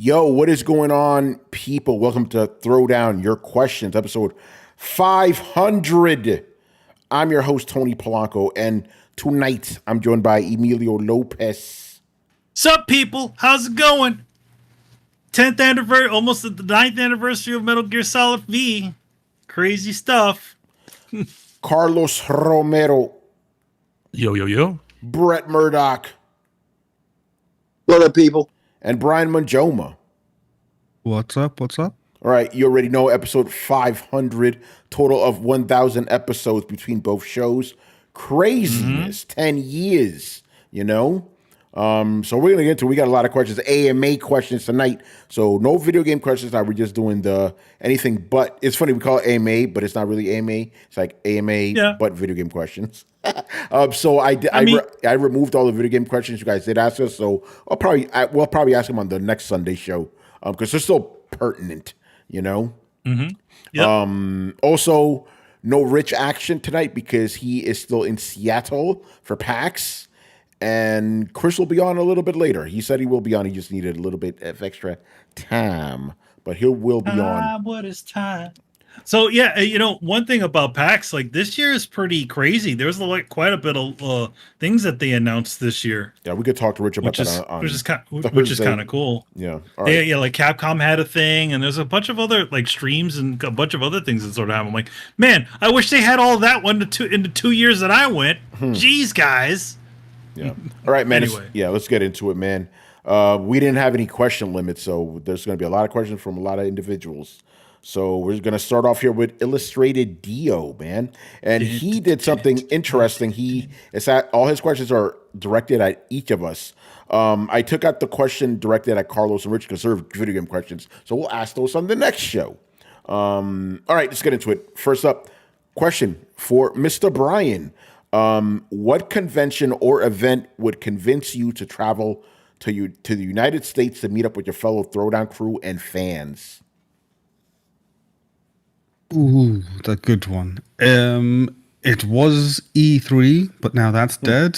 Yo, what is going on, people? Welcome to Throwdown Your Questions, episode 500. I'm your host, Tony Polanco, and tonight I'm joined by Emilio Lopez. Sup, people? How's it going? 10th anniversary, almost at the 9th anniversary of Metal Gear Solid V. Crazy stuff. Carlos Romero. Yo, yo, yo. Brett Murdoch. What up, people? And Brian Manjoma. What's up? What's up? All right, you already know episode 500, total of 1,000 episodes between both shows. Craziness, 10 years, you know? So we're going to get into it. We got a lot of questions, AMA questions tonight. So no video game questions. Now we're just doing the anything but. It's funny, we call it AMA, but it's not really AMA. It's like AMA, but video game questions. So I removed all the video game questions you guys did ask us. So we'll probably ask them on the next Sunday show because they're still pertinent, you know? Mm-hmm. Yep. Also, no Rich action tonight because he is still in Seattle for PAX. And Chris will be on a little bit later. He said he will be on. He just needed a little bit of extra time. But he will be on. What is time? So, yeah, one thing about PAX, like this year is pretty crazy. There's like quite a bit of things that they announced this year. Yeah, we could talk to Rich about which is kind of cool. Yeah. All right. Yeah, like Capcom had a thing, and there's a bunch of other like streams and a bunch of other things that sort of happen. I'm like, man, I wish they had all of that in the 2 years that I went. Jeez, guys. Yeah. All right, man. Anyway. Let's get into it, man. We didn't have any question limits, so there's going to be a lot of questions from a lot of individuals. So we're going to start off here with Illustrated Dio, man. And he did something interesting. All his questions are directed at each of us. I took out the question directed at Carlos and Rich because they're video game questions. So we'll ask those on the next show. All right, let's get into it. First up, question for Mr. Brian. What convention or event would convince you to travel to the United States to meet up with your fellow Throwdown crew and fans? Ooh, that's a good one. It was E3, but now that's dead.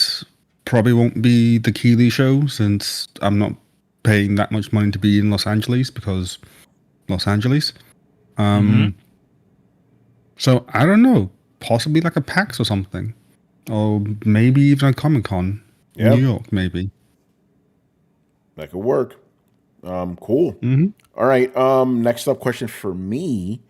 Probably won't be the Keighley show since I'm not paying that much money to be in Los Angeles because Los Angeles. So I don't know. Possibly like a PAX or something. Or maybe even a Comic-Con. New York, maybe. That could work. Cool. Mm-hmm. All right. Next up question for me.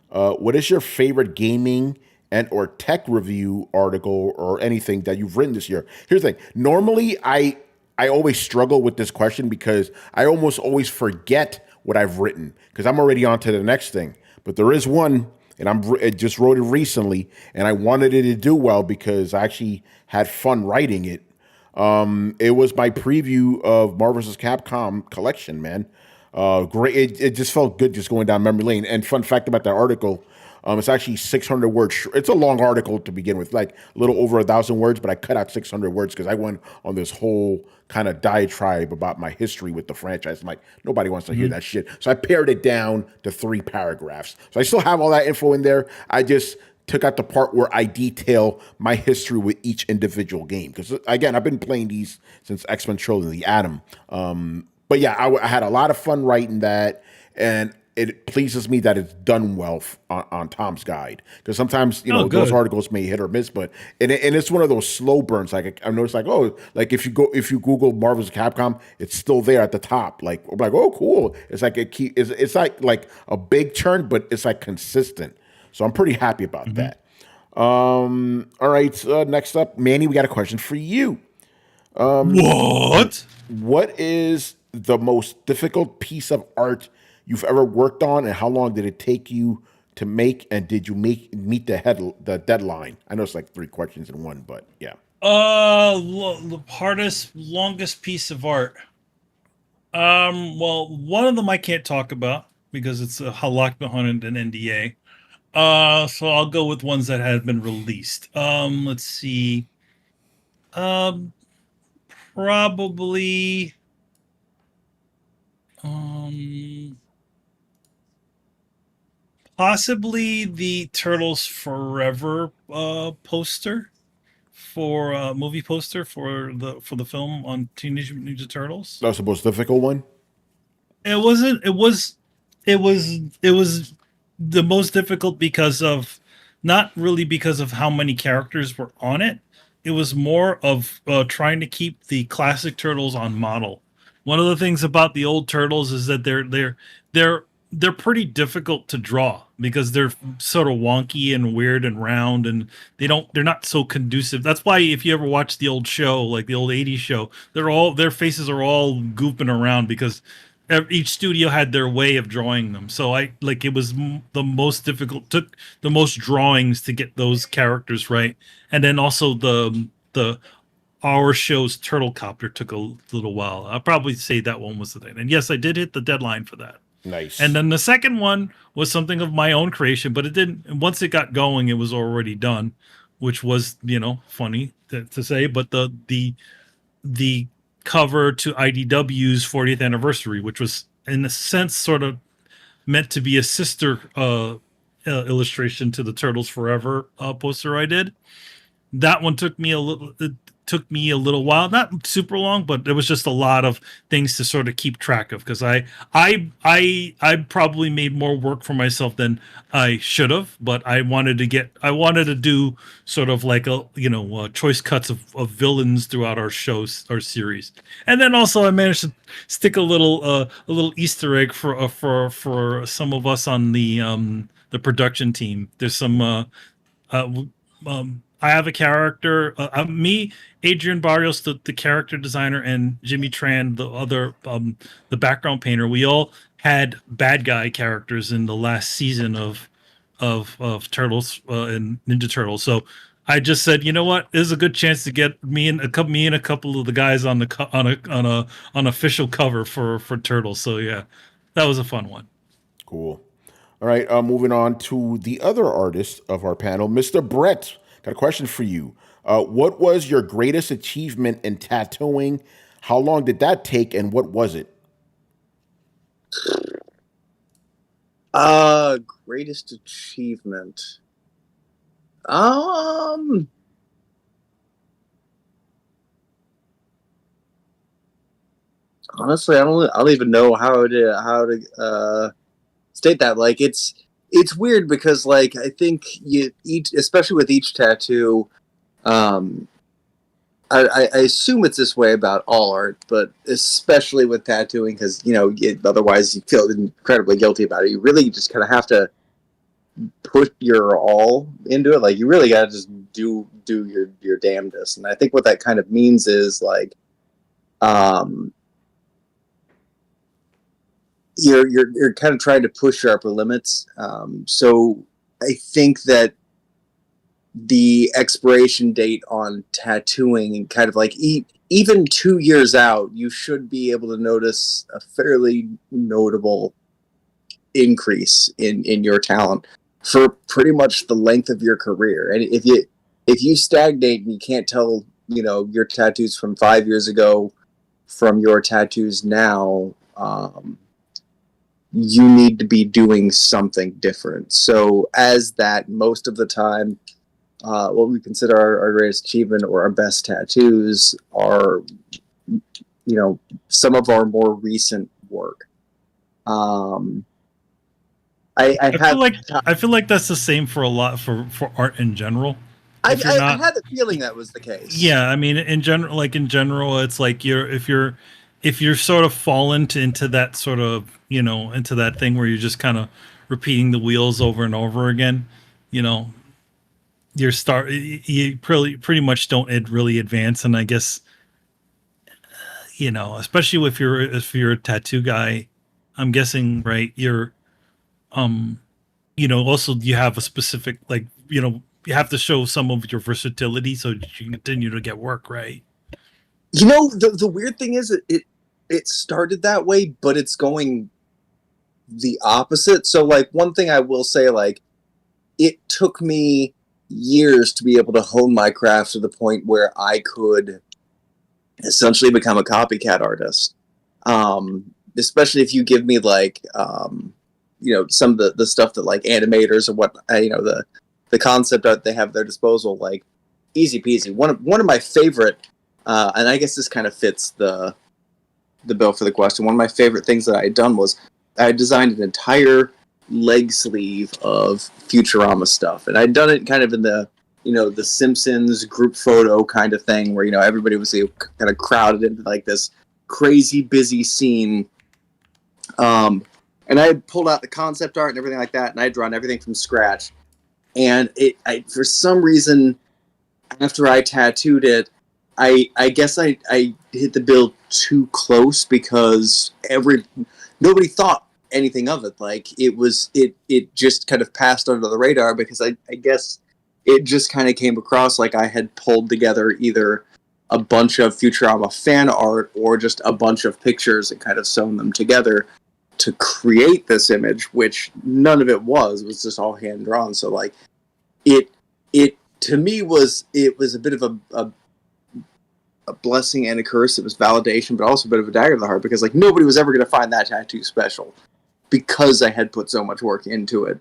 What is your favorite gaming and or tech review article or anything that you've written this year? Here's the thing. Normally, I always struggle with this question because I almost always forget what I've written because I'm already on to the next thing. But there is one, and I just wrote it recently, and I wanted it to do well because I actually had fun writing it. It was my preview of Marvel vs. Capcom collection, man. Great. It just felt good just going down memory lane. And fun fact about that article, it's actually 600 words. It's a long article to begin with, like a little over 1,000 words, but I cut out 600 words because I went on this whole kind of diatribe about my history with the franchise. I'm like, nobody wants to hear that shit. So I pared it down to 3 paragraphs. So I still have all that info in there. I just took out the part where I detail my history with each individual game. Because, again, I've been playing these since X-Men Trilogy, the Atom. But yeah, I had a lot of fun writing that, and it pleases me that it's done well on Tom's Guide. Because sometimes those articles may hit or miss, but and it's one of those slow burns. Like I noticed, like if you Google Marvel's Capcom, it's still there at the top. Like I'm like, oh, cool. It's like it's like a big churn, but it's like consistent. So I'm pretty happy about that. All right, next up, Manny, we got a question for you. What is the most difficult piece of art you've ever worked on, and how long did it take you to make, and did you meet the deadline? I know it's like 3 questions in one, but yeah. The longest piece of art. Well, one of them I can't talk about because it's locked behind an NDA. So I'll go with ones that have been released. Let's see. Probably. Possibly the Turtles Forever poster for movie poster for the film on Teenage Mutant Ninja Turtles. That's the most difficult one. It wasn't. It was. It was. It was the most difficult because of not really because of how many characters were on it. It was more of trying to keep the classic turtles on model. One of the things about the old turtles is that they're they're pretty difficult to draw because they're sort of wonky and weird and round, and they're not so conducive. That's why if you ever watch the old show, like the old 80s show, their faces are all goofing around because each studio had their way of drawing them. So I like it was the most difficult, took the most drawings to get those characters right. And then also the our show's Turtle Copter took a little while. I'll probably say that one was the thing. And yes, I did hit the deadline for that. Nice. And then the second one was something of my own creation, but it didn't. Once it got going, it was already done, which was funny to say. But the cover to IDW's 40th anniversary, which was in a sense sort of meant to be a sister illustration to the Turtles Forever poster I did. That one took me a little. It took me a little while, not super long, but there was just a lot of things to sort of keep track of because I probably made more work for myself than I should have, but I wanted to do sort of like choice cuts of villains throughout our shows, our series, and then also I managed to stick a little Easter egg for some of us on the production team. There's some I have a character, me, Adrian Barrios, the character designer, and Jimmy Tran, the other, the background painter. We all had bad guy characters in the last season of Turtles and Ninja Turtles. So I just said, you know what, this is a good chance to get me and a couple of the guys on on official cover for Turtles. So yeah, that was a fun one. Cool. All right, moving on to the other artist of our panel, Mr. Brett. Got a question for you. What was your greatest achievement in tattooing? How long did that take, and what was it? Greatest achievement. Honestly, I don't even know how to state that. Like it's weird because like I think especially with each tattoo, I assume it's this way about all art, but especially with tattooing because otherwise you feel incredibly guilty about it. You really just kind of have to put your all into it. Like you really got to just do your damnedest. And I think what that kind of means is like, you're kind of trying to push your upper limits. So I think that the expiration date on tattooing and kind of like even 2 years out, you should be able to notice a fairly notable increase in your talent for pretty much the length of your career. And if you stagnate and you can't tell, your tattoos from 5 years ago from your tattoos now, you need to be doing something different. So as that, most of the time, what we consider our greatest achievement or our best tattoos are, some of our more recent work. I feel like that's the same for a lot for art in general. I had the feeling that was the case. Yeah, I mean, in general, it's like if you're sort of fallen into that sort of into that thing where you're just kind of repeating the wheels over and over again, you pretty much don't really advance. And I guess especially if you're a tattoo guy, I'm guessing, right, you're also you have a specific you have to show some of your versatility so you can continue to get work, right? The weird thing is it started that way, but it's going the opposite. So like one thing I will say, like it took me years to be able to hone my craft to the point where I could essentially become a copycat artist. Especially if you give me like some of the stuff that like animators or what the concept art they have at their disposal, like easy peasy. One of my favorite, and I guess this kind of fits the the bill for the question, one of my favorite things that I had done was I designed an entire leg sleeve of Futurama stuff, and I'd done it kind of in the the Simpsons group photo kind of thing, where everybody was kind of crowded into like this crazy busy scene. And I had pulled out the concept art and everything like that, and I had drawn everything from scratch. And for some reason, after I tattooed it, I guess I hit the bill too close because nobody thought anything of it. Like it just kind of passed under the radar because I guess it just kind of came across like I had pulled together either a bunch of Futurama fan art or just a bunch of pictures and kind of sewn them together to create this image, which none of it was just all hand drawn. So like it to me was a bit of a blessing and a curse. It was validation, but also a bit of a dagger to the heart because like nobody was ever going to find that tattoo special because I had put so much work into it.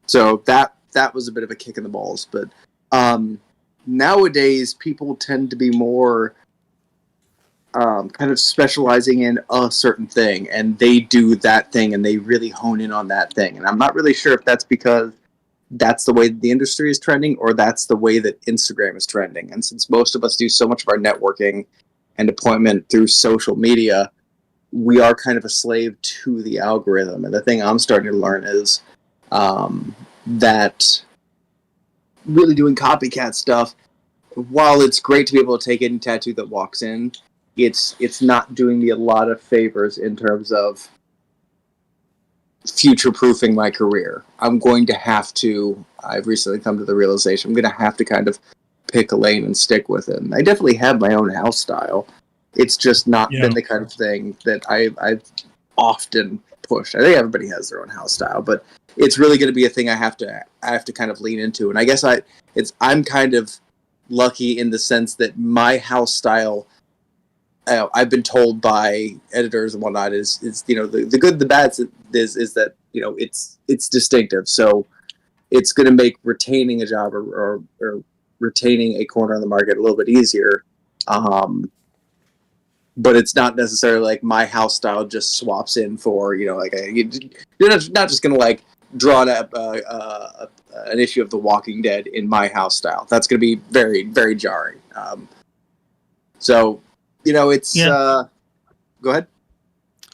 So that was a bit of a kick in the balls. But nowadays people tend to be more kind of specializing in a certain thing, and they do that thing and they really hone in on that thing. And I'm not really sure if that's because that's the way the industry is trending or that's the way that Instagram is trending. And since most of us do so much of our networking and deployment through social media, we are kind of a slave to the algorithm. And the thing I'm starting to learn is that really doing copycat stuff, while it's great to be able to take any tattoo that walks in, it's not doing me a lot of favors in terms of future-proofing my career. I'm going to have to, I've recently come to the realization, I'm going to have to kind of pick a lane and stick with it. And I definitely have my own house style. It's just not been the kind of thing that I've often pushed. I think everybody has their own house style, but it's really going to be a thing I have to kind of lean into. And I guess I'm kind of lucky in the sense that my house style, I've been told by editors and whatnot, is the good, the bad is that it's distinctive. So it's going to make retaining a job or retaining a corner on the market a little bit easier. But it's not necessarily like my house style just swaps in for you're not just going to like draw an issue of The Walking Dead in my house style. That's going to be very, very jarring. So. It's go ahead.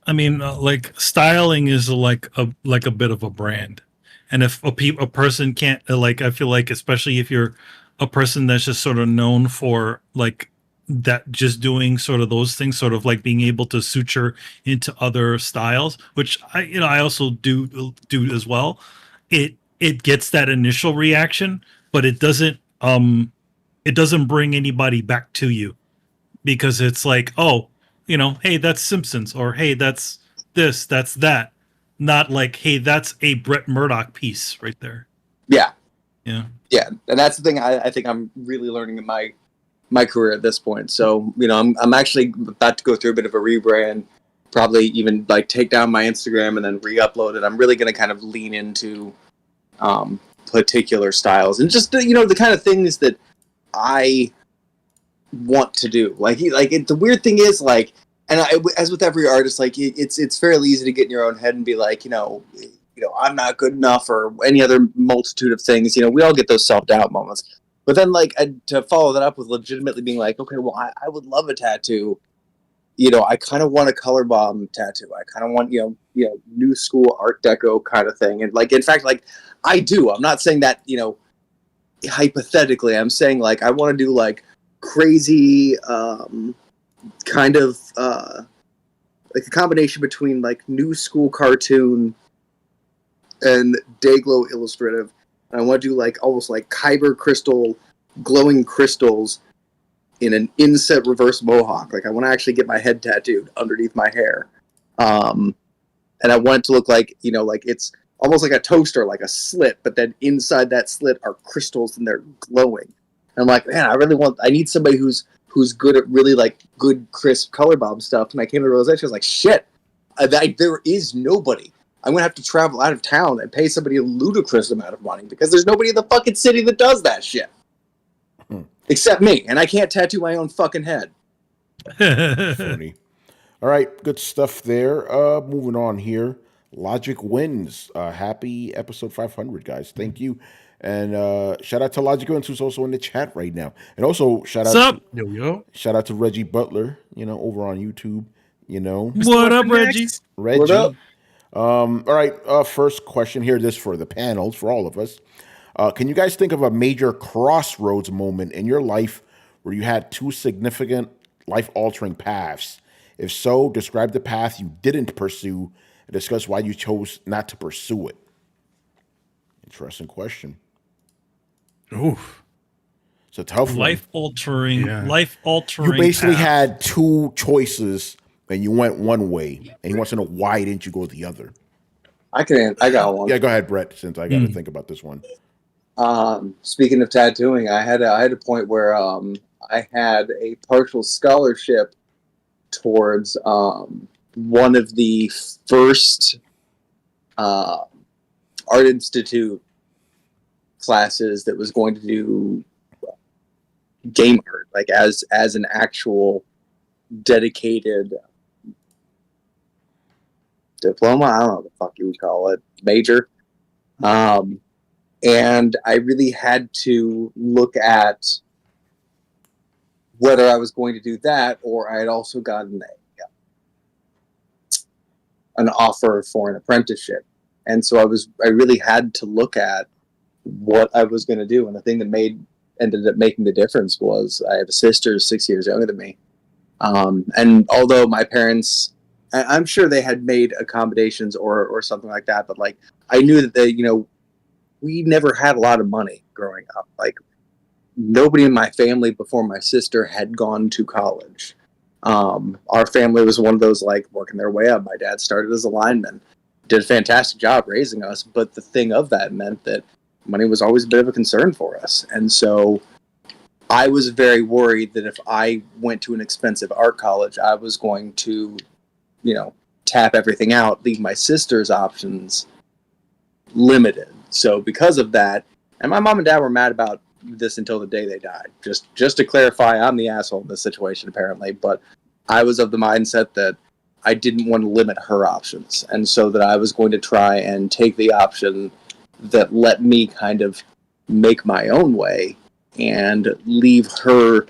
I mean, like styling is like a bit of a brand, and if a person can't I feel like especially if you're a person that's just sort of known for like that, just doing sort of those things, sort of like being able to suture into other styles, which I also do as well. It gets that initial reaction, but it doesn't bring anybody back to you. Because it's like, oh, hey, that's Simpsons, or hey, that's this, that's that. Not like, hey, that's a Brett Murdoch piece right there. Yeah. Yeah. Yeah. And that's the thing I think I'm really learning in my career at this point. So, I'm actually about to go through a bit of a rebrand, probably even like take down my Instagram and then re-upload it. I'm really going to kind of lean into particular styles and just, the kind of things that I want to do. The weird thing is and as with every artist, like it's fairly easy to get in your own head and be like, I'm not good enough or any other multitude of things. We all get those self-doubt moments. But then to follow that up with legitimately being like, okay, well, I would love a tattoo. I kind of want a color bomb tattoo. I kind of want, new school Art Deco kind of thing. And in fact, I do. I'm not saying that, hypothetically. I'm saying I want to do crazy kind of like a combination between new school cartoon and Dayglow illustrative. And I want to do almost like Kyber crystal glowing crystals in an inset reverse mohawk. I want to actually get my head tattooed underneath my hair. And I want it to look like it's almost like a toaster, like a slit, but then inside that slit are crystals and they're glowing. I'm like, man, I need somebody who's good at really good crisp color bomb stuff. And I came to the realization, I was like, shit, there is nobody. I'm gonna have to travel out of town and pay somebody a ludicrous amount of money because there's nobody in the fucking city that does that shit, except me, and I can't tattoo my own fucking head. Funny. All right, good stuff there. Moving on here. Logic wins. Happy episode 500, guys. Thank you. And shout out to Logic Wins, who's also in the chat right now. And also What's up? shout out to Reggie Butler, over on YouTube. What up, Reggie? Reggie. What up? All right, first question here. This for the panels, for all of us. Can you guys think of a major crossroads moment in your life where you had two significant life-altering paths? If so, describe the path you didn't pursue and discuss why you chose not to pursue it. Interesting question. Oof. It's a tough one. Life altering. You basically had two choices and you went one way, and he wants to know why didn't you go the other? I got one. Yeah, go ahead, Brett, since I got to think about this one. Speaking of tattooing, I had a point where I had a partial scholarship towards one of the first Art Institute classes that was going to do game art, like as an actual dedicated diploma. I don't know what the fuck you would call it, major. And I really had to look at whether I was going to do that, or I had also gotten an offer for an apprenticeship. And so I really had to look at what I was going to do. And the thing that ended up making the difference was I have a sister 6 years younger than me. And although my parents, I'm sure they had made accommodations or something like that, but like I knew that we never had a lot of money growing up. Like nobody in my family before my sister had gone to college. Our family was one of those like working their way up. My dad started as a lineman, did a fantastic job raising us, but the thing of that meant that money was always a bit of a concern for us. And so I was very worried that if I went to an expensive art college, I was going to, tap everything out, leave my sister's options limited. So because of that, and my mom and dad were mad about this until the day they died. Just to clarify, I'm the asshole in this situation apparently, but I was of the mindset that I didn't want to limit her options, and so that I was going to try and take the option that let me kind of make my own way and leave her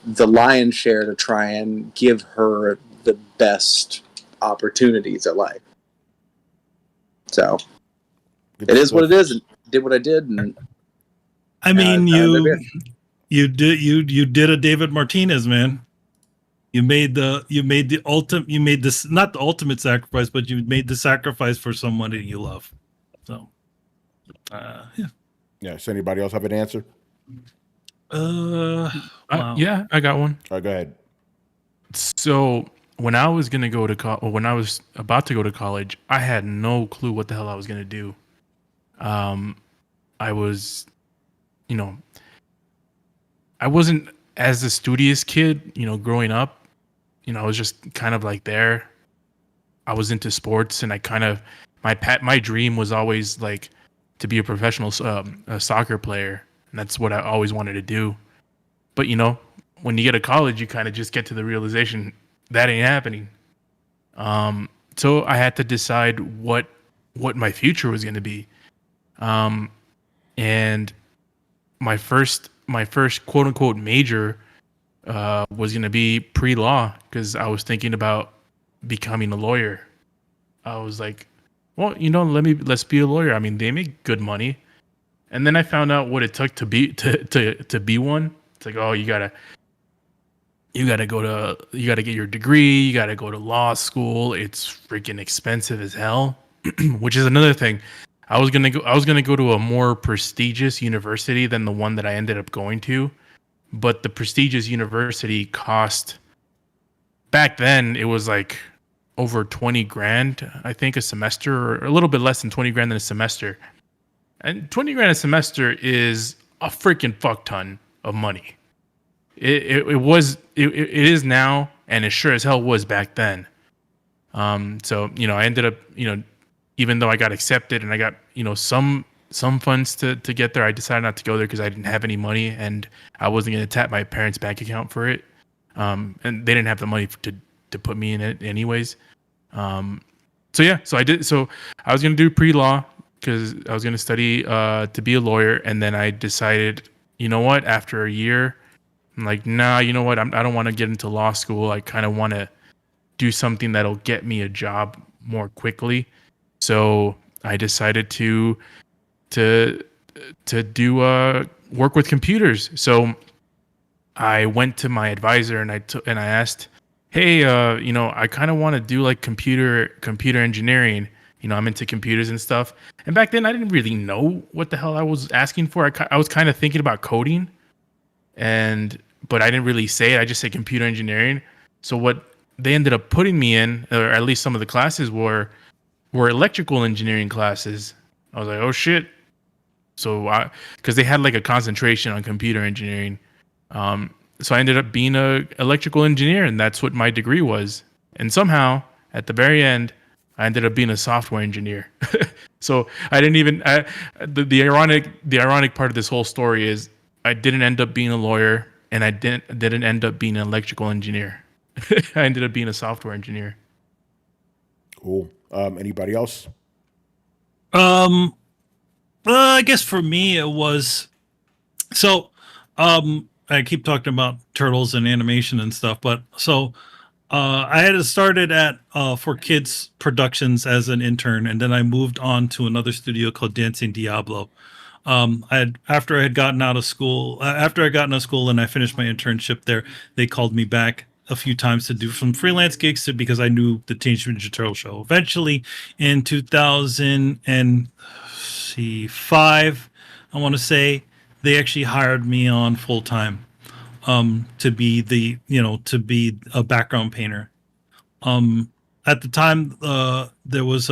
the lion's share to try and give her the best opportunities at life. So it is what it is, and did what I did, and I mean, you did a David Martinez, man. You made the ultimate. You made this not the ultimate sacrifice, but you made the sacrifice for somebody you love. So, yeah. Yeah. Does anybody else have an answer? Wow. Yeah, I got one. All right, go ahead. So when I was gonna go to when I was about to go to college, I had no clue what the hell I was gonna do. I was, I wasn't as a studious kid, growing up. I was just kind of like there. I was into sports, and I kind of my dream was always like to be a professional a soccer player, and that's what I always wanted to do. But when you get to college, you kind of just get to the realization that ain't happening. So I had to decide what my future was going to be. And my first quote unquote major was going to be pre-law, because I was thinking about becoming a lawyer. I was like, well, let's be a lawyer. I mean, they make good money. And then I found out what it took to be one. It's like, oh, you gotta get your degree, you gotta go to law school. It's freaking expensive as hell. Which is another thing. I was gonna go to a more prestigious university than the one that I ended up going to, but the prestigious university cost, back then it was like over 20 grand, I think, a semester, or a little bit less than 20 grand in a semester. And 20 grand a semester is a freaking fuck ton of money. It is now, and it sure as hell was back then. So I ended up, even though I got accepted and I got some funds to get there, I decided not to go there because I didn't have any money and I wasn't going to tap my parents' bank account for it. and they didn't have the money to put me in it anyways. So yeah, so I was gonna do pre-law because I was gonna study to be a lawyer, and then I decided, you know what? After a year, I'm like, nah, you know what? I don't want to get into law school. I kind of want to do something that'll get me a job more quickly. So I decided to do work with computers. So I went to my advisor and I asked, hey, I kind of want to do like computer engineering. I'm into computers and stuff. And back then I didn't really know what the hell I was asking for. I was kind of thinking about coding, but I didn't really say it. I just said computer engineering. So what they ended up putting me in, or at least some of the classes were electrical engineering classes. I was like, oh shit. So because they had like a concentration on computer engineering. So I ended up being a electrical engineer, and that's what my degree was. And somehow at the very end, I ended up being a software engineer. So I didn't even, the ironic part of this whole story is I didn't end up being a lawyer, and I didn't end up being an electrical engineer. I ended up being a software engineer. Cool. Anybody else? I guess for me it was I keep talking about turtles and animation and stuff, but I had started at For Kids Productions as an intern, and then I moved on to another studio called Dancing Diablo. After I got out of school and I finished my internship there, they called me back a few times to do some freelance gigs because I knew the Teenage Mutant Ninja Turtle show. Eventually, in 2005, I want to say, they actually hired me on full time to be a background painter. At the time, there was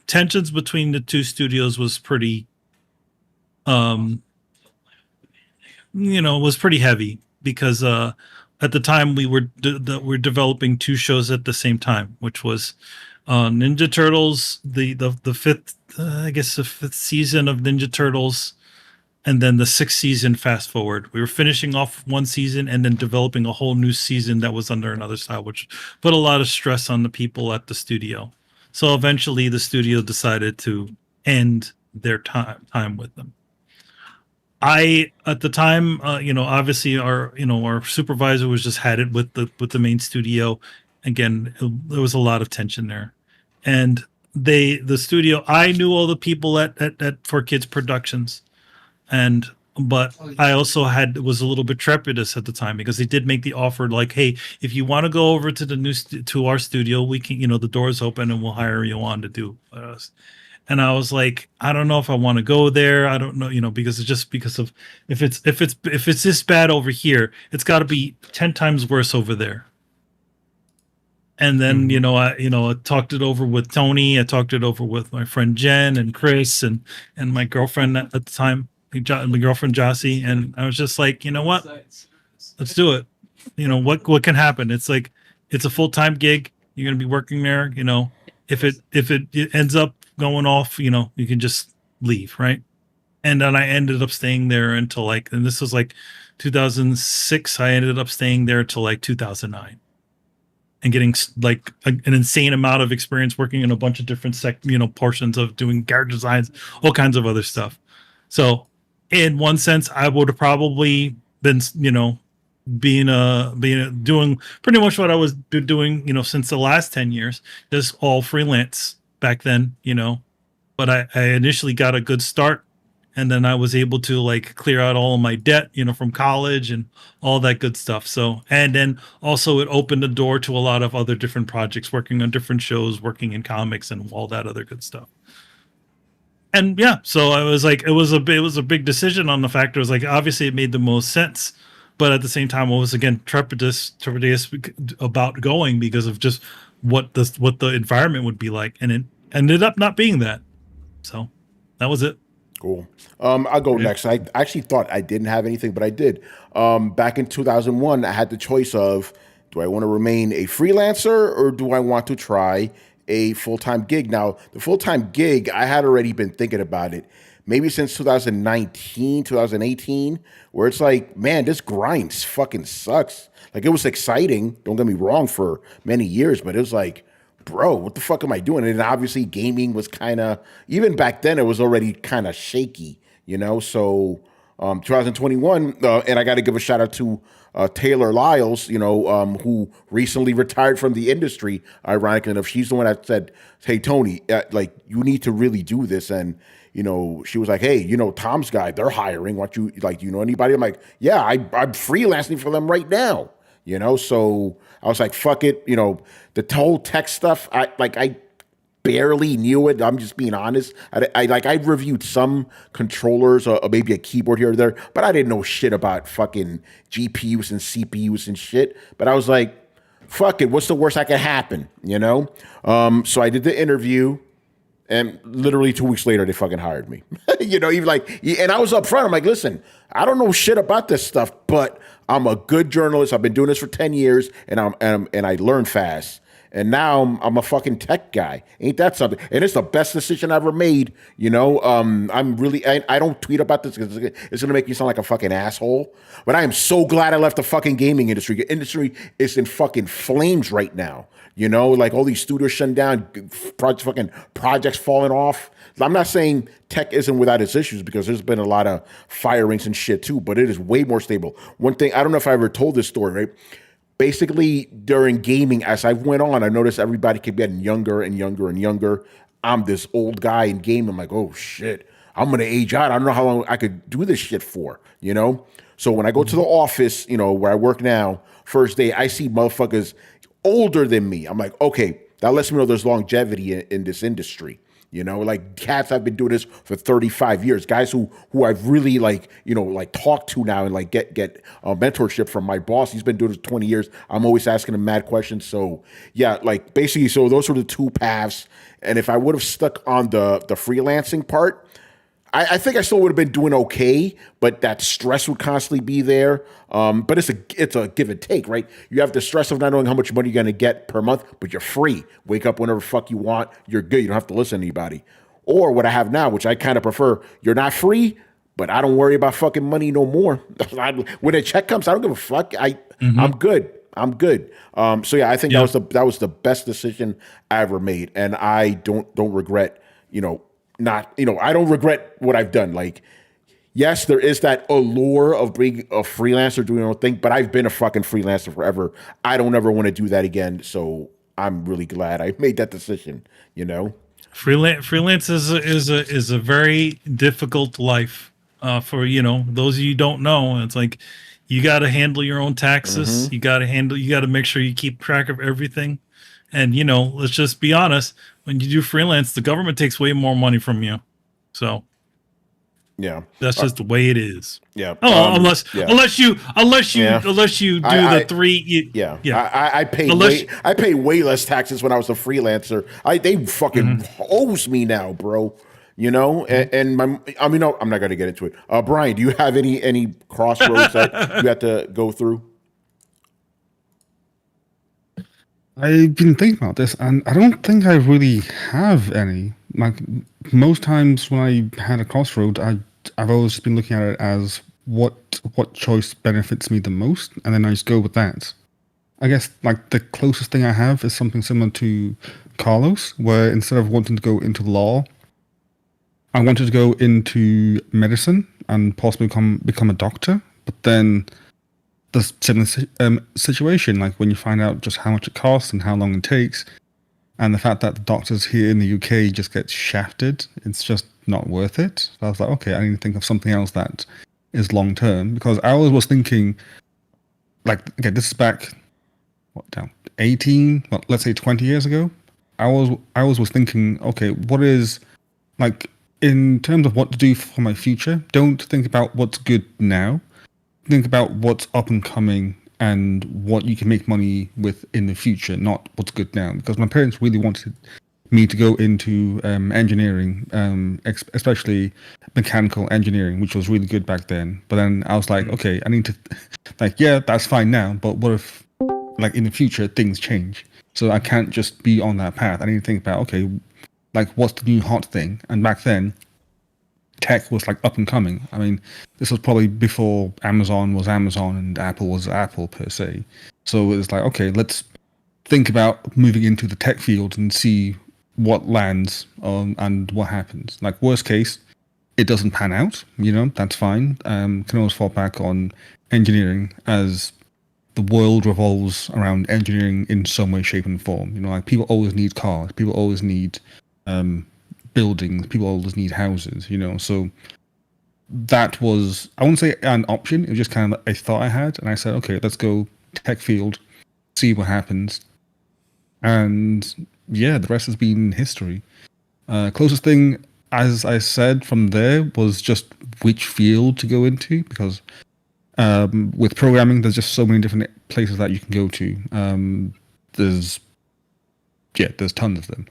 tensions between the two studios was pretty heavy because at the time we were developing two shows at the same time, which was Ninja Turtles, the fifth the fifth season of Ninja Turtles, and then the sixth season. Fast forward, we were finishing off one season and then developing a whole new season that was under another style, which put a lot of stress on the people at the studio. So eventually the studio decided to end their time with them. At the time, obviously our supervisor was just had it with the main studio. Again, there was a lot of tension there, and the studio, I knew all the people at For Kids Productions, but I also was a little bit trepidous at the time because they did make the offer like, hey, if you want to go over to to our studio, we can, the door's open and we'll hire you on to do us. And I was like, I don't know if I want to go there. I don't know, because it's just because of if it's this bad over here, it's got to be 10 times worse over there. And then, I talked it over with Tony. I talked it over with my friend Jen and Chris and my girlfriend at the time, my girlfriend Jossie. And I was just like, you know what? Let's do it. What can happen? It's like, it's a full-time gig. You're going to be working there. If it ends up going off, you can just leave. Right. And then I ended up staying there until and this was 2006. I ended up staying there till 2009. And getting an insane amount of experience working in a bunch of different portions of doing character designs, all kinds of other stuff. So in one sense, I would have probably been, doing pretty much what I was doing, since the last 10 years, just all freelance back then, but I initially got a good start. And then I was able to clear out all of my debt, from college and all that good stuff. So, and then also it opened the door to a lot of other different projects, working on different shows, working in comics and all that other good stuff. And yeah, so I was it was a big decision on the fact. It was obviously it made the most sense, but at the same time, I was again trepidatious about going because of just what the environment would be like. And it ended up not being that. So that was it. Cool. I'll go next. I actually thought I didn't have anything, but I did. Back in 2001, I had the choice of, do I want to remain a freelancer or do I want to try a full-time gig? Now, the full-time gig, I had already been thinking about it maybe since 2019, 2018, where it's like, man, this grind fucking sucks. Like, it was exciting, don't get me wrong, for many years, but it was like, bro, what the fuck am I doing? And obviously gaming was kind of, even back then, it was already kind of shaky, So 2021, and I got to give a shout out to Taylor Lyles, who recently retired from the industry. Ironically enough, she's the one that said, "Hey Tony, like you need to really do this." And she was like, "Hey, Tom's Guy, they're hiring. Want you like, you know anybody?" I'm like, "Yeah, I'm freelancing for them right now." So I was like, "Fuck it." The whole tech stuff. I barely knew it. I'm just being honest. I reviewed some controllers or maybe a keyboard here or there, but I didn't know shit about fucking GPUs and CPUs and shit. But I was like, fuck it. What's the worst that could happen? So I did the interview, and literally 2 weeks later, they fucking hired me. Even like, and I was up front. I'm like, listen, I don't know shit about this stuff, but I'm a good journalist. I've been doing this for 10 years, and I learn fast. And now I'm a fucking tech guy. Ain't that something? And it's the best decision I ever made. I'm really, I don't tweet about this because it's going to make me sound like a fucking asshole. But I am so glad I left the fucking gaming industry. The industry is in fucking flames right now. Like all these studios shutting down, projects falling off. I'm not saying tech isn't without its issues, because there's been a lot of firings and shit too, but it is way more stable. One thing, I don't know if I ever told this story, right? Basically, during gaming, as I went on, I noticed everybody kept getting younger and younger and younger. I'm this old guy in gaming. I'm like, oh shit, I'm gonna age out. I don't know how long I could do this shit for, So when I go to the office, where I work now, first day, I see motherfuckers older than me. I'm like, okay, that lets me know there's longevity in this industry. Like cats, I've been doing this for 35 years. Guys who I've really like talked to now and like get mentorship from my boss. He's been doing this 20 years. I'm always asking him mad questions. So yeah, like basically, so those were the two paths. And if I would have stuck on the freelancing part, I think I still would have been doing okay, but that stress would constantly be there. But it's a give and take, right? You have the stress of not knowing how much money you're going to get per month, but you're free. Wake up whenever the fuck you want. You're good. You don't have to listen to anybody. Or what I have now, which I kind of prefer, you're not free, but I don't worry about fucking money no more. When a check comes, I don't give a fuck. I'm good. I'm good. So yeah, I think that was the best decision I ever made, and I don't regret. I don't regret what I've done. Like, yes, there is that allure of being a freelancer, doing your own thing, but I've been a fucking freelancer forever. I don't ever want to do that again. So I'm really glad I made that decision. Freelance is a very difficult life for those of you who don't know. It's like you got to handle your own taxes. Mm-hmm. You got to make sure you keep track of everything. And let's just be honest. When you do freelance, the government takes way more money from you. So yeah, that's just the way it is. Yeah. Oh, unless you do the three. I paid way less taxes when I was a freelancer. They fucking owes me now, bro. And I'm not gonna get into it. Brian, do you have any crossroads that you had to go through? I've been thinking about this, and I don't think I really have any. Like most times when I had a crossroad, I've always been looking at it as what choice benefits me the most, and then I just go with that. I guess like the closest thing I have is something similar to Carlos, where instead of wanting to go into law, I wanted to go into medicine and possibly become a doctor, but then the similar situation, like when you find out just how much it costs and how long it takes, and the fact that the doctors here in the UK just get shafted, it's just not worth it. So I was like, okay, I need to think of something else that is long term, because I always was thinking, like, okay, this is back, 18, well, let's say 20 years ago. I was thinking, okay, what is, like, in terms of what to do for my future, don't think about what's good now. Think about what's up and coming and what you can make money with in the future, not what's good now. Because my parents really wanted me to go into engineering, especially mechanical engineering, which was really good back then. But then I was like, okay, I need to, like, yeah, that's fine now, but what if, like, in the future things change? So I can't just be on that path. I need to think about, okay, like, what's the new hot thing? And back then, tech was like up and coming. I mean, this was probably before Amazon was Amazon and Apple was Apple per se. So it was like, okay, let's think about moving into the tech field and see what lands and what happens. Like worst case, it doesn't pan out. That's fine. Can always fall back on engineering, as the world revolves around engineering in some way, shape, and form. Like people always need cars. People always need buildings. People always need houses. So that was, I wouldn't say an option. It was just kind of a thought I had, and I said, okay, let's go tech field, see what happens. And yeah, the rest has been history. Closest thing, as I said, from there was just which field to go into, because with programming, there's just so many different places that you can go to. There's tons of them.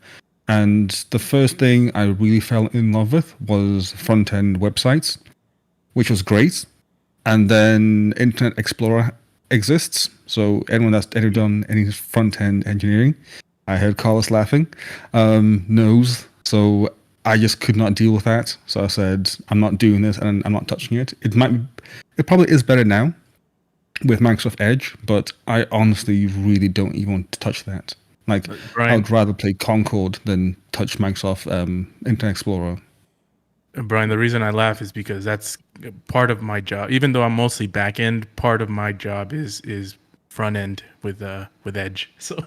And the first thing I really fell in love with was front-end websites, which was great. And then Internet Explorer exists. So anyone that's ever done any front-end engineering, I heard Carlos laughing, knows. So I just could not deal with that. So I said, I'm not doing this and I'm not touching it. It probably is better now with Microsoft Edge, but I honestly really don't even want to touch that. Like, Brian, I would rather play Concord than touch Microsoft Internet Explorer. Brian, the reason I laugh is because that's part of my job. Even though I'm mostly back end, part of my job is front end with Edge. So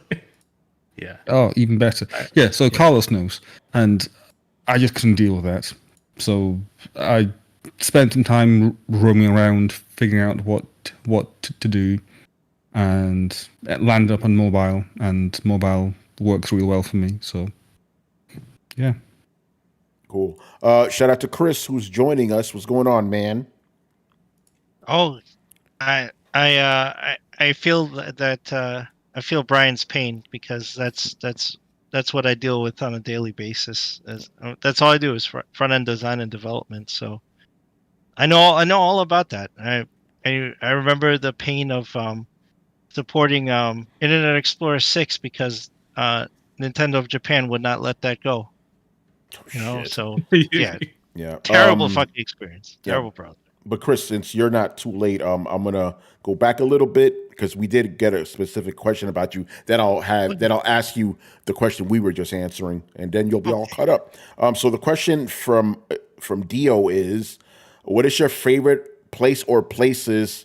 yeah. Oh, even better. Yeah, so Carlos knows, and I just couldn't deal with that. So I spent some time roaming around, figuring out what to do, and it landed up on mobile, and mobile works really well for me. So yeah. Cool. Shout out to Chris, who's joining us. What's going on, man? Oh, I feel that I feel Brian's pain, because that's what I deal with on a daily basis. That's all I do is front end design and development. So I know all about that. I remember the pain of supporting Internet Explorer 6 because Nintendo of Japan would not let that go. Shit. So yeah, Yeah. terrible fucking experience. yeah. Terrible problem. But Chris, since you're not too late, I'm gonna go back a little bit because we did get a specific question about you. Then I'll ask you the question we were just answering, and then you'll be all caught up. So the question from Dio is, what is your favorite place or places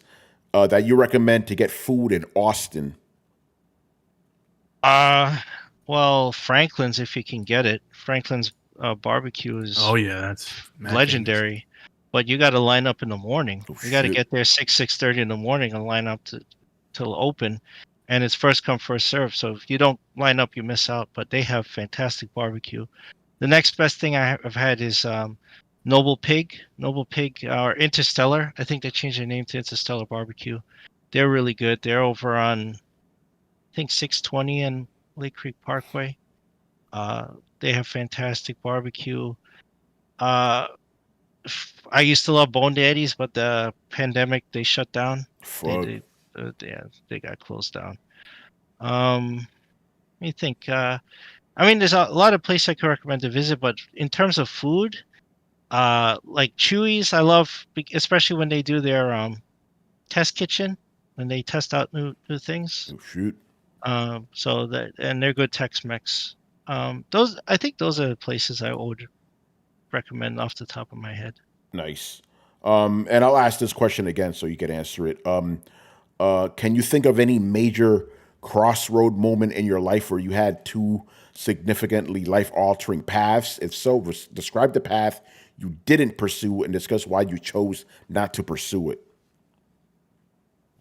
that you recommend to get food in Austin? Well, Franklin's, if you can get it. Franklin's barbecue is Oh yeah, that's mad legendary, but you got to line up in the morning. Oh, You got to shit. get there 6:30 in the morning and line up till open, and it's first come first serve. So if you don't line up, you miss out. But they have fantastic barbecue. The next best thing I've had is Noble Pig or Interstellar. I think they changed their name to Interstellar Barbecue. They're really good. They're over on, I think, 620 and Lake Creek Parkway. They have fantastic barbecue. I used to love Bone Daddies, but the pandemic, they shut down. Fuck. They got closed down. Let me think. I mean, there's a lot of places I could recommend to visit, but in terms of food, like Chewy's, I love, especially when they do their test kitchen, when they test out new things. Oh, shoot. So that, and they're good Tex-Mex. I think those are the places I would recommend off the top of my head. Nice. And I'll ask this question again so you can answer it. Can you think of any major crossroad moment in your life where you had two significantly life-altering paths? If so, describe the path you didn't pursue and discuss why you chose not to pursue it.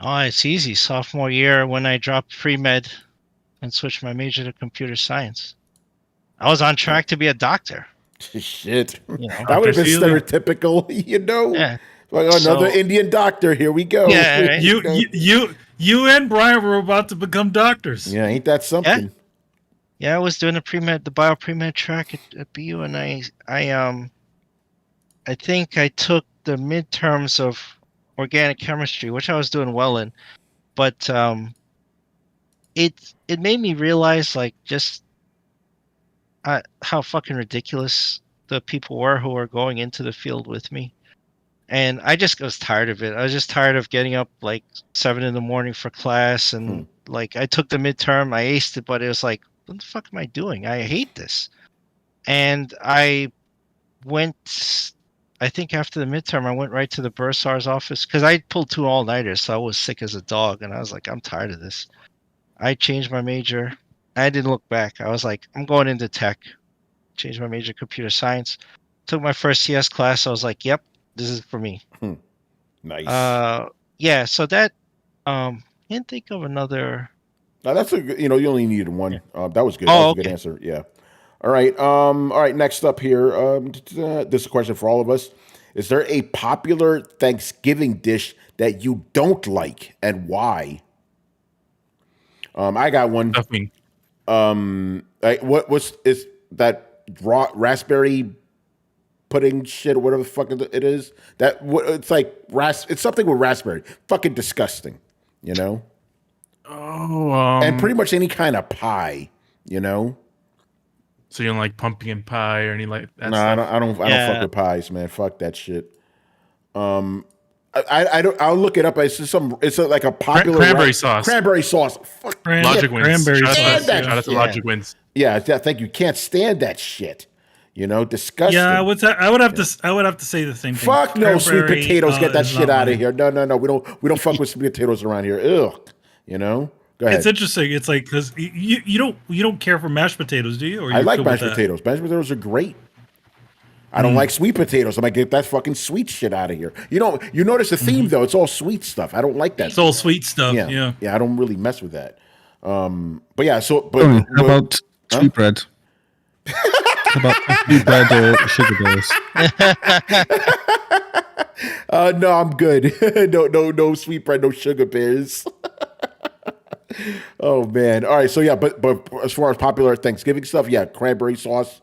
Oh, it's easy. Sophomore year, when I dropped pre-med and switched my major to computer science, I was on track to be a doctor. Shit. You know. That would have been Sealy. stereotypical, Yeah. Like another So- Indian doctor. Here we go. Yeah, right. You and Brian were about to become doctors. Yeah, ain't that something? Yeah, I was doing the bio pre-med track at BU, and I think I took the midterms of organic chemistry, which I was doing well in, but it made me realize, like, just how fucking ridiculous the people were who were going into the field with me. And I just was tired of it. I was just tired of getting up like 7 in the morning for class. And like I took the midterm, I aced it, but it was like, what the fuck am I doing? I hate this. And I went, I think after the midterm, I went right to the bursar's office because I pulled 2 all-nighters. So I was sick as a dog. And I was like, I'm tired of this. I changed my major. I didn't look back. I was like, I'm going into tech. Changed my major, computer science. Took my first CS class. I was like, yep, this is for me. Nice. Yeah. So that can't think of another. Now that's a good, you only needed one. That was good. Oh, That was a okay. good answer. Yeah. All right. All right. Next up here, this is a question for all of us. Is there a popular Thanksgiving dish that you don't like, and why? I got one. Stuffing. What's is that raspberry pudding shit or whatever the fuck it is? It's like it's something with raspberry. Fucking disgusting. Oh, And pretty much any kind of pie. So you don't like pumpkin pie or any like that No, stuff? I don't Yeah. fuck with pies, man. Fuck that shit. I don't. I'll look it up. It's just it's like a popular Cranberry sauce. Cranberry sauce. Fuck. Logic wins. Cranberry Shout out sauce, to- yeah. shout out to Logic wins. Yeah. Thank you. Can't stand that shit. Disgusting. Yeah, I would have to say the same thing. Fuck no, sweet Cranberry, potatoes. Get that is shit not out of mine. here. No. We don't fuck with sweet potatoes around here. Ugh. Go ahead. It's interesting. It's like because you don't care for mashed potatoes, do you? Or I you're like good with mashed that? potatoes. Mashed potatoes are great. I don't like sweet potatoes. I'm like, get that fucking sweet shit out of here. You notice the theme though. It's all sweet stuff. I don't like that. It's all sweet stuff. Yeah. I don't really mess with that. But yeah. So, How about sweet bread? How about sweet bread or sugar bears? No, I'm good. No sweet bread, no sugar bears. Oh man. All right. So yeah, but as far as popular Thanksgiving stuff, yeah, cranberry sauce.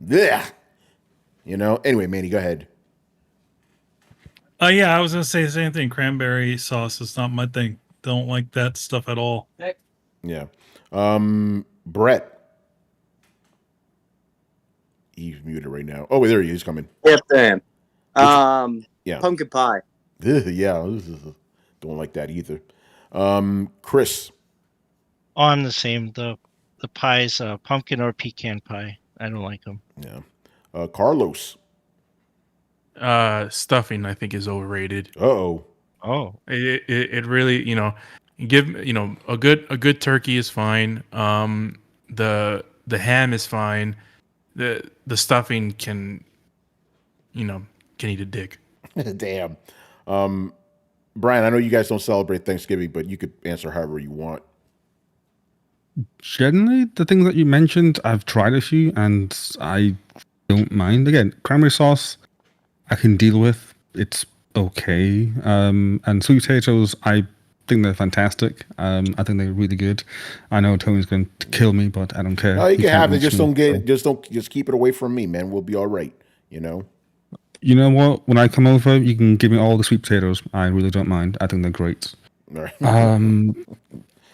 Yeah. Anyway, Manny, go ahead. Yeah, I was gonna say the same thing. Cranberry sauce is not my thing. Don't like that stuff at all. Yeah. Brett. He's muted right now. Oh, there he is. He's coming. Yes, I am. Yeah. Pumpkin pie. Yeah. Don't like that either. Chris. Oh, I'm the same. The pies, pumpkin or pecan pie. I don't like them. Yeah. Carlos. Stuffing, I think, is overrated. Uh-oh. Oh, It really, give a good turkey is fine. The ham is fine. The stuffing can eat a dick. Damn. Brian, I know you guys don't celebrate Thanksgiving, but you could answer however you want. Generally, the things that you mentioned, I've tried a few and I don't mind. Again, cranberry sauce, I can deal with. It's okay. And sweet potatoes, I think they're fantastic. I think they're really good. I know Tony's going to kill me, but I don't care. No, you He can can't have it. reach me. Just keep it away from me, man. We'll be all right. You know what? When I come over, you can give me all the sweet potatoes. I really don't mind. I think they're great. All right.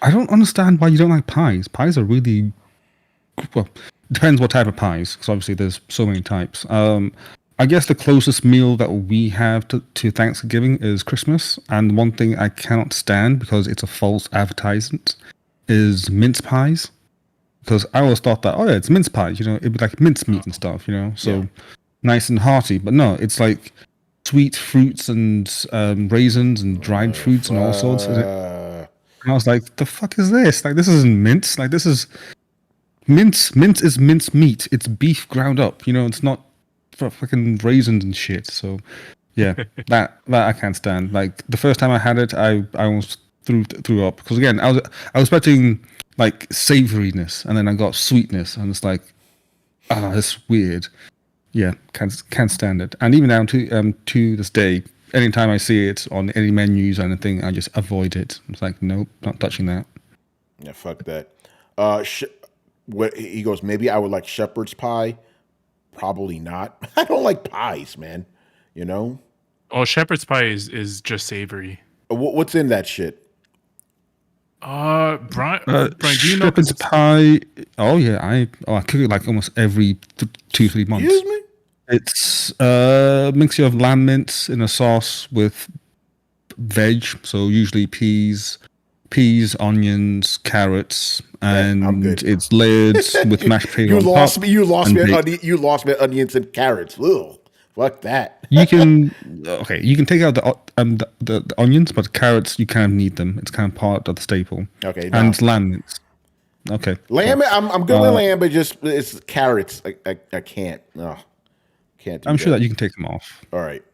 I don't understand why you don't like pies. Pies are really well. Depends what type of pies, because obviously there's so many types. I guess the closest meal that we have to Thanksgiving is Christmas, and one thing I cannot stand because it's a false advertisement is mince pies. Because I always thought that it's mince pies, it'd be like mince meat and stuff, so nice and hearty. But no, it's like sweet fruits and raisins and dried fruits and all sorts. And I was like, the fuck is this? Like, this isn't mince. Like, this is mince. Mince is mince meat. It's beef ground up. It's not for fucking raisins and shit. So, yeah, that I can't stand. Like, the first time I had it, I almost threw up because again, I was expecting like savoriness, and then I got sweetness, and it's like, it's weird. Yeah, can't stand it. And even now to this day, anytime I see it on any menus or anything, I just avoid it. It's like, nope, not touching that. Yeah, fuck that. What he goes, maybe I would like shepherd's pie. Probably not. I don't like pies, man. Oh, shepherd's pie is just savory. What's in that shit? Brian, do you know? Shepherd's pie. Oh yeah, I cook it like almost every 2-3 months. Excuse me? It's a mixture of lamb mince in a sauce with veg, so usually peas, onions, carrots, Yeah, I'm and good. it's layered with mashed potato You on lost top. me. You lost and me. baked. You lost me at onions and carrots. Ugh, fuck that. You can you can take out the onions, but carrots you kind of need them. It's kind of part of the staple. Okay, And no. it's lamb mince. Okay, Lamb. cool. I'm good with lamb, but just it's carrots. I can't. No, can't do I'm that. sure that you can take them off. All right.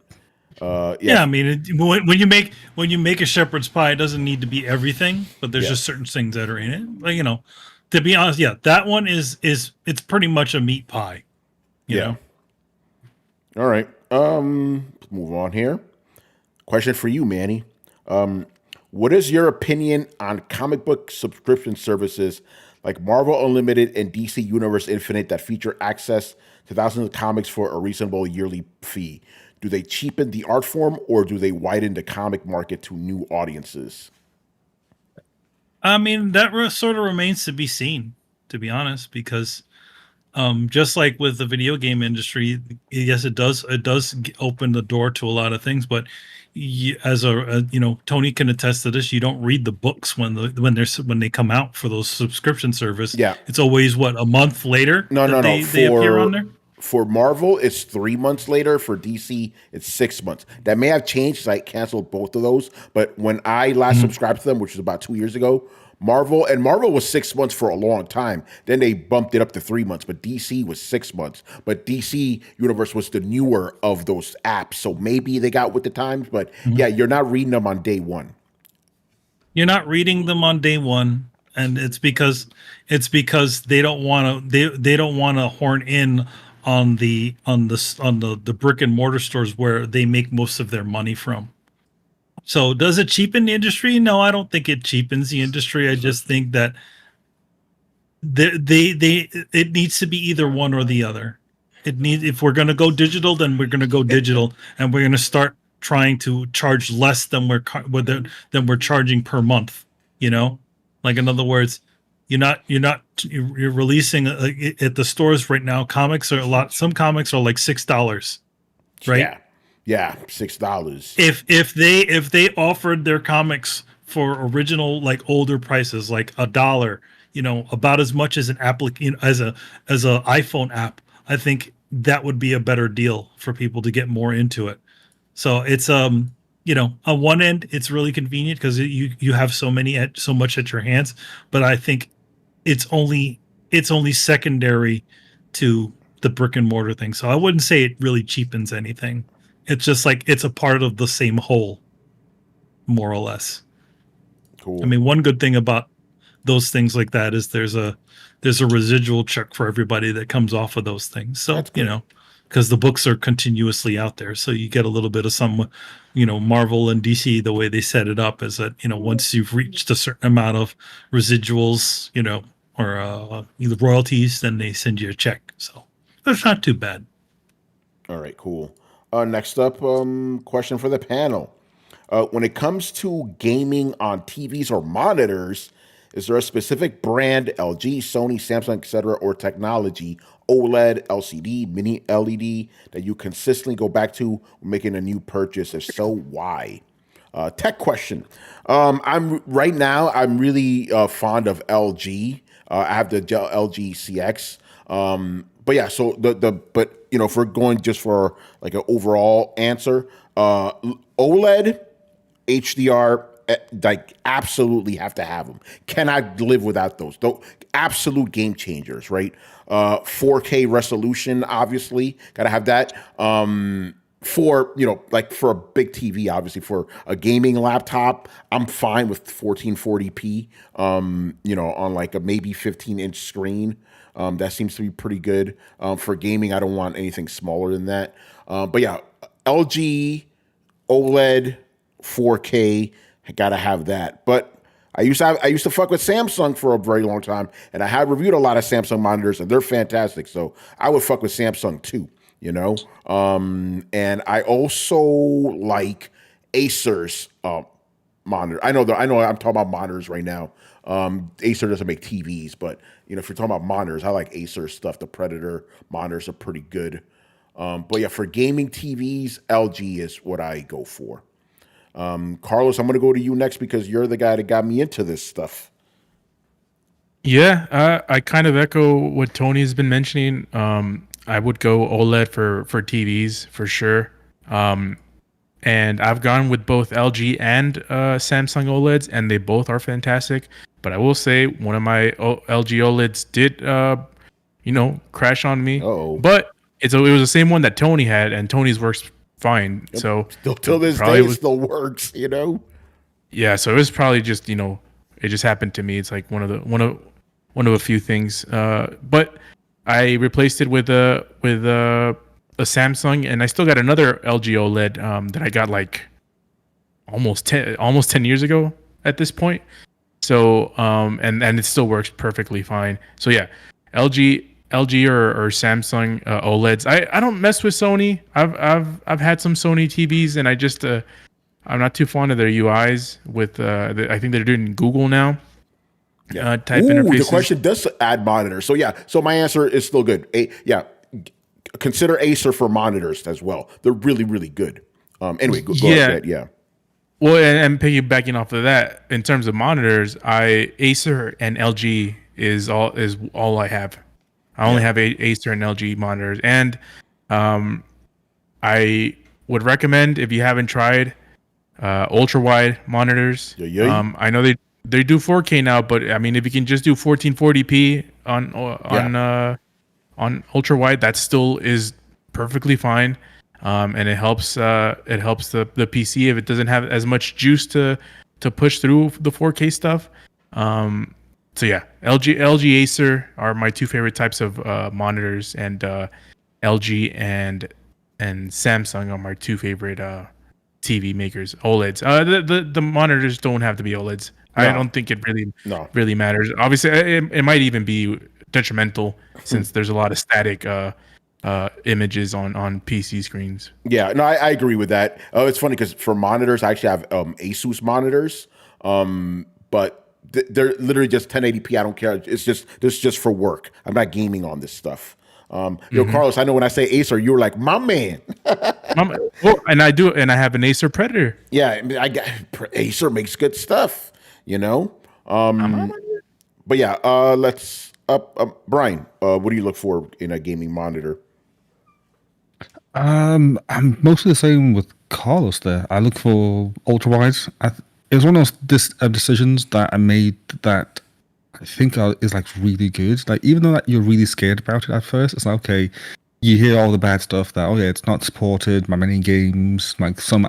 Yeah, I mean, when you make a shepherd's pie, it doesn't need to be everything, but there's just certain things that are in it. Like, you know, to be honest, yeah, that one is it's pretty much a meat pie. You know? All right. Let's move on here. Question for you, Manny. What is your opinion on comic book subscription services like Marvel Unlimited and DC Universe Infinite that feature access to thousands of comics for a reasonable yearly fee? Do they cheapen the art form or do they widen the comic market to new audiences? I mean, that sort of remains to be seen, to be honest, because just like with the video game industry, yes, it does open the door to a lot of things, but you know, Tony can attest to this. You don't read the books when they come out for those subscription service. Yeah. It's always a month later. No. They appear on there. For Marvel, it's 3 months later. For DC, it's 6 months. That may have changed because I canceled both of those. But when I last subscribed to them, which was about 2 years ago, Marvel was 6 months for a long time. Then they bumped it up to 3 months. But DC was 6 months. But DC Universe was the newer of those apps. So maybe they got with the times. But yeah, you're not reading them on day one. You're not reading them on day one, and it's because they don't want to they don't want to horn in on the brick and mortar stores where they make most of their money from. So does it cheapen the industry? No, I don't think it cheapens the industry. I just think that it needs to be either one or the other. If we're going to go digital, then we're going to go digital, and we're going to start trying to charge less than we're charging per month. You know, like in other words, you're releasing at the stores right now. Comics are some comics are like $6, right? Yeah, $6. If they offered their comics for original, like older prices, like $1, you know, about as much as an as a iPhone app, I think that would be a better deal for people to get more into it. So it's you know, on one end it's really convenient because you have so much at your hands, but I think it's only secondary to the brick and mortar thing. So I wouldn't say it really cheapens anything. It's just like it's a part of the same whole, more or less. Cool. I mean, one good thing about those things like that is there's a residual check for everybody that comes off of those things. So, you know, because the books are continuously out there. So you get a little bit of some, you know, Marvel and DC, the way they set it up is that, you know, once you've reached a certain amount of residuals, you know, or either royalties, then they send you a check. So that's not too bad. All right, cool. Next up, question for the panel. When it comes to gaming on TVs or monitors, is there a specific brand, LG, Sony, Samsung, etc., or technology, OLED, LCD, mini LED, that you consistently go back to when making a new purchase? If so, why? Tech question. I'm really fond of LG. I have the LG CX. But yeah, so but you know, if we're going just for like an overall answer, OLED, HDR, like absolutely have to have them. Cannot live without those. Though absolute game changers, right? 4K resolution, obviously, gotta have that. For, you know, like for a big TV, obviously for a gaming laptop, I'm fine with 1440p. You know, on like a maybe 15-inch screen. That seems to be pretty good. For gaming, I don't want anything smaller than that. But yeah, LG, OLED, 4K, I gotta have that. But I used to fuck with Samsung for a very long time, and I had reviewed a lot of Samsung monitors, and they're fantastic. So I would fuck with Samsung too, you know. And I also like Acer's monitor. I know I'm talking about monitors right now. Acer doesn't make TVs, but you know, if you're talking about monitors, I like Acer stuff. The Predator monitors are pretty good. But yeah, for gaming TVs, LG is what I go for. Carlos, I'm going to go to you next because you're the guy that got me into this stuff. Yeah, I kind of echo what Tony's been mentioning. I would go OLED for TVs for sure. And I've gone with both LG and Samsung OLEDs, and they both are fantastic. But I will say one of my LG OLEDs did, crash on me. Uh-oh. But it was the same one that Tony had, and Tony's works fine. Yep. So Still till this probably day, it still works. yeah. So it was probably just it just happened to me. It's like one of a few things. But I replaced it with a Samsung, and I still got another LG OLED that I got like almost 10 years ago at this point. So and it still works perfectly fine. So yeah, LG or Samsung OLEDs. I don't mess with Sony. I've had some Sony TVs, and I just I'm not too fond of their UIs. With I think they're doing Google now. Yeah. Type interfaces. The question does add monitors. So yeah, so my answer is still good. Consider Acer for monitors as well. They're really, really good. Anyway, go ahead. Yeah. Well, and piggybacking off of that, in terms of monitors, Acer and LG is all I have. I only have Acer and LG monitors, and I would recommend, if you haven't tried, ultra wide monitors. I know they do 4K now, but I mean, if you can just do 1440p on ultra wide, that still is perfectly fine. And it helps the PC if it doesn't have as much juice to push through the 4K stuff. So yeah, LG Acer are my two favorite types of monitors, and LG and Samsung are my two favorite TV makers. OLEDs. The monitors don't have to be OLEDs. No. I don't think it really matters. Obviously, it might even be detrimental since there's a lot of static images on PC screens. Yeah, no, I agree with that. It's funny because for monitors, I actually have Asus monitors, but they're literally just 1080p. I don't care. It's just for work. I'm not gaming on this stuff. Carlos, I know when I say Acer, you're like, my man. And I have an Acer Predator. Yeah, I got Acer makes good stuff. But yeah, let's Brian. What do you look for in a gaming monitor? I'm mostly the same with Carlos there. I look for ultra wides. It was one of those decisions that I made that I think is like really good. Like, even though you're really scared about it at first, it's like, okay, you hear all the bad stuff that, it's not supported by many games. Like, some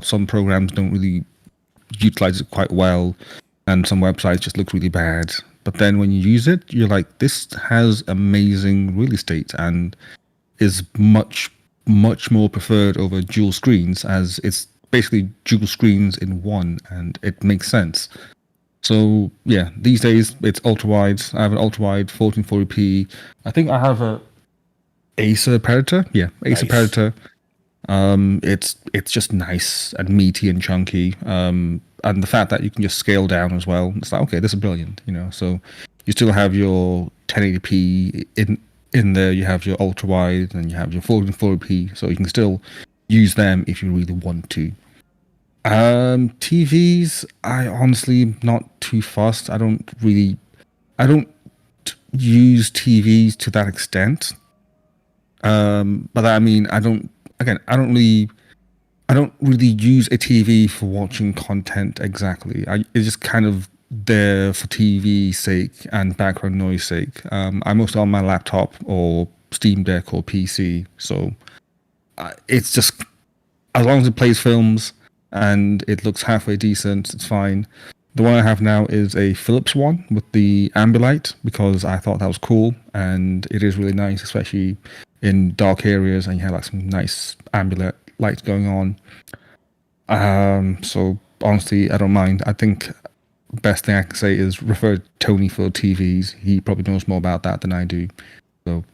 some programs don't really utilize it quite well, and some websites just look really bad. But then when you use it, you're like, this has amazing real estate and is much, much more preferred over dual screens, as it's basically dual screens in one, and it makes sense. So yeah, these days it's ultra wide. I have an ultra wide 1440p. I think I have a Acer Predator. Yeah, Acer Predator. It's just nice and meaty and chunky. And the fact that you can just scale down as well, it's like, okay, this is brilliant. So you still have your 1080p in there. You have your ultra wide, and you have your 1440p, so you can still use them if you really want to. TVs, I honestly not too fussed. I don't use TVs to that extent. But I mean, I don't really use a TV for watching content exactly. It's just kind of there for TV sake and background noise sake. I'm mostly on my laptop or Steam Deck or PC, so it's just, as long as it plays films and it looks halfway decent, it's fine. The one I have now is a Philips one with the Ambilight, because I thought that was cool, and it is really nice, especially in dark areas, and you have like some nice ambient light going on. So honestly, I don't mind. I think the best thing I can say is refer to Tony for TVs. He probably knows more about that than I do. So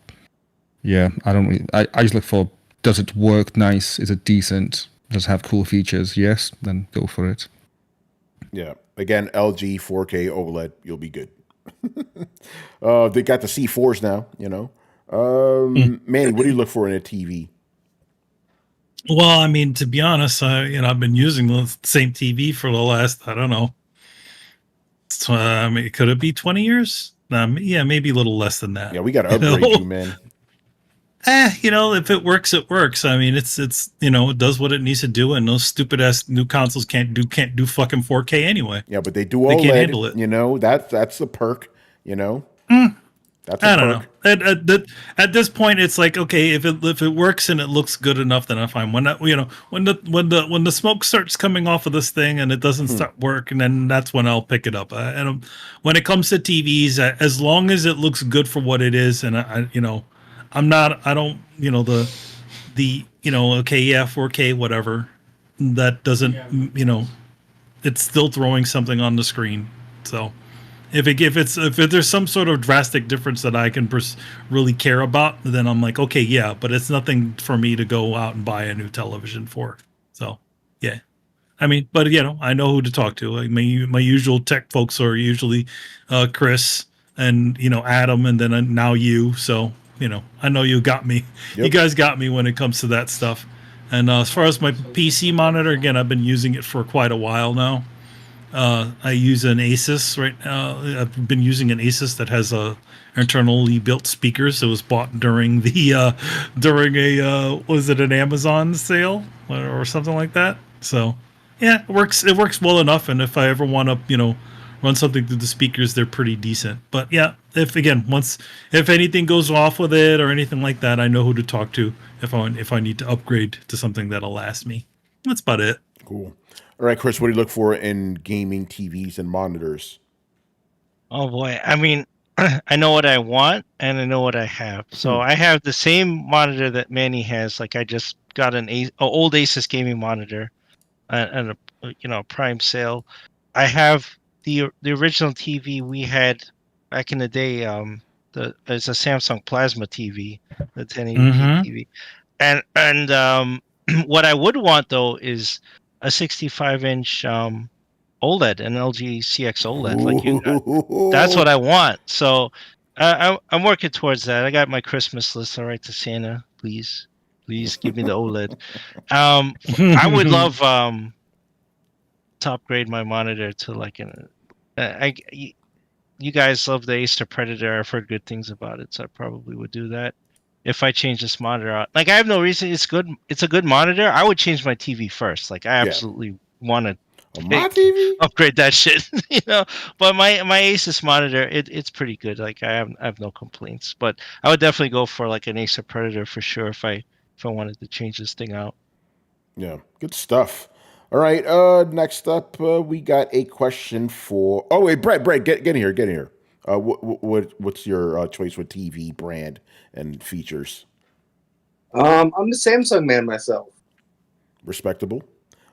yeah, I just look for, does it work nice? Is it decent? Does it have cool features? Yes, then go for it. Yeah. Again, LG 4K OLED, you'll be good. They got the C4s now, Manny, what do you look for in a TV? Well, I mean, to be honest, I've been using the same TV for the last, I don't know. I mean, could it be 20 years? Yeah, maybe a little less than that. Yeah, we got to You upgrade know? you, man. If it works, it works. I mean, it's it does what it needs to do, and those stupid ass new consoles can't do fucking 4K anyway. Yeah, but they do They OLED. can't handle it. That's the perk. That's a I don't perk. know. At this point, it's like, okay, if it works and it looks good enough, then I'm fine. When the smoke starts coming off of this thing and it doesn't start working, then that's when I'll pick it up. And when it comes to TVs, as long as it looks good for what it is, and I'm not, I don't, okay, yeah, 4K, whatever. That doesn't, it's still throwing something on the screen. So if there's some sort of drastic difference that I can really care about, then I'm like, okay, yeah, but it's nothing for me to go out and buy a new television for. So, yeah. I mean, but I know who to talk to. Like my usual tech folks are usually Chris and Adam, and then now you. So I know you got me. Yep. You guys got me when it comes to that stuff. And as far as my PC monitor, again, I've been using it for quite a while now. I use an Asus right now. I've been using an Asus that has internally built speakers. It was bought during was it an Amazon sale or something like that? So yeah, it works well enough. And if I ever want to run something through the speakers, they're pretty decent. But yeah, if anything goes off with it or anything like that, I know who to talk to if I need to upgrade to something that'll last me. That's about it. Cool. All right, Chris, what do you look for in gaming TVs and monitors? Oh boy, I mean, I know what I want and I know what I have. So I have the same monitor that Manny has. Like I just got an old Asus gaming monitor, and a prime sale. I have the original TV we had back in the day. It's a Samsung Plasma TV, the 1080p TV, and what I would want though is a 65-inch OLED, an LG CX OLED. Like that's what I want. So I'm working towards that. I got my Christmas list. All right, to Santa, please give me the OLED. I would love to upgrade my monitor to like you guys love the Acer Predator. I've heard good things about it, so I probably would do that. If I change this monitor out, like I have no reason. It's good. It's a good monitor. I would change my TV first. Like I absolutely want to my TV? upgrade that shit. But my Asus monitor, it's pretty good. Like I have no complaints. But I would definitely go for like an Acer Predator for sure if I wanted to change this thing out. Yeah, good stuff. All right, next up, we got a question for. Oh wait, Brett, get in here, get in here. What's your choice with TV brand and features? I'm the Samsung man myself. Respectable.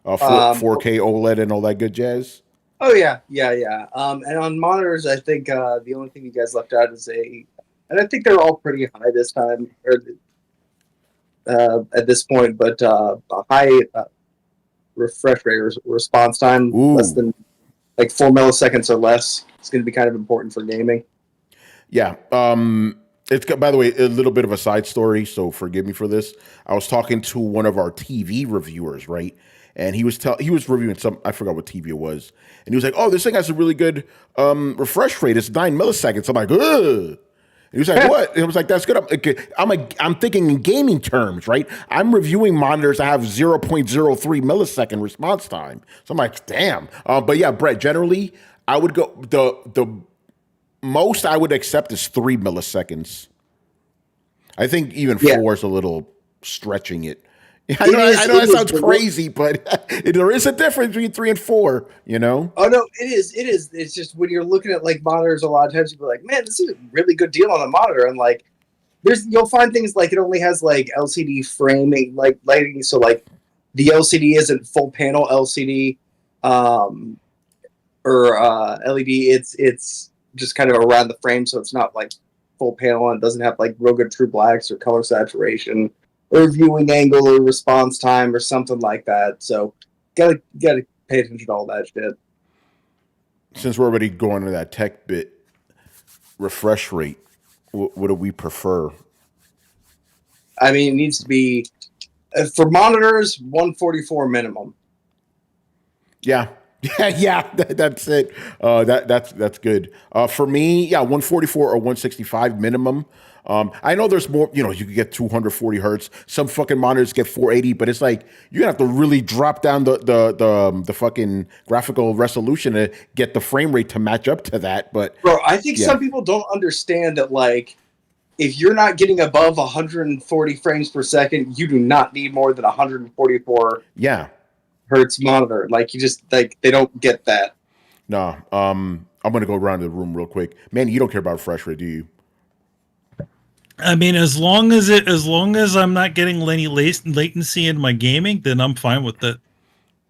4K OLED and all that good jazz. Oh yeah. And on monitors, I think the only thing you guys left out is and I think they're all pretty high this time or at this point, but a high refresh rate or response time, less than like 4 milliseconds or less. It's going to be kind of important for gaming. Yeah. It's got, by the way, a little bit of a side story, so forgive me for this. I was talking to one of our TV reviewers, right? And he was reviewing I forgot what TV it was. And he was like, "Oh, this thing has a really good refresh rate. It's 9 milliseconds." I'm like, "Ugh." And he was like, "What?" And I was like, "That's good." I'm thinking in gaming terms, right? I'm reviewing monitors that have 0.03 millisecond response time. So I'm like, "Damn." But yeah, Brett, generally, I would go the most I would accept is 3 milliseconds. I think even 4 is a little stretching it. I know that sounds crazy, but there is a difference between 3 and 4, Oh no, it is. It's just when you're looking at like monitors, a lot of times you'll be like, man, this is a really good deal on the monitor. And like you'll find things like it only has like LCD framing, like lighting, so like the LCD isn't full panel LCD or LED. It's just kind of around the frame, so it's not like full panel and doesn't have like real good true blacks or color saturation or viewing angle or response time or something like that. So gotta pay attention to all that shit. Since we're already going to that tech bit, refresh rate, what do we prefer? I mean, it needs to be for monitors 144 minimum. Yeah. Yeah, that's it. That's good. For me, yeah, 144 or 165 minimum. I know there's more. You know, you can get 240 hertz. Some fucking monitors get 480, but it's like you have to really drop down the fucking graphical resolution to get the frame rate to match up to that. But Bro, I think yeah. some people don't understand that, like, if you're not getting above 140 frames per second, you do not need more than 144 yeah, hertz monitor. Like, you just, like, they don't get that. no. I'm gonna go around the room real quick. Man, you don't care about refresh rate, do you? I mean, as long as I'm not getting any latency in my gaming, then I'm fine with it.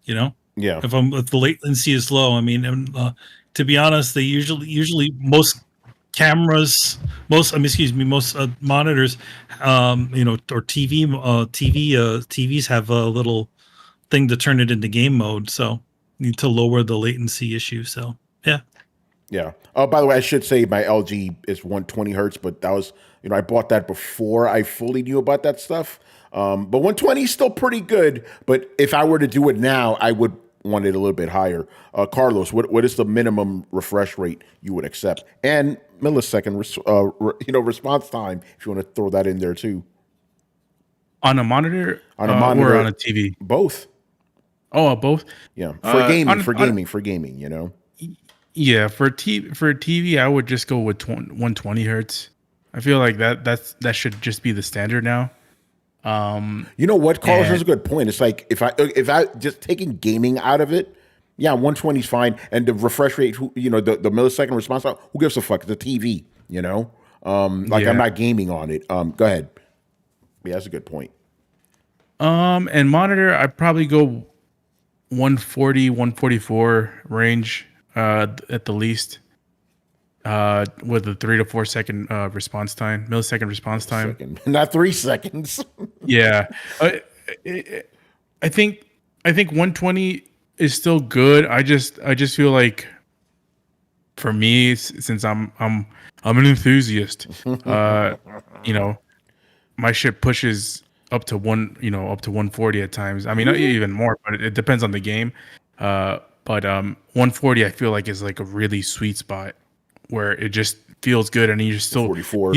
You know, Yeah. if the latency is low, I mean, and, to be honest, they usually most cameras, most monitors, you know, or TVs have a little thing to turn it into game mode, so need to lower the latency issue. So yeah. Yeah. Oh, by the way, I should say my LG is 120 hertz, but that was, you know, I bought that before I fully knew about that stuff. But 120 is still pretty good. But if I were to do it now, I would want it a little bit higher. Carlos, what is the minimum refresh rate you would accept? And millisecond, response time, if you want to throw that in there too. On a monitor, On a monitor or on a TV? Both. Oh, both. Yeah, for gaming, you know. Yeah, for TV, I would just go with 120 hertz. I feel like that should just be the standard now. You know what, Carlos has a good point. It's like if I just taking gaming out of it, yeah, 120 is fine, and the refresh rate, you know, the millisecond response time, who gives a fuck? It's a TV, you know. I'm not gaming on it. Go ahead. Yeah, that's a good point. And monitor, I'd probably go 140, 144 range at the least, with a 3 to 4 second millisecond response time. Not 3 seconds. Yeah, I think 120 is still good. I just feel like, for me, since I'm an enthusiast, you know, my shit pushes up to 140 at times. I mean, not even more, but it depends on the game. But 140, I feel like, is like a really sweet spot where it just feels good, and you still 44.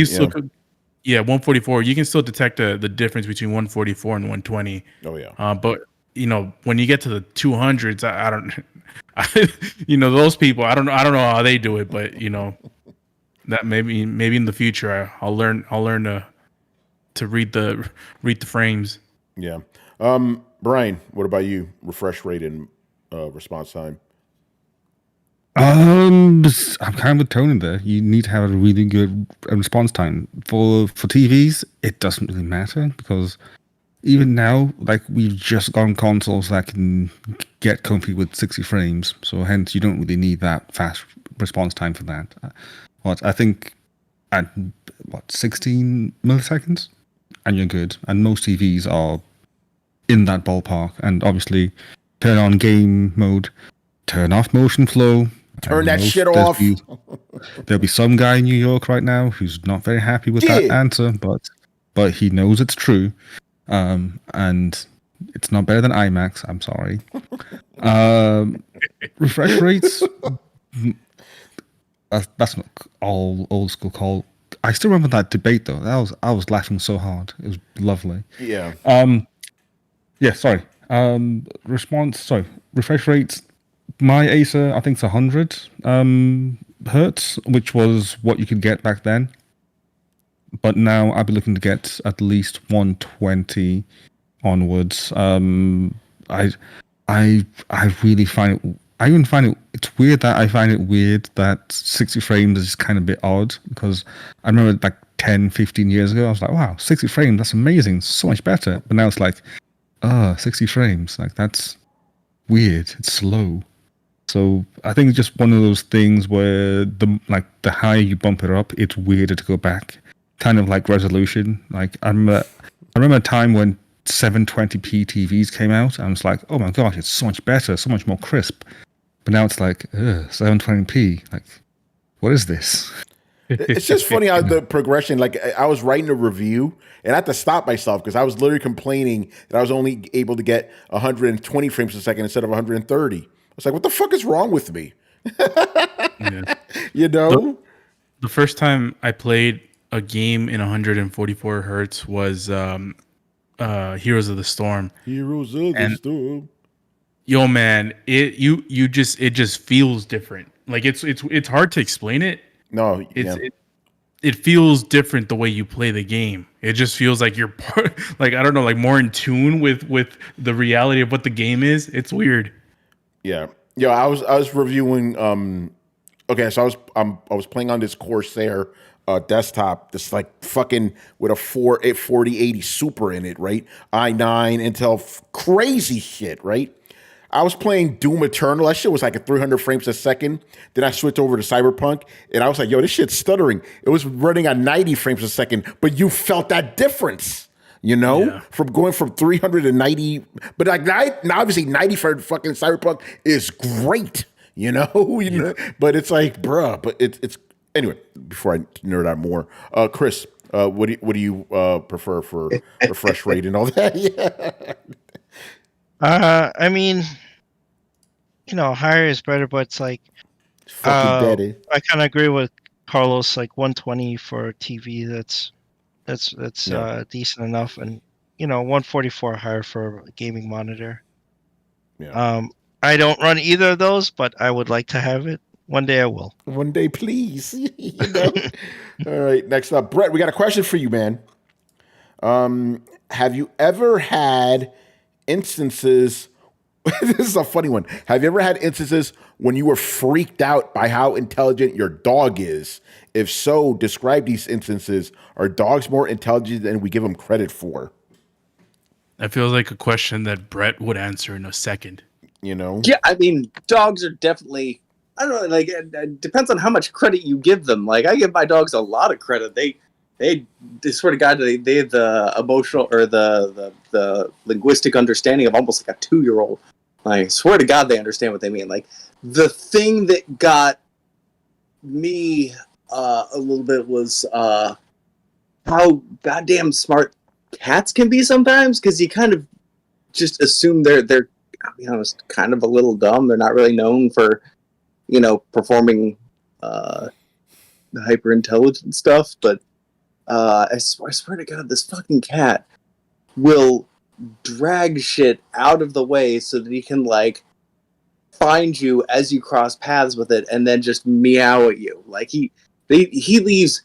Yeah, 144. You can still detect the difference between 144 and 120. Oh yeah. But you know, when you get to the 200s, I don't, you know, those people. I don't know how they do it, but you know, that maybe in the future I'll learn to read the frames. Yeah. Brian, what about you? Refresh rate and response time. I'm kind of with Tony there. You need to have a really good response time. For TVs, it doesn't really matter, because even now, like, we've just got consoles that can get comfy with 60 frames. So hence, you don't really need that fast response time for that. I think at 16 milliseconds, and you're good. And most TVs are in that ballpark. And obviously, turn on game mode, turn off motion flow. Turn that shit off. There'll be some guy in New York right now who's not very happy with that answer, but he knows it's true. And it's not better than IMAX. I'm sorry. Refresh rates. That's not all old school call. I still remember that debate though. I was laughing so hard. It was lovely. Yeah. Yeah. Sorry. Refresh rates. My Acer, I think it's 100 hertz, which was what you could get back then. But now I'll be looking to get at least 120 onwards. I really find it. I even find it. It's weird that I find it weird that 60 frames is kind of a bit odd, because I remember like 10, 15 years ago, I was like, wow, 60 frames, that's amazing, so much better. But now it's like, 60 frames, like that's weird. It's slow. So I think it's just one of those things where the higher you bump it up, it's weirder to go back. Kind of like resolution. Like I remember a time when 720p TVs came out, and I was like, oh my gosh, it's so much better, so much more crisp. But now it's like 720p. Like, what is this? It's just funny how the progression. Like I was writing a review, and I had to stop myself because I was literally complaining that I was only able to get 120 frames a second instead of 130. I was like, "What the fuck is wrong with me?" Yeah. You know? The first time I played a game in 144 hertz was Heroes of the Storm. Heroes of the And- Storm. Yo, man, it just feels different. Like it's hard to explain it. No, It's yeah. it feels different the way you play the game. It just feels like you're like I don't know, like more in tune with the reality of what the game is. It's weird. Yeah. Yeah, I was reviewing okay, so I was playing on this Corsair desktop, this like fucking with a 4080 Super in it, right? i9 Intel crazy shit, right? I was playing Doom Eternal. That shit was like at 300 frames a second. Then I switched over to Cyberpunk, and I was like, yo, this shit's stuttering. It was running at 90 frames a second, but you felt that difference, you know, Yeah. from going from 390. But like now, obviously, 90 for fucking Cyberpunk is great, you know? You know? But it's like, bruh, but it's anyway, before I nerd out more, Chris, what do you prefer for refresh rate and all that? Yeah. I mean, higher is better, but it's like Fucking daddy. I kind of agree with Carlos. Like 120 for TV, that's Yeah. decent enough, and 144 higher for a gaming monitor. Yeah. I don't run either of those, but I would like to have it. One day I will. One day, please. You know? All right. Next up, Brett, we got a question for you, man. Have you ever had instances? This is a funny one. Have you ever had instances when you were freaked out by how intelligent your dog is? If so, describe these instances. Are dogs more intelligent than we give them credit for? That feels like a question that Brett would answer in a second. You know? Yeah, I mean, dogs are definitely. I don't know. Like, it depends on how much credit you give them. Like, I give my dogs a lot of credit. They swear to God, they have the emotional or the linguistic understanding of almost like a 2-year-old. I swear to God, they understand what they mean. Like, the thing that got me a little bit was how goddamn smart cats can be sometimes, because you kind of just assume they're, I'll be honest, kind of a little dumb. They're not really known for, performing hyper intelligent stuff, but I swear to God, this fucking cat will drag shit out of the way so that he can like find you as you cross paths with it, and then just meow at you. Like he leaves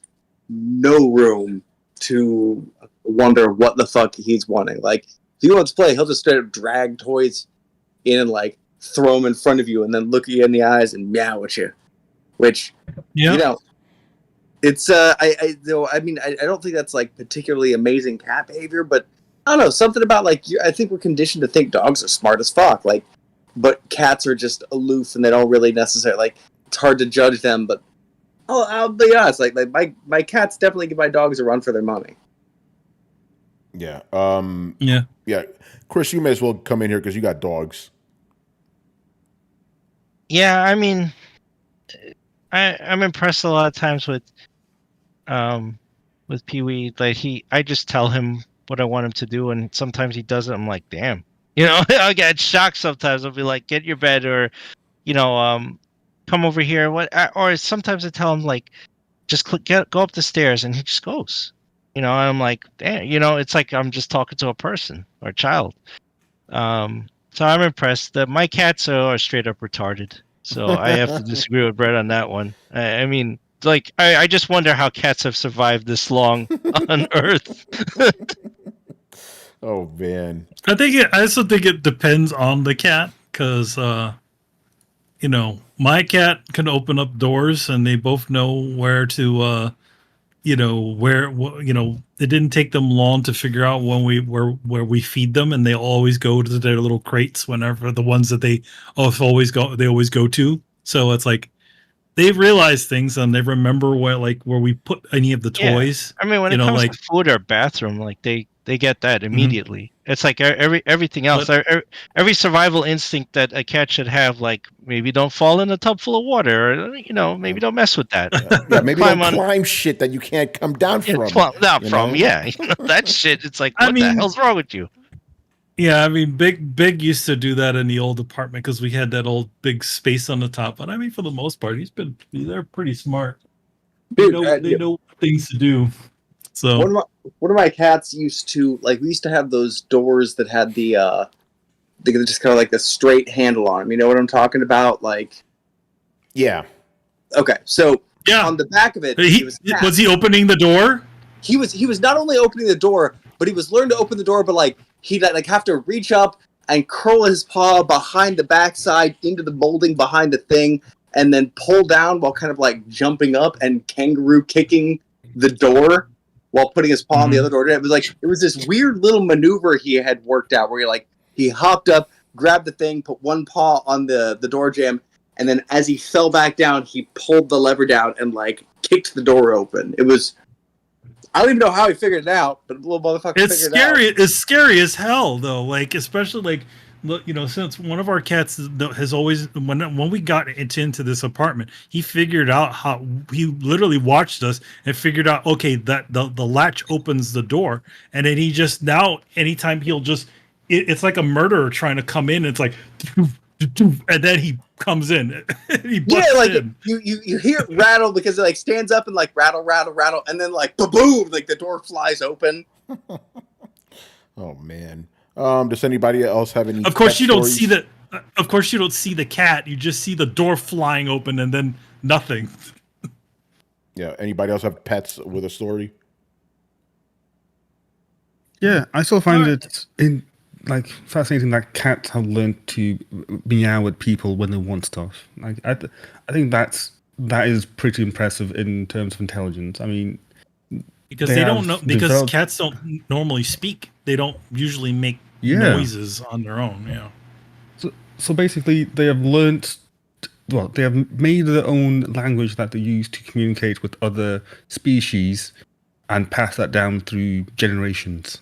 no room to wonder what the fuck he's wanting. Like if he wants to play, he'll just straight up drag toys in and like throw them in front of you, and then look at you in the eyes and meow at you. Which it's I don't think that's like particularly amazing cat behavior, but I don't know, something about like I think we're conditioned to think dogs are smart as fuck, like, but cats are just aloof and they don't really necessarily like. It's hard to judge them, but I'll be honest, like my cats definitely give my dogs a run for their money. Yeah. Yeah. Yeah. Chris, you may as well come in here because you got dogs. Yeah, I mean, I'm impressed a lot of times with Pee-wee. Like I just tell him what I want him to do, and sometimes he does it. I'm like, damn, I get shocked sometimes. I'll be like, get your bed, or come over here. Or sometimes I tell him like, just go up the stairs, and he just goes. And I'm like, damn, it's like I'm just talking to a person or a child. So I'm impressed that my cats are straight up retarded. So I have to disagree with Brett on that one. I mean, like, I just wonder how cats have survived this long on Earth. Oh man. I also think it depends on the cat, because my cat can open up doors and they both know where to it didn't take them long to figure out where we feed them, and they always go to their little crates whenever the ones that they always go to. So it's like they've realized things and they remember where we put any of the toys. I mean, when it comes to food or bathroom, like they they get that immediately. It's like everything else, every survival instinct that a cat should have, like maybe don't fall in a tub full of water, or maybe don't mess with that. Yeah, maybe don't climb shit that you can't come down from. Yeah, that shit. It's like, what the hell's wrong with you? Yeah, I mean, Big used to do that in the old apartment because we had that old big space on the top. But I mean, for the most part, they're pretty smart. Dude, they know things to do. So one of my cats used to, like, we used to have those doors that had the just kind of like the straight handle on them. You know what I'm talking about? Like, yeah. Okay, so yeah, on the back of it, was he opening the door? He was not only opening the door, but he was learning to open the door. But like he'd like have to reach up and curl his paw behind the backside into the molding behind the thing, and then pull down while kind of like jumping up and kangaroo kicking the door while putting his paw on the other door. It was this weird little maneuver he had worked out where he hopped up, grabbed the thing, put one paw on the door jamb, and then as he fell back down, he pulled the lever down and like kicked the door open. It was, I don't even know how he figured it out, but the little motherfucker figured it out. It's scary as hell though. Like, especially like, since one of our cats has always, when we got into this apartment, he figured out how, he literally watched us and figured out, okay, that the latch opens the door, and then he just, now anytime he'll just, it's like a murderer trying to come in, and it's like, and then he comes in. He in. You hear it rattle because it like stands up and like rattle, and then like boom, like the door flies open. Oh man. Does anybody else have any? Of course, you don't see the. Of course, you don't see the cat. You just see the door flying open and then nothing. Yeah. Anybody else have pets with a story? Yeah, I still find it fascinating that cats have learned to meow at people when they want stuff. Like I think that is pretty impressive in terms of intelligence. I mean, because they don't know, because cats don't normally speak. They don't usually make noises on their own. Yeah. So basically, they have learned. Well, they have made their own language that they use to communicate with other species, and pass that down through generations.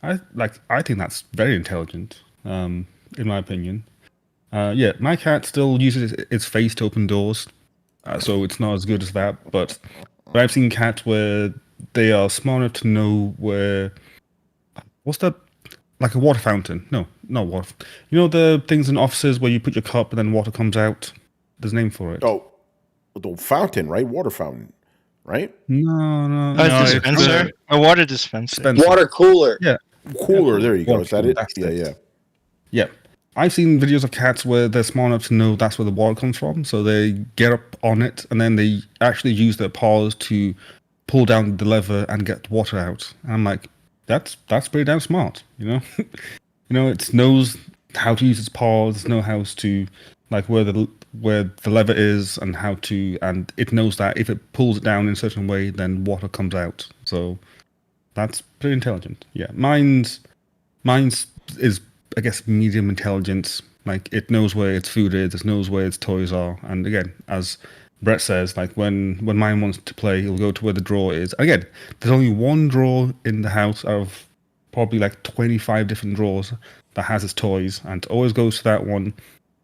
I think that's very intelligent, in my opinion. My cat still uses its face to open doors, so it's not as good as that. But I've seen cats where they are smart enough to know where. What's that? Like a water fountain? No, not water. You know the things in offices where you put your cup and then water comes out? There's a name for it. Oh, the fountain, right? Water fountain, right? No. A dispenser? A water dispenser. Water cooler. Yeah. Cooler, there you go. Is that it? Yeah. I've seen videos of cats where they're smart enough to know that's where the water comes from, so they get up on it and then they actually use their paws to pull down the lever and get the water out. And I'm like, that's pretty damn smart, you know. It knows how to use its paws, it knows how to where the lever is and and it knows that if it pulls it down in a certain way, then water comes out. So that's pretty intelligent. Yeah, mine's is, I guess, medium intelligence. Like, it knows where its food is, it knows where its toys are, and again, as Brett says, like when mine wants to play, he'll go to where the drawer is. Again, there's only one drawer in the house out of probably like 25 different drawers that has its toys, and it always goes to that one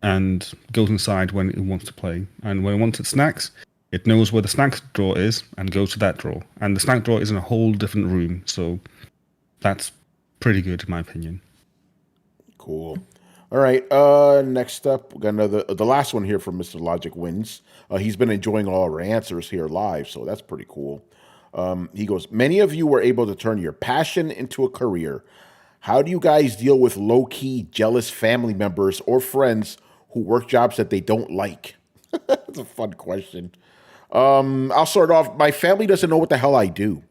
and goes inside when it wants to play. And when it wants its snacks, it knows where the snacks drawer is and goes to that drawer. And the snack drawer is in a whole different room, so that's pretty good in my opinion. Cool. All right. Next up, we got the last one here from Mr. Logic Wins. He's been enjoying all our answers here live, so that's pretty cool. He goes, many of you were able to turn your passion into a career. How do you guys deal with low-key jealous family members or friends who work jobs that they don't like? That's a fun question. I'll start off. My family doesn't know what the hell I do.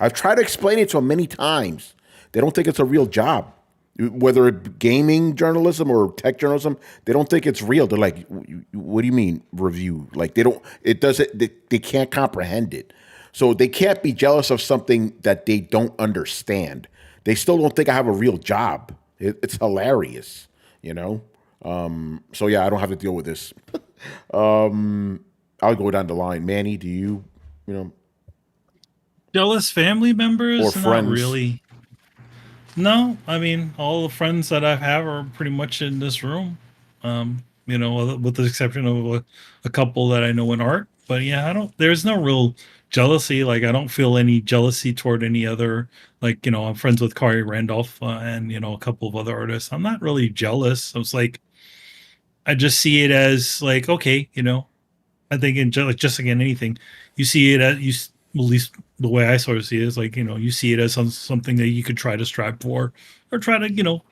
I've tried to explain it to them many times. They don't think it's a real job. Whether it's gaming journalism or tech journalism, they don't think it's real. They're like, what do you mean review? Like, they can't comprehend it. So they can't be jealous of something that they don't understand. They still don't think I have a real job. It's hilarious, So yeah, I don't have to deal with this. I'll go down the line. Manny, do you, jealous family members? Or friends? Not really. No, I mean all the friends that I have are pretty much in this room. With the exception of a couple that I know in art. But yeah, I don't. There's no real jealousy. Like I don't feel any jealousy toward any other. Like I'm friends with Kari Randolph and a couple of other artists. I'm not really jealous. I was like, I just see it as like okay, I think in like just again anything, you see it as at least the way I sort of see it is like you see it as something that you could try to strive for or try to do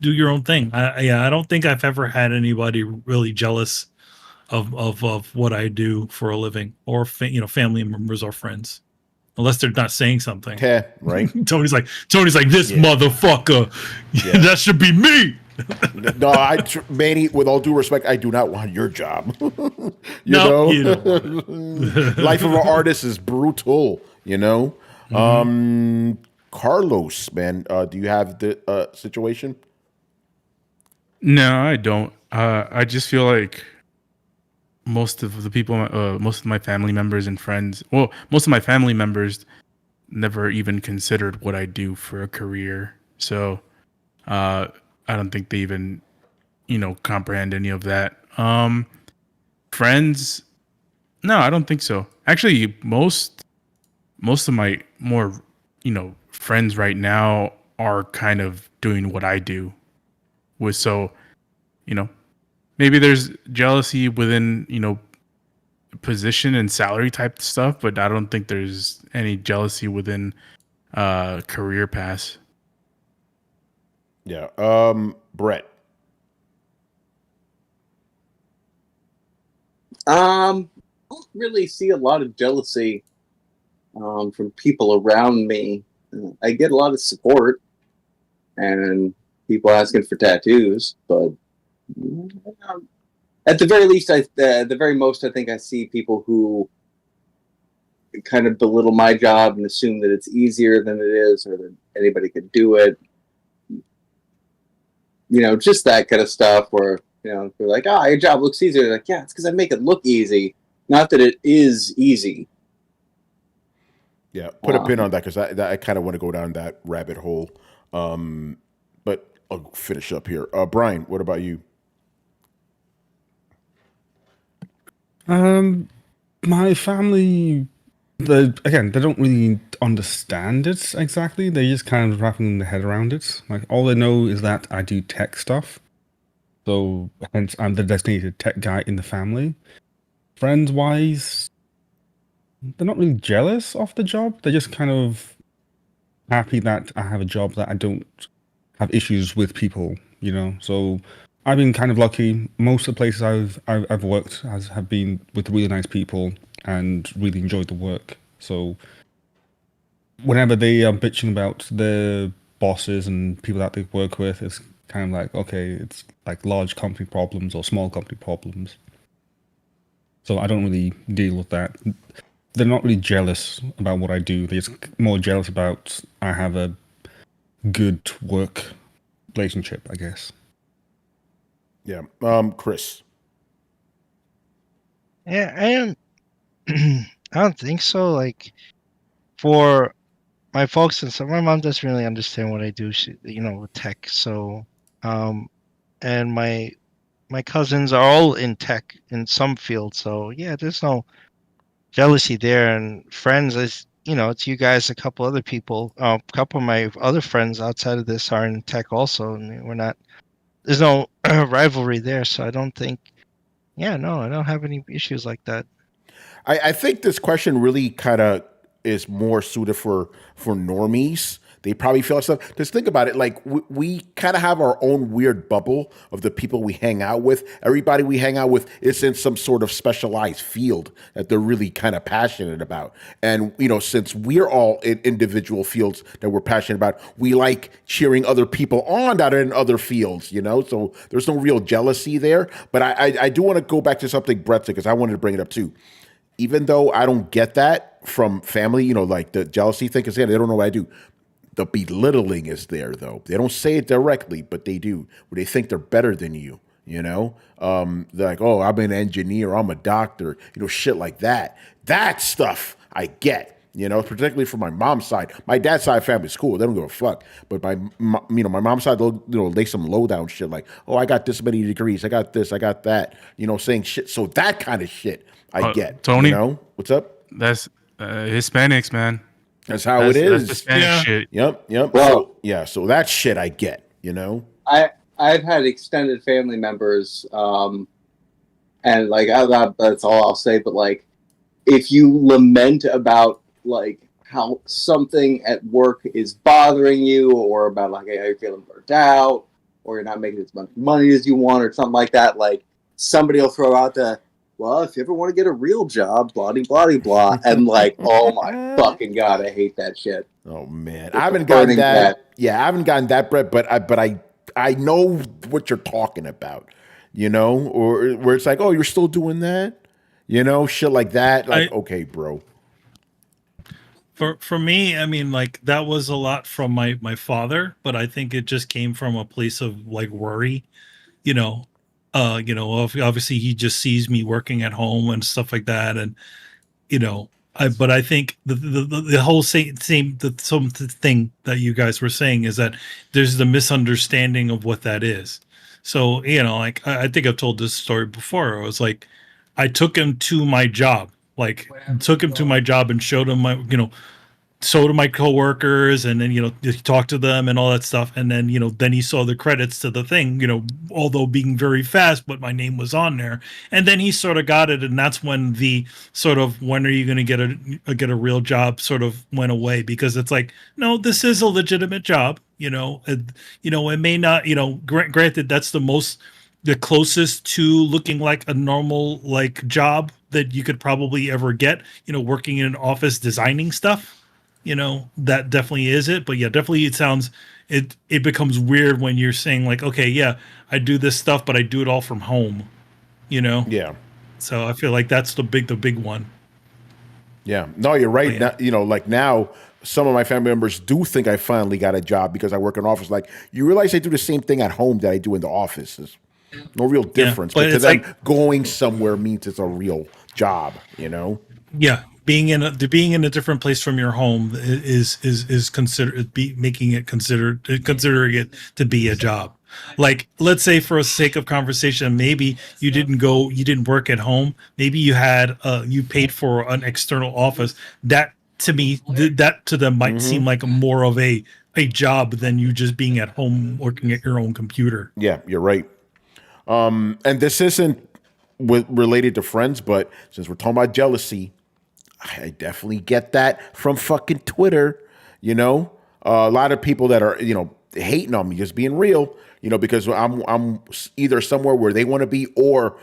your own thing. I don't think I've ever had anybody really jealous of what I do for a living or family members or friends unless they're not saying something. Yeah, right. Tony's like this Yeah. motherfucker. Yeah. That should be me. No, Manny, with all due respect, I do not want your job. you No, know, you don't want life of an artist is brutal. Carlos, man, do you have the situation? No, I don't. I just feel like most of the people, most of my family members and friends, well, most of my family members never even considered what I do for a career. So I don't think they even, comprehend any of that. Friends, no, I don't think so. Actually, most of my more, friends right now are kind of doing what I do. With so, you know, maybe there's jealousy within, position and salary type stuff, but I don't think there's any jealousy within career paths. Yeah. Brett. I don't really see a lot of jealousy from people around me. I get a lot of support and people asking for tattoos, but at the very least, the very most, I think I see people who kind of belittle my job and assume that it's easier than it is, or that anybody could do it. Just that kind of stuff. Where they're like, "Ah, your job looks easier." They're like, "Yeah, it's because I make it look easy, not that it is easy." Yeah, put a pin on that because I kind of want to go down that rabbit hole. But I'll finish up here. Brian, what about you? My family, they don't really understand it exactly. They just kind of wrapping their head around it. Like all they know is that I do tech stuff, so hence I'm the designated tech guy in the family. Friends wise, they're not really jealous of the job. They're just kind of happy that I have a job that I don't have issues with people. So I've been kind of lucky. Most of the places I've worked have been with really nice people and really enjoyed the work. So whenever they are bitching about their bosses and people that they work with, it's kind of like, okay, it's like large company problems or small company problems. So I don't really deal with that. They're not really jealous about what I do. They're just more jealous about I have a good work relationship, I guess. Yeah. Chris. Yeah, I don't. I don't think so. Like for my folks and stuff, my mom doesn't really understand what I do. With tech. So, and my cousins are all in tech in some field. So yeah, there's no jealousy there. And friends, it's you guys, a couple other people, a couple of my other friends outside of this are in tech also, and we're not. There's no rivalry there, so I don't think. Yeah, no, I don't have any issues like that. I think this question really kind of is more suited for normies. They probably feel like stuff. Just think about it. Like we kind of have our own weird bubble of the people we hang out with. Everybody we hang out with is in some sort of specialized field that they're really kind of passionate about. And since we're all in individual fields that we're passionate about, we like cheering other people on that are in other fields. So there's no real jealousy there. But I do want to go back to something Brett said because I wanted to bring it up too. Even though I don't get that from family, like the jealousy thing is there, they don't know what I do. The belittling is there, though. They don't say it directly, but they do. Where they think they're better than you, They're like, oh, I'm an engineer, I'm a doctor, shit like that. That stuff I get. You know, particularly for my mom's side. My dad's side family's cool; they don't give a fuck. But my mom's side, they'll lay some lowdown shit like, "Oh, I got this many degrees, I got this, I got that," saying shit. So that kind of shit I get. Tony, what's up? that's Hispanics, man. That's how it is. That's Hispanic shit. Yep. Well, So that shit I get. I've had extended family members, and like that's all I'll say. But like, if you lament about like how something at work is bothering you, or about like how you're feeling burnt out, or you're not making as much money as you want, or something like that, like somebody will throw out well, if you ever want to get a real job, blah blah blah, and like, oh my fucking god, I hate that shit. Oh man, I haven't gotten that. Yeah, I haven't gotten that, Brett. But I know what you're talking about. Or where it's like, oh, you're still doing that. Shit like that. Like, okay, bro. For me, I mean, like that was a lot from my father, but I think it just came from a place of like worry. Obviously he just sees me working at home and stuff like that, and but I think the whole same thing that you guys were saying is that there's the misunderstanding of what that is. So like I think I've told this story before. I was like, I took him to my job, and showed him my so to my coworkers, and then he talked to them and all that stuff, and then then he saw the credits to the thing, although being very fast, but my name was on there, and then he sort of got it, and that's when the sort of when are you going to get a real job sort of went away, because it's like, no, this is a legitimate job, it may not, granted that's the closest to looking like a normal like job that you could probably ever get, working in an office designing stuff. That definitely is it. But yeah, definitely it becomes weird when you're saying like, okay, yeah, I do this stuff, but I do it all from home, Yeah. So I feel like that's the big one. Yeah. No, you're right. Yeah. Now, now some of my family members do think I finally got a job because I work in an office. Like, you realize I do the same thing at home that I do in the office. There's no real difference. but But to it's them, like going somewhere means it's a real job, Yeah, being in a different place from your home is considered considering it to be a job. Like, let's say for a sake of conversation, maybe you didn't work at home. Maybe you paid for an external office. That to me, that to them might seem like more of a job than you just being at home working at your own computer. Yeah, you're right. And this isn't related to friends, but since we're talking about jealousy, I definitely get that from fucking Twitter. A lot of people that are hating on me, just being real. Because I'm either somewhere where they want to be, or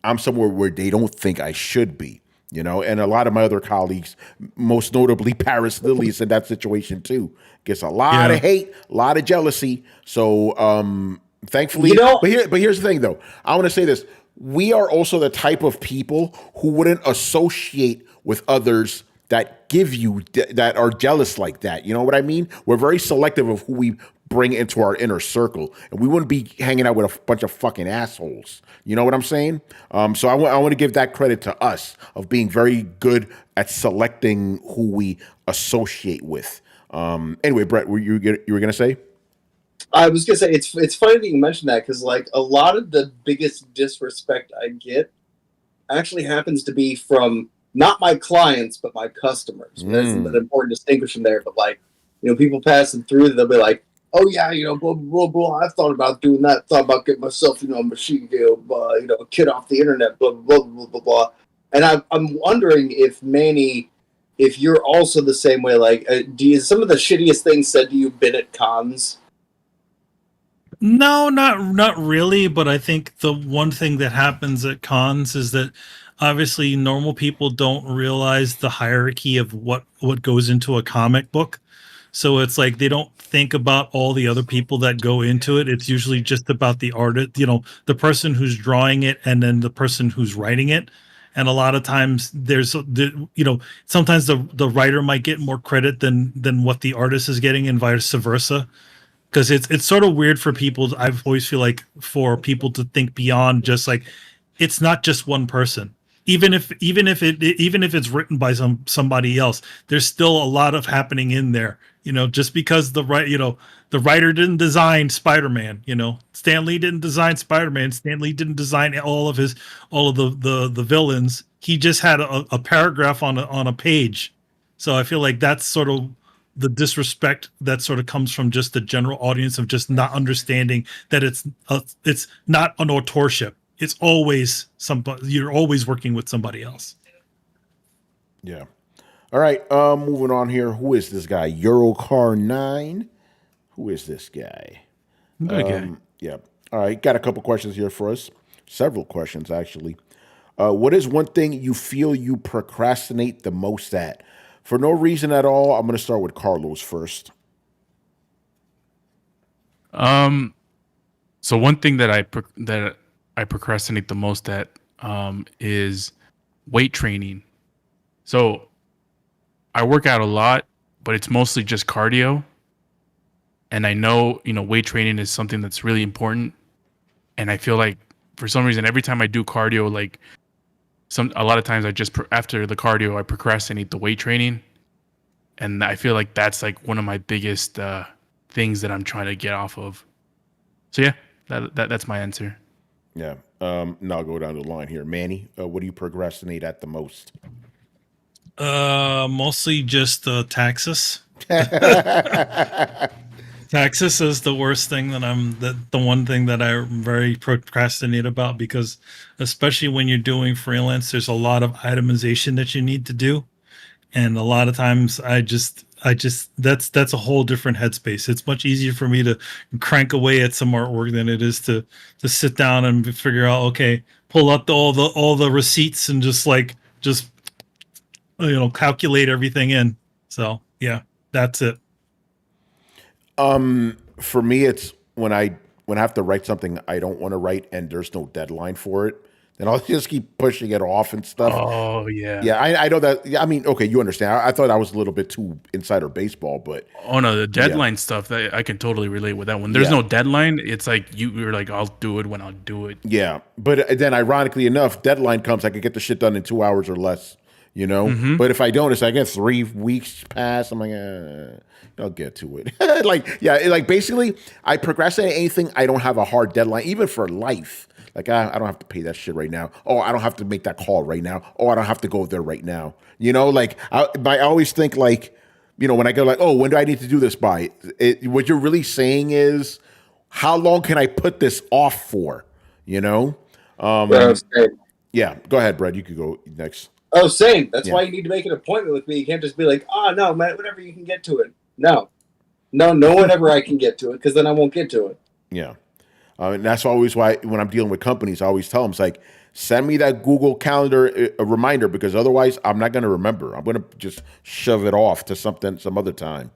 I'm somewhere where they don't think I should be. And a lot of my other colleagues, most notably Paris Lily, is in that situation too. Gets a lot of hate, a lot of jealousy. So thankfully, but here's the thing though. I want to say this. We are also the type of people who wouldn't associate with others that that are jealous like that. You know what I mean? We're very selective of who we bring into our inner circle, and we wouldn't be hanging out with a bunch of fucking assholes. You know what I'm saying? So I want to give that credit to us of being very good at selecting who we associate with. Anyway, Brett, you were gonna say? I was gonna say it's funny that you mentioned that, because like a lot of the biggest disrespect I get actually happens to be from not my clients but my customers. That's an important distinction there. But like, people passing through, they'll be like, "Oh yeah, blah blah blah. I thought about doing that. Thought about getting myself, a machine gun, a kid off the internet, blah blah blah blah blah blah." And I'm wondering if Manny, if you're also the same way. Like, some of the shittiest things said to you been at cons? No, not really, but I think the one thing that happens at cons is that obviously normal people don't realize the hierarchy of what goes into a comic book. So it's like they don't think about all the other people that go into it. It's usually just about the artist, the person who's drawing it and then the person who's writing it. And a lot of times sometimes the writer might get more credit than what the artist is getting, and vice versa. Because it's sort of weird for people. I always feel like for people to think beyond just like, it's not just one person. even if it's written by somebody else, there's still a lot of happening in there. Just because the writer didn't design Spider-Man. Stan Lee didn't design Spider-Man. Stan Lee didn't design all of the villains. He just had a paragraph on a page. So I feel like that's sort of the disrespect that sort of comes from just the general audience of just not understanding that it's not an authorship. It's always somebody. You're always working with somebody else. Yeah. All right. Moving on here. Who is this guy? Eurocar9. Who is this guy? Good guy. Yeah. All right. Got a couple questions here for us. Several questions, actually. What is one thing you feel you procrastinate the most at? For no reason at all, I'm going to start with Carlos first. So one thing that I procrastinate the most at is weight training. So I work out a lot, but it's mostly just cardio. And I know, weight training is something that's really important. And I feel like for some reason, every time I do cardio, like a lot of times I just, after the cardio, I procrastinate the weight training. And I feel like that's like one of my biggest things that I'm trying to get off of. So yeah, that's my answer. Yeah. Now I'll go down the line here. Manny, what do you procrastinate at the most? Mostly just taxes. Taxes is the worst thing the one thing that I very procrastinate about, because especially when you're doing freelance, there's a lot of itemization that you need to do. And a lot of times I just that's a whole different headspace. It's much easier for me to crank away at some artwork than it is to sit down and figure out, okay, pull up all the receipts and just calculate everything in. So yeah, that's it. For me, it's when I have to write something I don't want to write and there's no deadline for it, then I'll just keep pushing it off and stuff. Oh yeah. Yeah, I know that. Yeah, I mean, okay, you understand. I thought I was a little bit too insider baseball, but oh no, the deadline stuff, that I can totally relate with that one. There's no deadline. It's like you're like, I'll do it when I'll do it. Yeah, but then ironically enough, deadline comes, I could get the shit done in 2 hours or less. But if I don't, it's like 3 weeks pass. I'm like, I'll get to it. Basically, I procrastinate anything I don't have a hard deadline, even for life. Like, I don't have to pay that shit right now. Oh, I don't have to make that call right now. Oh, I don't have to go there right now. I always think when I go like, oh, when do I need to do this by? What you're really saying is, how long can I put this off for? Yeah. Go ahead, Brad. You could go next. Oh, same. That's why you need to make an appointment with me. You can't just be like, oh, no, man, whenever you can get to it. No, whenever I can get to it, because then I won't get to it. Yeah. And that's always why when I'm dealing with companies, I always tell them, it's like, send me that Google Calendar a reminder, because otherwise I'm not going to remember. I'm going to just shove it off to some other time,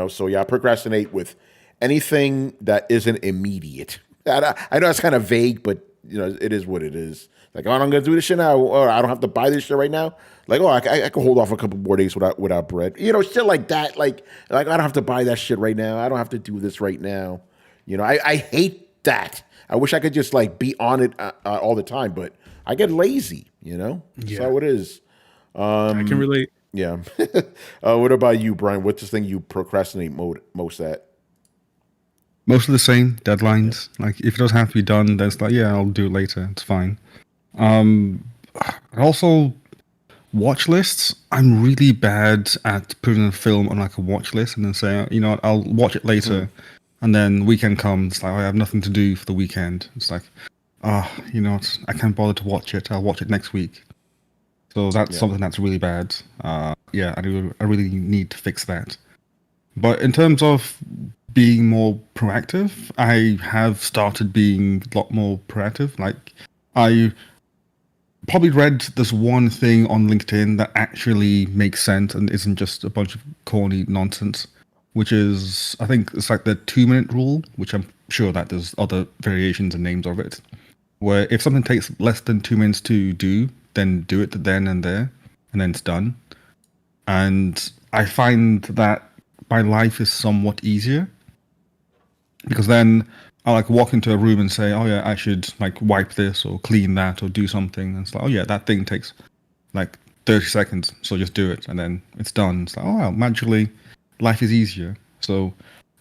So yeah, I procrastinate with anything that isn't immediate. I know it's kind of vague, but it is what it is. Like, oh, I'm going to do this shit now, or I don't have to buy this shit right now. Like, oh, I can hold off a couple more days without bread. Shit like that. Like I don't have to buy that shit right now. I don't have to do this right now. I hate that. I wish I could just be on it all the time, but I get lazy. That's how it is. I can relate. Yeah. What about you, Brian? What's the thing you procrastinate most at? Most of the same deadlines. Like, if it doesn't have to be done, then it's like, yeah, I'll do it later. It's fine. Also, watch lists. I'm really bad at putting a film on a watch list and then saying, what, I'll watch it later. And then weekend comes, like, I have nothing to do for the weekend. It's like, you know what, I can't bother to watch it. I'll watch it next week. So that's something that's really bad. I really need to fix that. But in terms of being more proactive, I have started being a lot more proactive. Like, I probably read this one thing on LinkedIn that actually makes sense and isn't just a bunch of corny nonsense, which is, I think it's like the 2-minute rule, which I'm sure that there's other variations and names of it, where if something takes less than 2 minutes to do, then do it then and there, and then it's done. And I find that my life is somewhat easier, because then I'll like walk into a room and say, oh yeah, I should like wipe this or clean that or do something. And it's like, oh yeah, that thing takes like 30 seconds, so just do it, and then it's done. It's like, oh wow, magically life is easier. So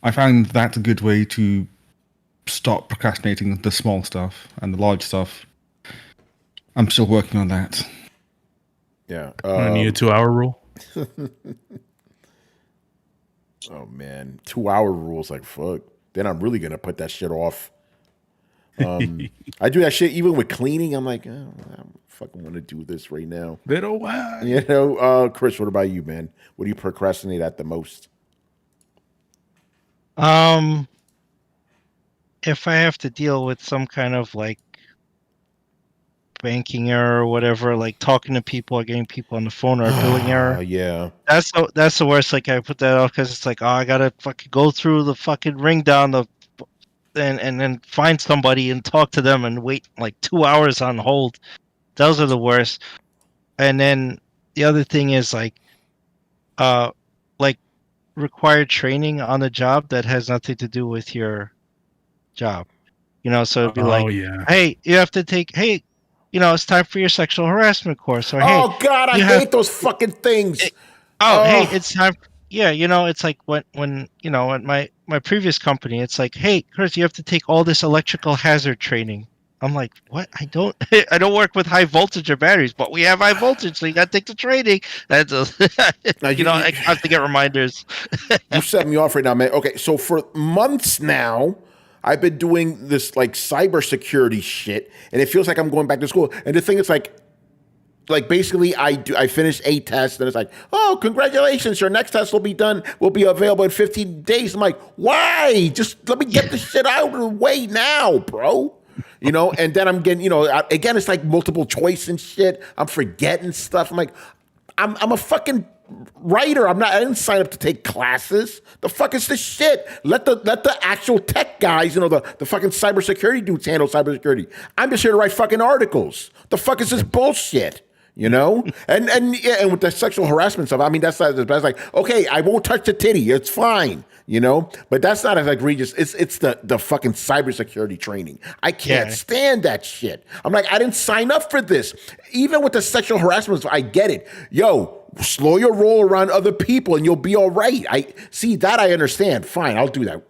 I find that's a good way to stop procrastinating the small stuff, and the large stuff I'm still working on that. Yeah. I need a 2-hour rule. Oh man, 2-hour rules, like fuck. Then I'm really gonna put that shit off. I do that shit even with cleaning. I'm like, oh, I don't fucking want to do this right now. Little why? You know, Chris, what about you, man? What do you procrastinate at the most? If I have to deal with some kind of like banking error or whatever, like talking to people or getting people on the phone or a billing error, Yeah. that's the worst. Like I put that off because it's like, oh, I gotta fucking go through the fucking ring down the and then find somebody and talk to them and wait like 2 hours on hold. Those are the worst. And then the other thing is like required training on the job that has nothing to do with your job. You know, so it'd be like, yeah. hey, you have to take, hey, you know, it's time for your sexual harassment course. Or Oh hey, God, I hate those fucking things. hey, it's time. Yeah, you know, it's like when you know, at my previous company, it's like, hey, Chris, you have to take all this electrical hazard training. I'm like, what? I don't work with high voltage or batteries, but we have high voltage, so you got to take the training. That's you know, I have to get reminders. You set me off right now, man. Okay, so for months now, I've been doing this like cybersecurity shit, and it feels like I'm going back to school. And the thing is, like basically, I finished a test, and it's like, oh, congratulations, your next test will be available in 15 days. I'm like, why? Just let me get this shit out of the way now, bro. You know, and then I'm getting, you know, again, it's like multiple choice and shit. I'm forgetting stuff. I'm like, I'm a fucking writer. I didn't sign up to take classes. The fuck is this shit? Let the actual tech guys, you know, the fucking cybersecurity dudes handle cybersecurity. I'm just here to write fucking articles. The fuck is this bullshit? You know, and with the sexual harassment stuff, I mean, that's like, okay, I won't touch the titty, it's fine, you know, but that's not as egregious. It's the fucking cybersecurity training. I can't stand that shit. I'm like, I didn't sign up for this. Even with the sexual harassment, I get it. Yo, slow your roll around other people, and you'll be all right. I see that. I understand. Fine, I'll do that.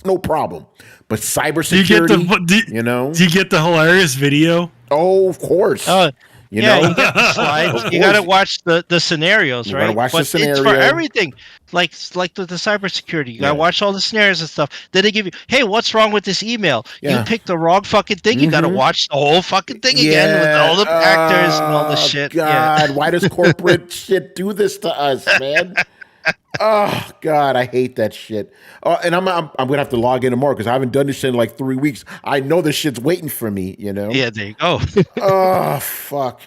No problem. But cybersecurity, you know, do you get the hilarious video? Oh, of course. You know? You get the slides. You got to watch the scenarios, right? You got to watch the scenario. It's for everything. Like the cybersecurity. You got to watch all the scenarios and stuff. Then they give you, hey, what's wrong with this email? You picked the wrong fucking thing. You got to watch the whole fucking thing again with all the actors and all the shit. God, why does corporate shit do this to us, man? Oh God, I hate that shit. And I'm gonna have to log in tomorrow because I haven't done this shit in like 3 weeks. I know this shit's waiting for me. You know. Yeah, there you go. Oh fuck.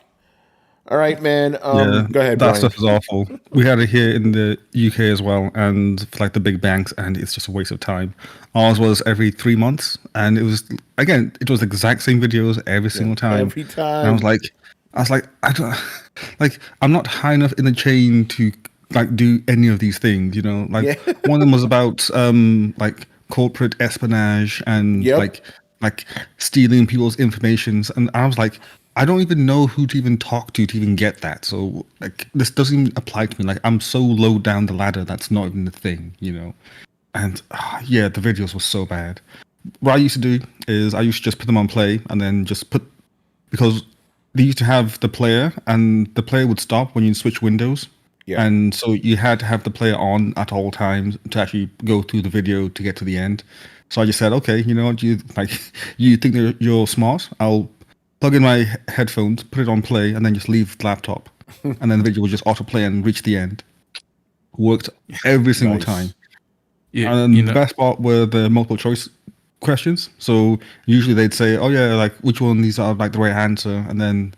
All right, man. Go ahead. That Brian. stuff is awful. We had it here in the UK as well, and for like the big banks, and it's just a waste of time. Ours was every 3 months, and it was the exact same videos every single time. Every time. And I was like, I don't like. I'm not high enough in the chain to like do any of these things, you know. Like one of them was about like corporate espionage and like stealing people's informations, and I was like, I don't even know who to even talk to even get that. So like this doesn't even apply to me. Like I'm so low down the ladder that's not even the thing, you know. And the videos were so bad. What I used to do is I used to just put them on play and then just because they used to have the player and the player would stop when you switch windows. Yeah. And so you had to have the player on at all times to actually go through the video to get to the end. So I just said, okay, you know what, you think that you're smart? I'll plug in my headphones, put it on play, and then just leave the laptop. And then the video will just autoplay and reach the end. Worked every single time. Yeah, and the best part were the multiple choice questions. So usually they'd say, oh yeah, like which one of these are like the right answer? And then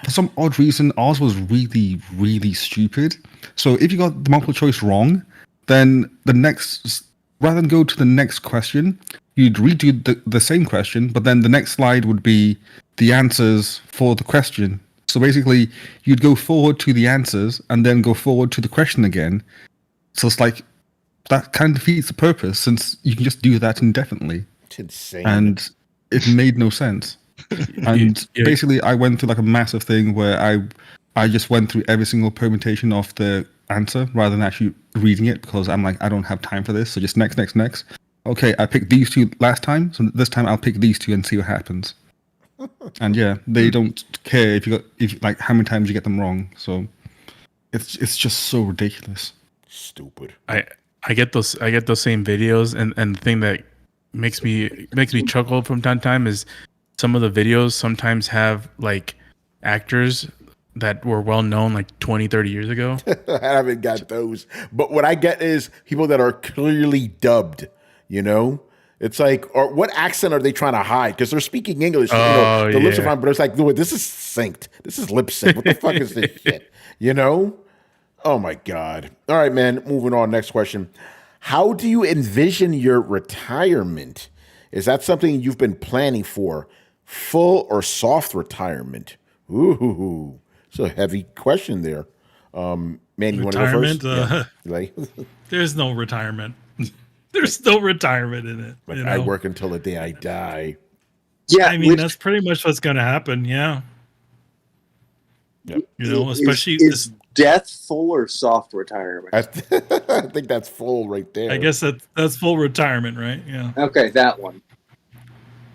for some odd reason, ours was really, really stupid. So if you got the multiple choice wrong, then rather than go to the next question, you'd redo the same question, but then the next slide would be the answers for the question. So basically, you'd go forward to the answers and then go forward to the question again. So it's like, that kind of defeats the purpose since you can just do that indefinitely. It's insane. And it made no sense. And basically, I went through like a massive thing where I just went through every single permutation of the answer rather than actually reading it, because I'm like, I don't have time for this. So just next. Okay, I picked these two last time, so this time I'll pick these two and see what happens. And yeah, they don't care if like how many times you get them wrong. So it's just so ridiculous. Stupid. I get those same videos, and the thing that makes me chuckle from time to time is some of the videos sometimes have like actors that were well known like 20, 30 years ago. I haven't got those. But what I get is people that are clearly dubbed, you know? It's like, or what accent are they trying to hide? Because they're speaking English. The lips are fine, but it's like, dude, this is synced. This is lip sync. What the fuck is this shit? You know? Oh my God. All right, man. Moving on. Next question. How do you envision your retirement? Is that something you've been planning for? Full or soft retirement? Ooh, it's a heavy question there. Man, you want to go first? Like, there's no retirement. There's no retirement in it. Like, I work until the day I die. Yeah, I mean, that's pretty much what's going to happen. Yeah. Yep. You know, especially is death full or soft retirement? I think that's full right there. I guess that's full retirement, right? Yeah. Okay, that one.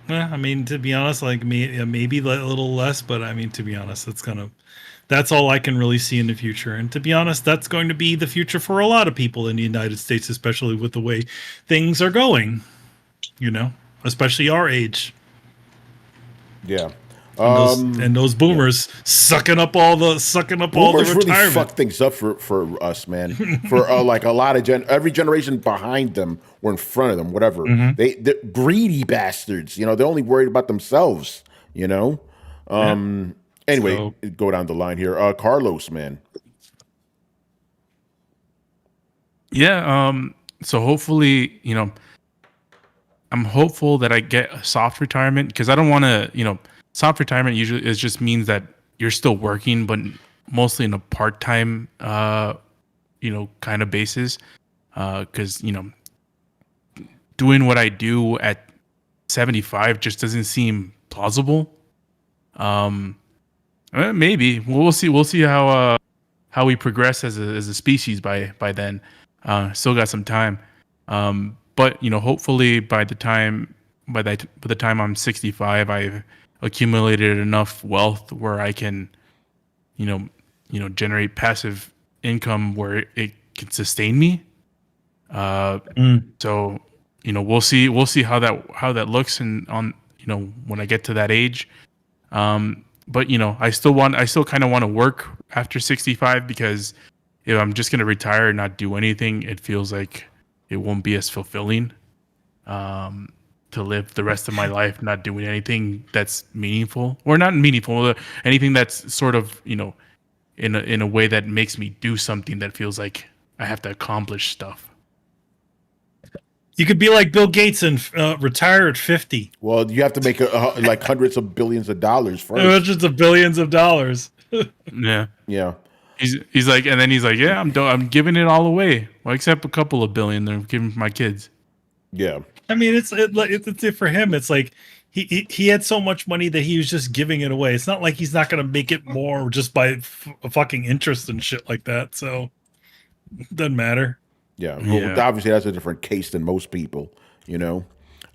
Yeah, I mean, to be honest, like maybe a little less, but I mean, to be honest, that's all I can really see in the future. And to be honest, that's going to be the future for a lot of people in the United States, especially with the way things are going, you know, especially our age. Yeah. And those boomers sucking up all the retirement. Really fuck things up for us, man. For like a lot of every generation behind them or in front of them, whatever. Mm-hmm. They're greedy bastards. You know, they're only worried about themselves. You know. Anyway, go down the line here. Carlos, man. Yeah. So hopefully, you know, I'm hopeful that I get a soft retirement, because I don't want to, you know. Soft retirement usually just means that you're still working, but mostly in a part-time, you know, kind of basis. Because, you know, doing what I do at 75 just doesn't seem plausible. Maybe we'll see. We'll see how we progress as a species by then. Still got some time. But you know, hopefully by the time I'm 65, I've accumulated enough wealth where I can, you know, generate passive income where it can sustain me. So, you know, we'll see how that looks on, you know, when I get to that age. But you know, I still kind of want to work after 65, because if I'm just going to retire and not do anything, it feels like it won't be as fulfilling. To live the rest of my life not doing anything that's meaningful, or not meaningful, anything that's sort of, you know, in a way that makes me do something that feels like I have to accomplish stuff. You could be like Bill Gates and retire at 50. Well, you have to make like hundreds of billions of dollars first. Hundreds of billions of dollars. Yeah. He's like, and then he's like, yeah, I'm giving it all away. Well, except a couple of billion that I'm giving my kids. Yeah. I mean, it's for him. It's like he had so much money that he was just giving it away. It's not like he's not going to make it more just by fucking interest and shit like that. So it doesn't matter. Yeah. Well, obviously that's a different case than most people, you know?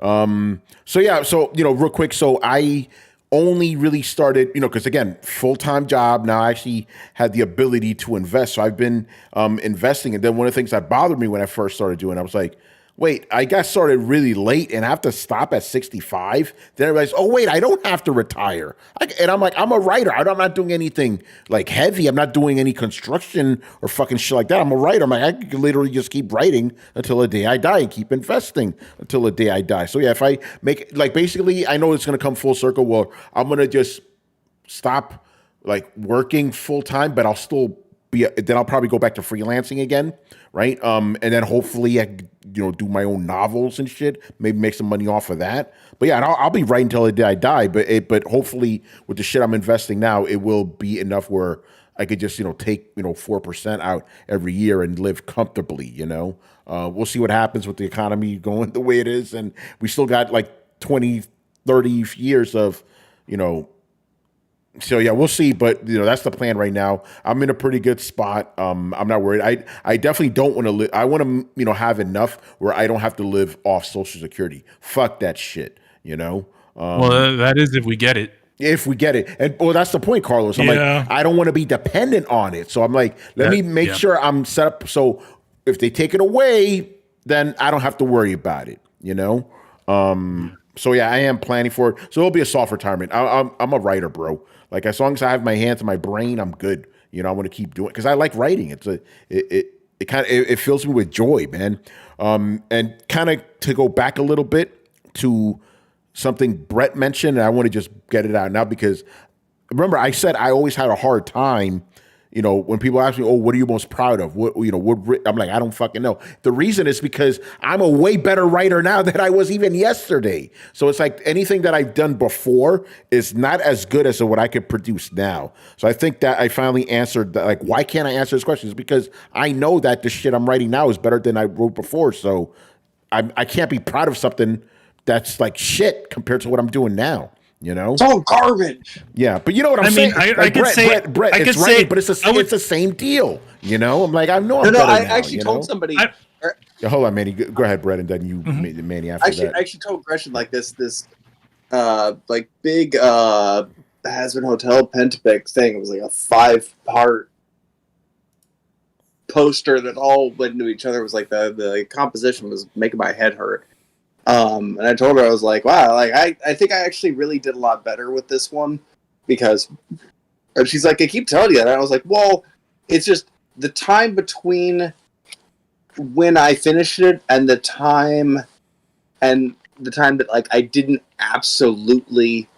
So you know, real quick. So I only really started, you know, because again, full-time job. Now I actually had the ability to invest. So I've been investing. And then one of the things that bothered me when I first started doing, I was like, wait, I got started really late and I have to stop at 65. Then I realized, oh, wait, I don't have to retire. And I'm like, I'm a writer. I'm not doing anything like heavy. I'm not doing any construction or fucking shit like that. I'm a writer. I'm like, I can literally just keep writing until the day I die and keep investing until the day I die. So yeah, if I make, like, basically, I know it's going to come full circle. Well, I'm going to just stop like working full time, but I'll still then I'll probably go back to freelancing again, right? And then hopefully I, you know, do my own novels and shit. Maybe make some money off of that. But yeah, I'll be writing until the day I die. But hopefully with the shit I'm investing now, it will be enough where I could just take 4% out every year and live comfortably. We'll see what happens with the economy going the way it is, and we still got like 20, 30 years of so yeah, we'll see. But that's the plan right now. I'm in a pretty good spot. I'm not worried. I definitely don't want to live. I want to have enough where I don't have to live off Social Security. Fuck that shit. Well, that is if we get it. If we get it, and that's the point, Carlos. I'm like, I don't want to be dependent on it. So I'm like, let me make sure I'm set up. So if they take it away, then I don't have to worry about it. So yeah, I am planning for it. So it'll be a soft retirement. I'm a writer, bro. Like as long as I have my hands and my brain, I'm good. I want to keep doing it because I like writing. It fills me with joy, man. And kind of to go back a little bit to something Brett mentioned, and I want to just get it out now because remember I said I always had a hard time. When people ask me, "Oh, what are you most proud of?" I'm like, I don't fucking know. The reason is because I'm a way better writer now than I was even yesterday. So it's like anything that I've done before is not as good as what I could produce now. So I think that I finally answered that. Like, why can't I answer this question? It's because I know that the shit I'm writing now is better than I wrote before. So I can't be proud of something that's like shit compared to what I'm doing now. It's all garbage. Yeah, but you know what I'm saying. I could say, Brett, it's right, but it's the same deal. I'm like, I know. I actually told somebody. Hold on, Manny. Go ahead, Brett, and then you, Manny. After that, I actually told Gresham like this like big Hasbin Hotel Pentapic thing. It was like a 5-part poster that all went into each other. It was like the composition was making my head hurt. And I told her, I was like, wow, like I think I actually really did a lot better with this one because, and she's like, I keep telling you that. And I was like, well, it's just the time between when I finished it and the time that like I didn't absolutely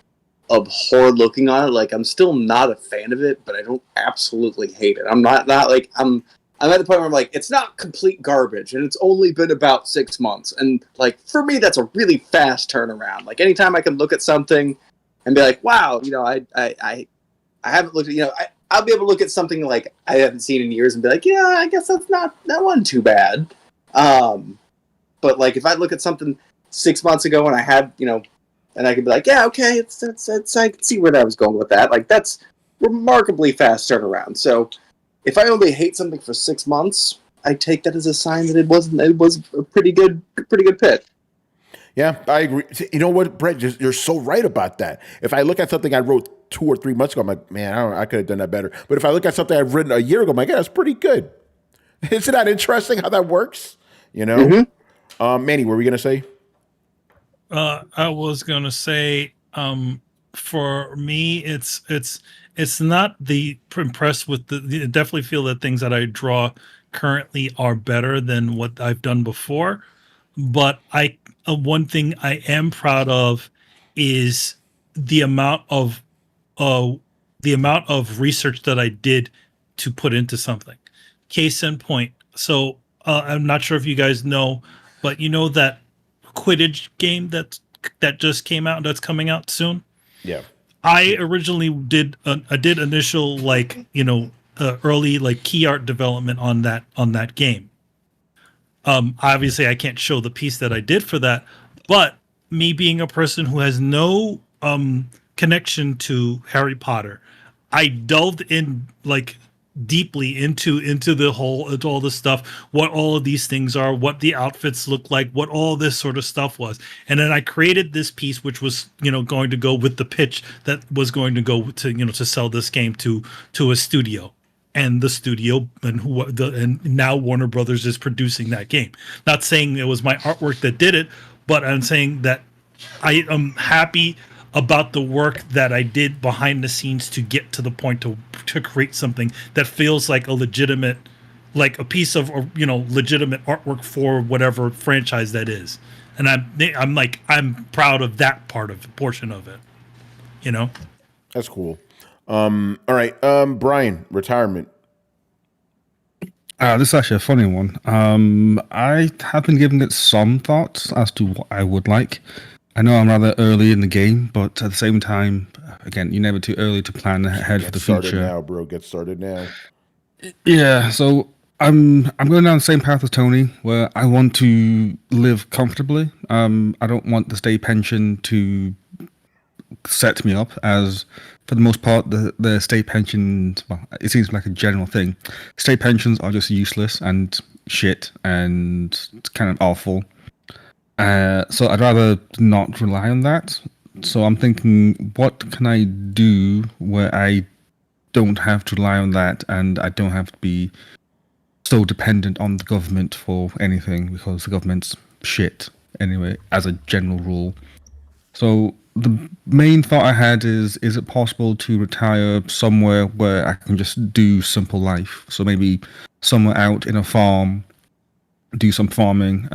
abhor looking on it. Like I'm still not a fan of it, but I don't absolutely hate it. I'm not like I'm at the point where I'm like, it's not complete garbage, and it's only been about 6 months. And, like, for me, that's a really fast turnaround. Like, anytime I can look at something and be like, wow, I haven't looked at, I'll be able to look at something, like, I haven't seen in years and be like, yeah, I guess that wasn't too bad. But, like, if I look at something 6 months ago and I had, and I could be like, yeah, okay, I can see where that was going with that. Like, that's remarkably fast turnaround. So, if I only hate something for 6 months, I take that as a sign that it was a pretty good pick. Yeah, I agree. You know what, Brett? You're so right about that. If I look at something I wrote 2 or 3 months ago, I'm like, man, I could have done that better. But if I look at something I've written a year ago, I'm like, yeah, that's pretty good. Isn't that interesting how that works? Manny, what were we gonna say? I was gonna say, for me, it's not the impressed with the definitely feel that things that I draw currently are better than what I've done before. But one thing I am proud of is the amount of research that I did to put into something. Case in point. So I'm not sure if you guys know, but you know that Quidditch game that just came out, that's coming out soon. Yeah. I originally did initial early like key art development on that game. Obviously I can't show the piece that I did for that, but me being a person who has no connection to Harry Potter, I delved in like deeply into all the stuff, what all of these things are, what the outfits look like, what all this sort of stuff was. And then I created this piece, which was, going to go with the pitch that was going to go to, to sell this game to a studio. And the studio and now Warner Brothers is producing that game. Not saying it was my artwork that did it, but I'm saying that I am happy about the work that I did behind the scenes to get to the point to create something that feels like a legitimate, like a piece of legitimate artwork for whatever franchise that is. And I'm proud of that portion of it. That's cool. All right, Brian, retirement. This is actually a funny one. I have been giving it some thoughts as to what I would like. I know I'm rather early in the game, but at the same time, again, you're never too early to plan ahead for Get the started future. now, bro. Get started now. Yeah, so I'm going down the same path as Tony, where I want to live comfortably. I don't want the state pension to set me up, as for the most part the state pensions, well, it seems like a general thing. State pensions are just useless and shit and it's kind of awful. So I'd rather not rely on that. So I'm thinking, what can I do where I don't have to rely on that and I don't have to be so dependent on the government for anything, because the government's shit anyway, as a general rule. So the main thought I had is it possible to retire somewhere where I can just do simple life? So maybe somewhere out in a farm, do some farming,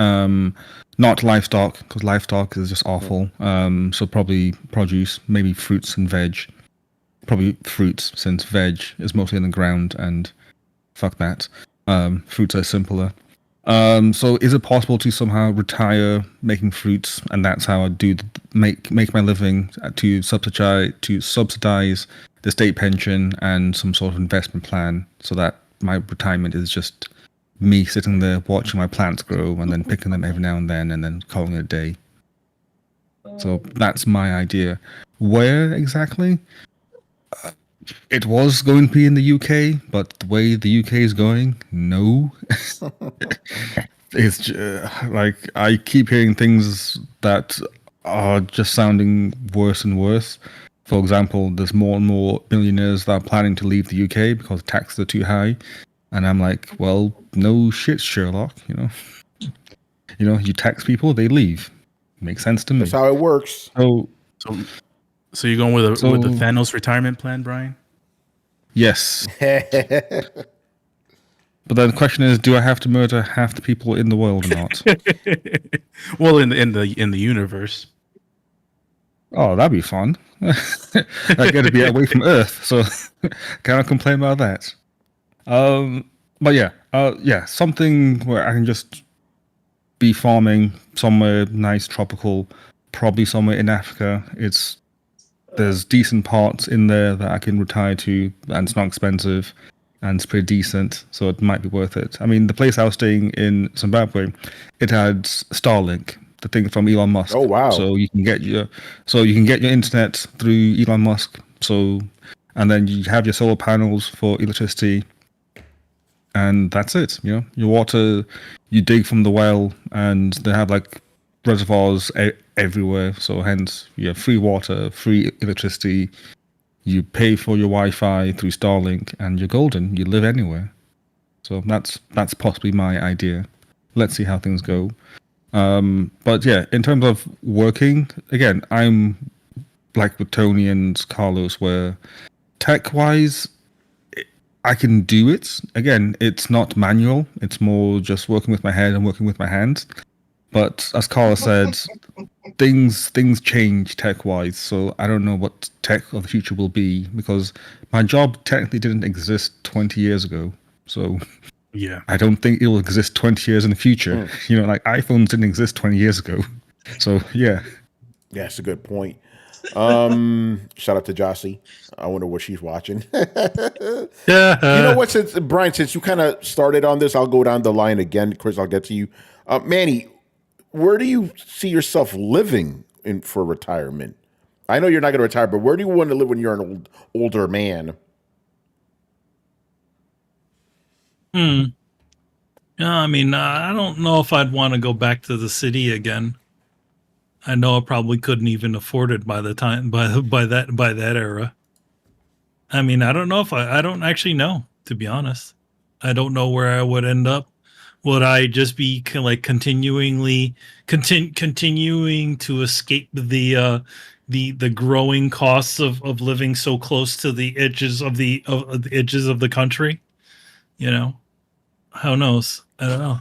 not livestock, because livestock is just awful. So probably produce, maybe fruits and veg. Probably fruits, since veg is mostly in the ground, and fuck that. Fruits are simpler. So is it possible to somehow retire making fruits, and that's how I do make my living, to subsidize the state pension and some sort of investment plan, so that my retirement is just me sitting there watching my plants grow and then picking them every now and then calling it a day. So that's my idea. Where exactly? It was going to be in the UK, but the way the UK is going, no. It's like I keep hearing things that are just sounding worse and worse. For example, there's more and more millionaires that are planning to leave the UK because taxes are too high, and I'm like, well, no shit, Sherlock. You tax people, they leave. Makes sense to me. That's how it works. So you're going with the Thanos retirement plan, Brian? Yes. But then the question is, do I have to murder half the people in the world or not? Well, in the universe. Oh, that'd be fun. I get to be away from Earth, so can't complain about that. But yeah, something where I can just be farming somewhere nice, tropical, probably somewhere in Africa. There's decent parts in there that I can retire to, and it's not expensive, and it's pretty decent, so it might be worth it. I mean, the place I was staying in Zimbabwe, it had Starlink, the thing from Elon Musk. Oh wow! So you can get your internet through Elon Musk. So, and then you have your solar panels for electricity, and that's it. Your water, you dig from the well, and they have like reservoirs everywhere. So hence, you have free water, free electricity. You pay for your Wi-Fi through Starlink, and you're golden. You live anywhere. So that's possibly my idea. Let's see how things go. But yeah, in terms of working, again, I'm like with Tony and Carlos, where tech-wise, I can do it. Again, it's not manual. It's more just working with my head and working with my hands. But as Carlos said, things change tech-wise, so I don't know what tech of the future will be, because my job technically didn't exist 20 years ago. So yeah, I don't think it will exist 20 years in the future. Like iPhones didn't exist 20 years ago. So yeah. Yeah, that's a good point. Shout out to Jossie. I wonder what she's watching. You know what, Brian, since you kind of started on this, I'll go down the line again. Chris, I'll get to you. Manny, where do you see yourself living for retirement? I know you're not going to retire, but where do you want to live when you're an older man? Yeah, I mean, I don't know if I'd want to go back to the city again. I know I probably couldn't even afford it by that era. I mean, I don't know if I don't actually know, to be honest. I don't know where I would end up. Would I just be like continuing to escape the growing costs of living so close to the edges of the country? Who knows? I don't know.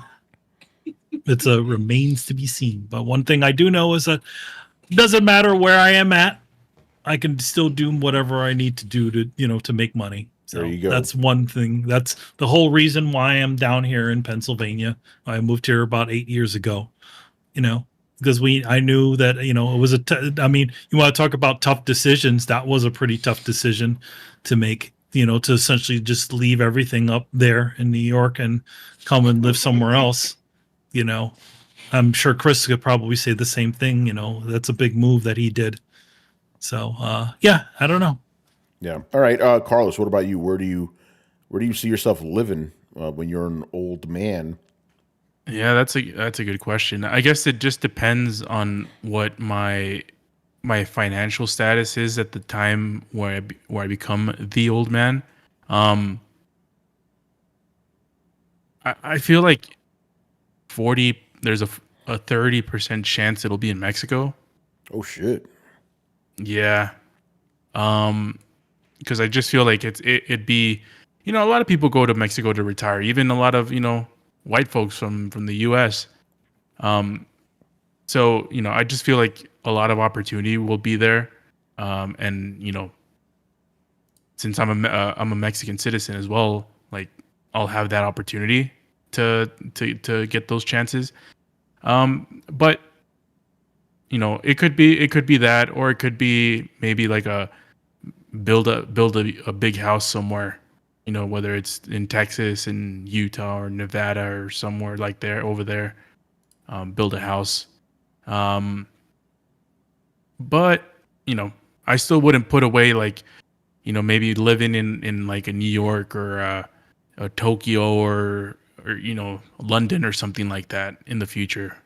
It's remains to be seen. But one thing I do know is that it doesn't matter where I am at, I can still do whatever I need to do to make money. So there you go. That's one thing. That's the whole reason why I'm down here in Pennsylvania. I moved here about 8 years ago. because I knew that, it was I mean, you want to talk about tough decisions. That was a pretty tough decision to make, to essentially just leave everything up there in New York and come and live somewhere else. I'm sure Chris could probably say the same thing. That's a big move that he did. So, yeah, I don't know. Yeah. All right. Carlos, what about you? Where do you see yourself living when you're an old man? Yeah, that's a good question. I guess it just depends on what my financial status is at the time where I become the old man. I feel like 40 there's a 30% chance it'll be in Mexico. Oh shit. Yeah. Because I just feel like it'd be, a lot of people go to Mexico to retire, even a lot of, white folks from the US. So, I just feel like a lot of opportunity will be there. And, since I'm a Mexican citizen as well, like I'll have that opportunity to get those chances. But it could be that, or it could be maybe like build a big house somewhere, whether it's in Texas and Utah or Nevada or somewhere like over there, build a house. But, I still wouldn't put away like, maybe living in like a New York or a Tokyo or London or something like that in the future.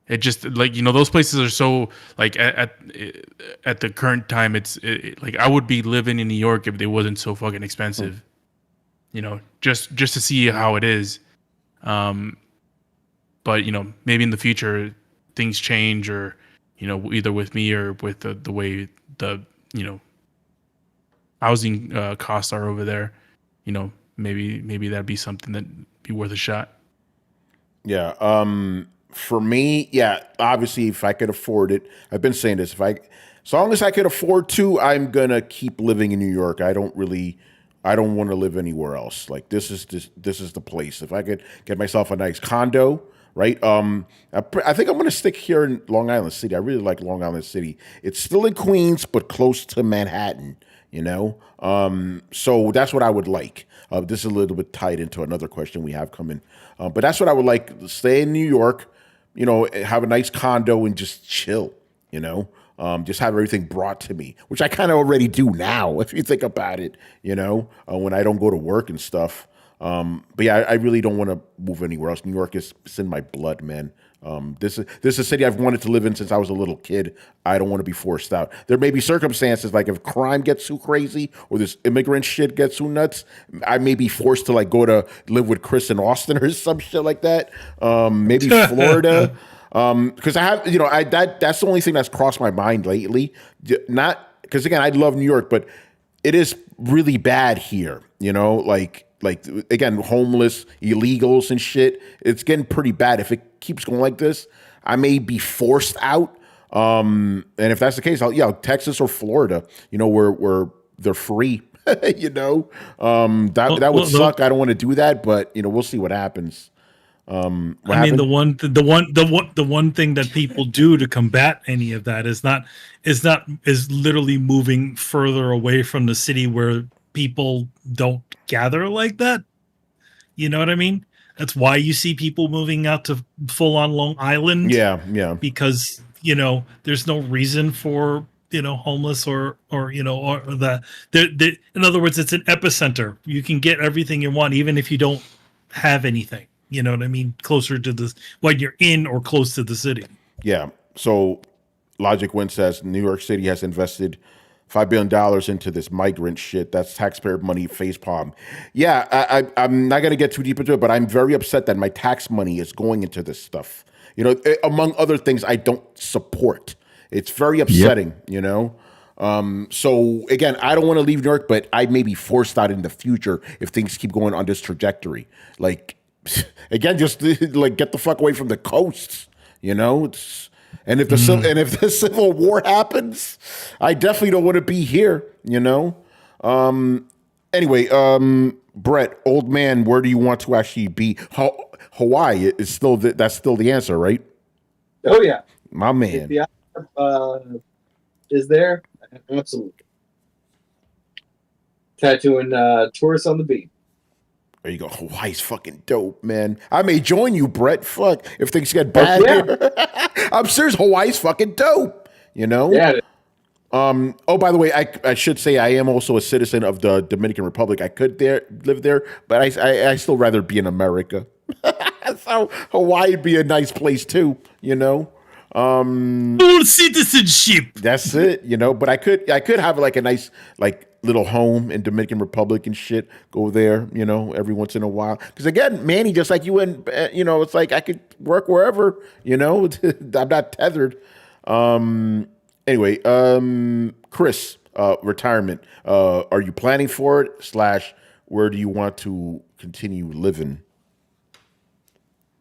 It just like, those places are so like at the current time, like I would be living in New York if they wasn't so fucking expensive, just to see how it is. But maybe in the future things change, or either with me or with the way the housing costs are over there, maybe that'd be something that'd be worth a shot. Yeah. For me, yeah, obviously if I could afford it, I've been saying this, as long as I could afford to, I'm gonna keep living in New York. I don't want to live anywhere else. Like this is the place. If I could get myself a nice condo, right? I think I'm gonna stick here in Long Island City. I really like Long Island City. It's still in Queens, but close to Manhattan, so that's what I would like. This is a little bit tied into another question we have coming. But that's what I would like. Stay in New York, have a nice condo and just chill, just have everything brought to me, which I kind of already do now, if you think about it, when I don't go to work and stuff. But yeah, I really don't want to move anywhere else. New York is it's in my blood, man. This is a city I've wanted to live in since I was a little kid. I don't want to be forced out. There may be circumstances like if crime gets too crazy or this immigrant shit gets too nuts, I may be forced to like go to live with Chris in Austin or some shit like that. Maybe Florida. Because I have, that's the only thing that's crossed my mind lately. Not because again, I love New York, but it is really bad here. Like again, homeless, illegals and shit. It's getting pretty bad. If it keeps going like this, I may be forced out. And if that's the case, Texas or Florida, where they're free. That would suck. I don't want to do that, but we'll see what happens. The one thing that people do to combat any of that is literally moving further away from the city where people don't gather like that. You know what I mean? That's why you see people moving out to full on Long Island. Yeah. Because, there's no reason for, homeless or that. In other words, it's an epicenter. You can get everything you want, even if you don't have anything. You know what I mean? Closer to the when you're in or close to the city. Yeah. So Logic Win says New York City has invested $5 billion into this migrant shit. That's taxpayer money facepalm. Yeah, I'm not going to get too deep into it, but I'm very upset that my tax money is going into this stuff. Among other things I don't support. It's very upsetting, So again, I don't want to leave New York, but I may be forced out in the future if things keep going on this trajectory. Like, again, just like get the fuck away from the coasts, and if the Civil War happens, I definitely don't want to be here, Anyway, Brett, old man, where do you want to actually be? Hawaii is still that's still the answer, right? Oh yeah, My if man. the is there, absolutely. Tattooing tourists on the beach. There you go. Hawaii's fucking dope, man. I may join you, Brett. Fuck, if things get Fuck bad yeah. here. I'm serious. Hawaii's fucking dope. You know? Yeah. Oh, by the way, I should say I am also a citizen of the Dominican Republic. I could live there, but I still rather be in America. So Hawaii would be a nice place too, you know. Full citizenship. That's it, you know. But I could have like a nice like little home in Dominican Republic and shit. Go there, you know, every once in a while. Because again, Manny, just like you and you know, it's like I could work wherever, you know. I'm not tethered. Anyway, Chris, retirement. Are you planning for it? / where do you want to continue living?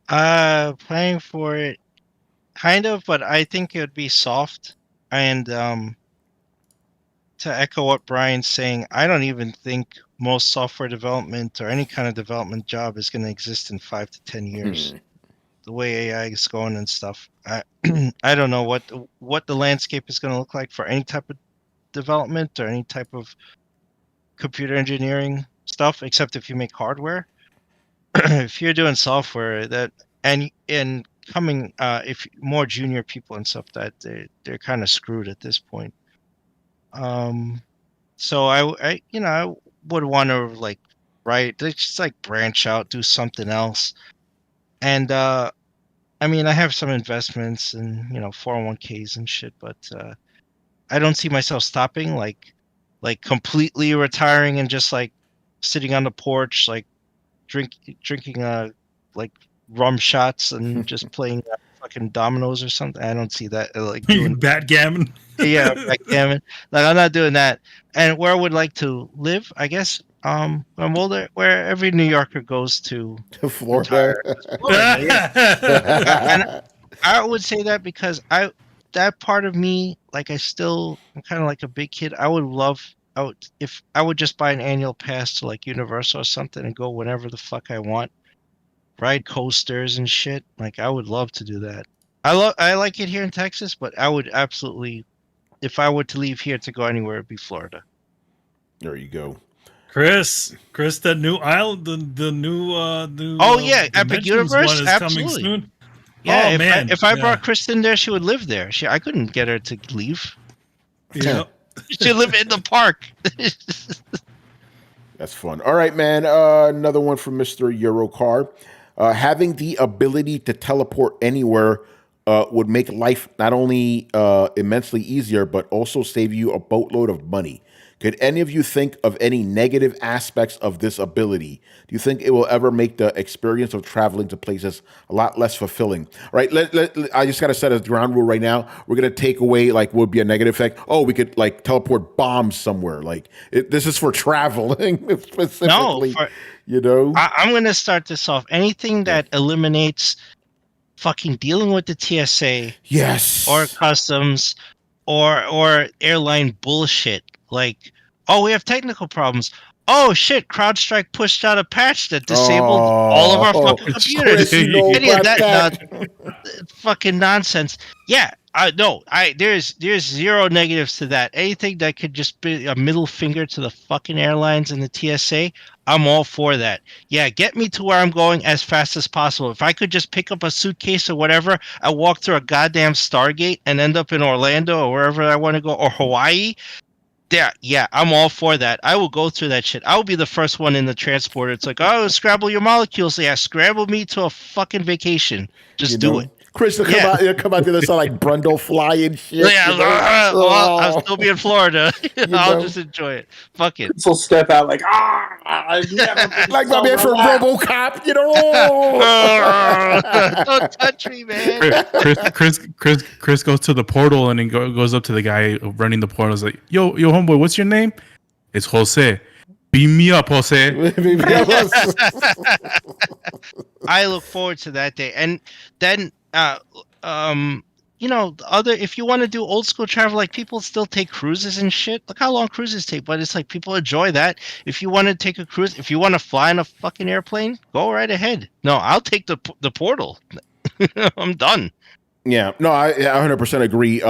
Planning for it, kind of, but I think it would be soft. And to echo what Brian's saying, I don't even think most software development or any kind of development job is going to exist in 5 to 10 years. The way AI is going and stuff, I I don't know what the landscape is going to look like for any type of development or any type of computer engineering stuff, except if you make hardware. If you're doing software that and coming if more junior people and stuff, that they're kind of screwed at this point. So I you know, I would want to like just like branch out, do something else. And I mean, I have some investments and, you know, 401ks and shit, but I don't see myself stopping, like completely retiring and just like sitting on the porch, like drinking like rum shots and just playing fucking dominoes or something. I don't see that like doing Backgammon. yeah, backgammon. Like I'm not doing that. And where I would like to live, I guess, when I'm older, where every New Yorker goes to Florida. Florida, yeah. And I would say that because that part of me, like I'm kind of like a big kid. If I would just buy an annual pass to like Universal or something and go whenever the fuck I want, ride coasters and shit. Like I would love to do that. I like it here in Texas, but I would absolutely, if I were to leave here to go anywhere, it'd be Florida. There you go. Chris, that new island, the new Oh yeah, Epic Dimensions Universe, one is absolutely. coming soon. Yeah, Oh, man. if I Yeah. brought Kristen there, she would live there. I couldn't get her to leave. Yeah. She live in the park. That's fun. All right, man. Another one from Mr. Eurocar. Having the ability to teleport anywhere would make life not only immensely easier, but also save you a boatload of money. Could any of you think of any negative aspects of this ability? Do you think it will ever make the experience of traveling to places a lot less fulfilling? All right, I just got to set a ground rule right now. We're going to take away, like, what would be a negative effect? Oh, we could, like, teleport bombs somewhere. Like, this is for traveling specifically. No, you know? I'm going to start this off. Anything that eliminates fucking dealing with the TSA Yes. or customs or airline bullshit. Like, oh, we have technical problems. Oh shit! CrowdStrike pushed out a patch that disabled all of our fucking computers. You know that fucking nonsense. Yeah, there's zero negatives to that. Anything that could just be a middle finger to the fucking airlines and the TSA, I'm all for that. Yeah, get me to where I'm going as fast as possible. If I could just pick up a suitcase or whatever, I walk through a goddamn Stargate and end up in Orlando or wherever I want to go, or Hawaii. Yeah, I'm all for that. I will go through that shit. I will be the first one in the transporter. It's like, oh, scramble your molecules. Yeah, scramble me to a fucking vacation. Just do it. Chris will come out to the side like Brundle fly and shit. Yeah, well, I'll still be in Florida. I'll just enjoy it. Fuck it. Chris will step out like, I've never been like my man from RoboCop, you know. Don't touch me, man. Chris goes to the portal and then goes up to the guy running the portal. Is like, yo, homeboy, what's your name? It's Jose. Beam me up, Jose. I look forward to that day, and then you know, if you want to do old school travel, like people still take cruises and shit. Look how long cruises take, but it's like people enjoy that. If you want to take a cruise, if you want to fly in a fucking airplane, go right ahead. No, I'll take the portal. I'm done. Yeah, no, I 100% agree.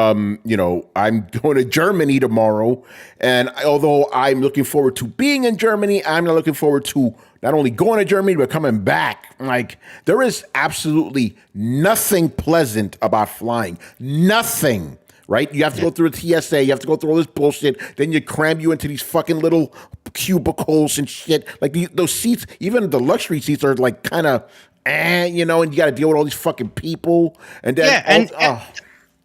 You know, I'm going to Germany tomorrow, and although I'm looking forward to being in Germany, I'm not looking forward to not only going to Germany but coming back. Like, there is absolutely nothing pleasant about flying. Nothing. Right? You have to go through a TSA. You have to go through all this bullshit. Then you cram you into these fucking little cubicles and shit. Like those seats, even the luxury seats are like kind of, you know, and you got to deal with all these fucking people. And then, Yeah, and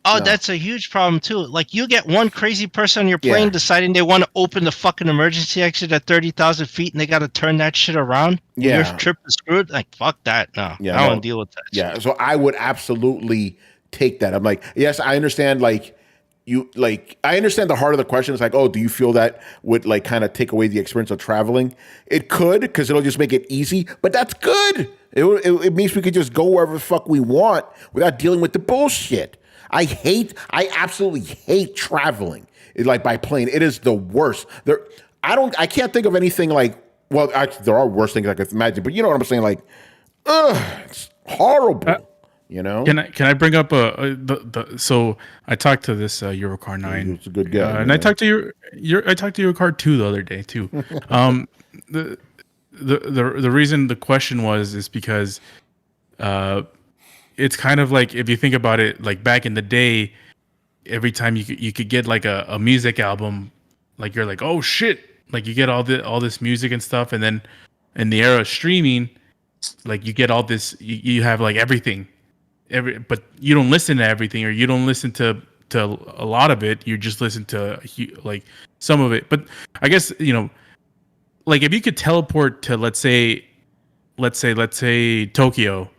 no. that's a huge problem too. Like you get one crazy person on your plane Yeah. deciding they want to open the fucking emergency exit at 30,000 feet, and they got to turn that shit around. Yeah. Your trip is screwed. Like fuck that. No, Yeah, I don't no. want to deal with that. Yeah, shit. so I would absolutely take that. I'm like, yes, I understand. Like, I understand the heart of the question. It's like, oh, do you feel that would like kind of take away the experience of traveling? It could, because it'll just make it easy. But that's good. It means we could just go wherever the fuck we want without dealing with the bullshit. I absolutely hate traveling. Like by plane, it is the worst. I can't think of anything like. Well, actually, there are worse things I could imagine, but you know what I'm saying. Like, it's horrible. You know. Can I bring up so I talked to this Eurocar 9. It's a good guy, and I talked to Eurocar 2 the other day too. The reason the question is because it's kind of like, if you think about it, like back in the day, every time you could get like a music album, like you're like, oh shit, like you get all this music and stuff, and then in the era of streaming, like you get all this, you have like everything. But you don't listen to everything, or you don't listen to a lot of it. You just listen to like some of it. But I guess, you know, like if you could teleport to let's say Tokyo,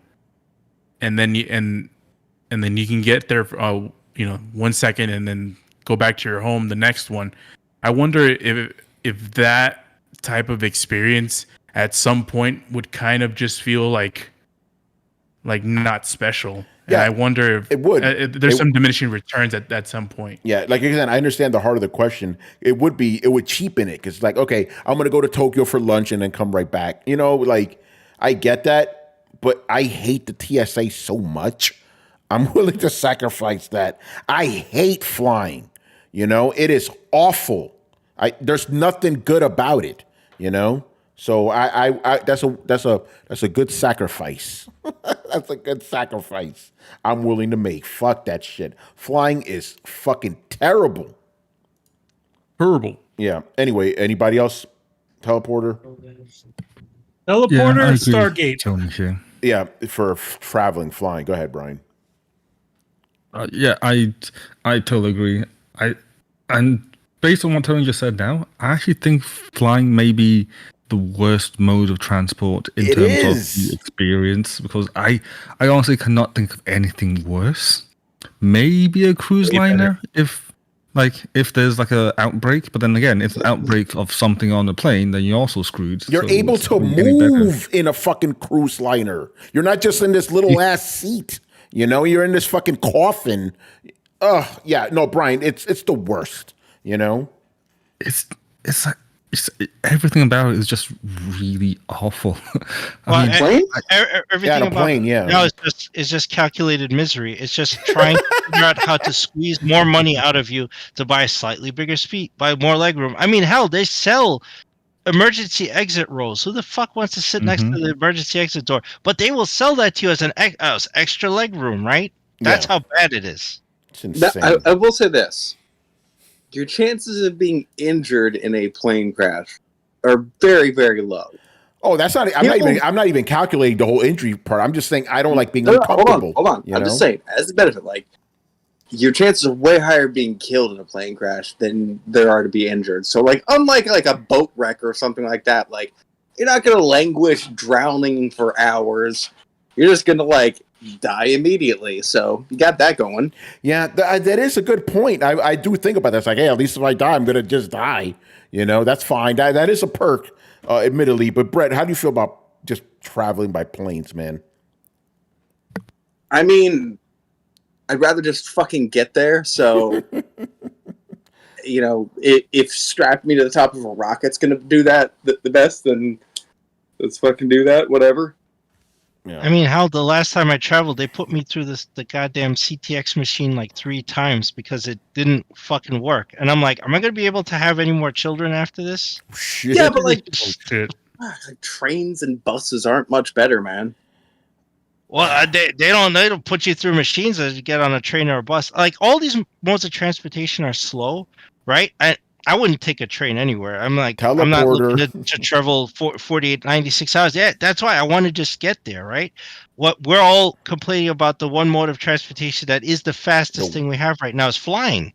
and then you can get there for, 1 second, and then go back to your home the next one. I wonder if that type of experience at some point would kind of just feel like not special. Yeah, and I wonder if it would. There's some diminishing returns at some point. Yeah, like again, I understand the heart of the question. It would cheapen it, because like, okay, I'm gonna go to Tokyo for lunch and then come right back. You know, like I get that, but I hate the TSA so much. I'm willing to sacrifice that. I hate flying. You know, it is awful. There's nothing good about it. You know. So that's a good sacrifice. That's a good sacrifice I'm willing to make. Fuck that shit. Flying is fucking terrible. Terrible. Yeah. Anyway, anybody else? Teleporter? Teleporter, Stargate. Tony here. Yeah, for traveling, flying. Go ahead, Brian. Yeah, I totally agree. And based on what Tony just said now, I actually think flying may be the worst mode of transport in terms of the experience, because I honestly cannot think of anything worse. Maybe a cruise liner if there's like a outbreak, but then again, if it's an outbreak of something on the plane, then you're also screwed. You're able to move in a fucking cruise liner. You're not just in this little ass seat. You know, you're in this fucking coffin. Yeah, no, Brian, it's the worst. You know, it's like. Everything about it is just really awful. Everything about plane, now is just calculated misery. It's just trying to figure out how to squeeze more money out of you to buy a slightly bigger seat, buy more legroom. I mean, hell, they sell emergency exit rows. Who the fuck wants to sit next to the emergency exit door? But they will sell that to you as an extra legroom, right? That's how bad it is. It's insane. I will say this. Your chances of being injured in a plane crash are very, very low. Oh, that's not. I'm not even calculating the whole injury part. I'm just saying I don't like being uncomfortable. Hold on. I'm just saying, as a benefit, like your chances are way higher of being killed in a plane crash than there are to be injured. So, like, unlike like a boat wreck or something like that, like you're not gonna languish drowning for hours. You're just gonna like die immediately. So you got that going. Yeah, that is a good point. I do think about that. It's like, hey, at least if I die, I'm gonna just die. You know, that's fine. That is a perk, admittedly. But Brett, how do you feel about just traveling by planes, man? I mean, I'd rather just fucking get there. So, you know, if strapped me to the top of a rocket's gonna do that the best, then let's fucking do that. Whatever. Yeah. I mean, how the last time I traveled, they put me through the goddamn CTX machine like 3 times because it didn't fucking work. And I'm like, am I gonna be able to have any more children after this? Shit. Yeah, but like, Oh shit. trains and buses aren't much better, man. Well, they don't put you through machines as you get on a train or a bus. Like all these modes of transportation are slow, right? I wouldn't take a train anywhere. I'm like, I'm not looking Teleporter. to travel 48, 96 hours. Yeah, that's why I want to just get there, right? What we're all complaining about, the one mode of transportation that is the fastest No. thing we have right now is flying.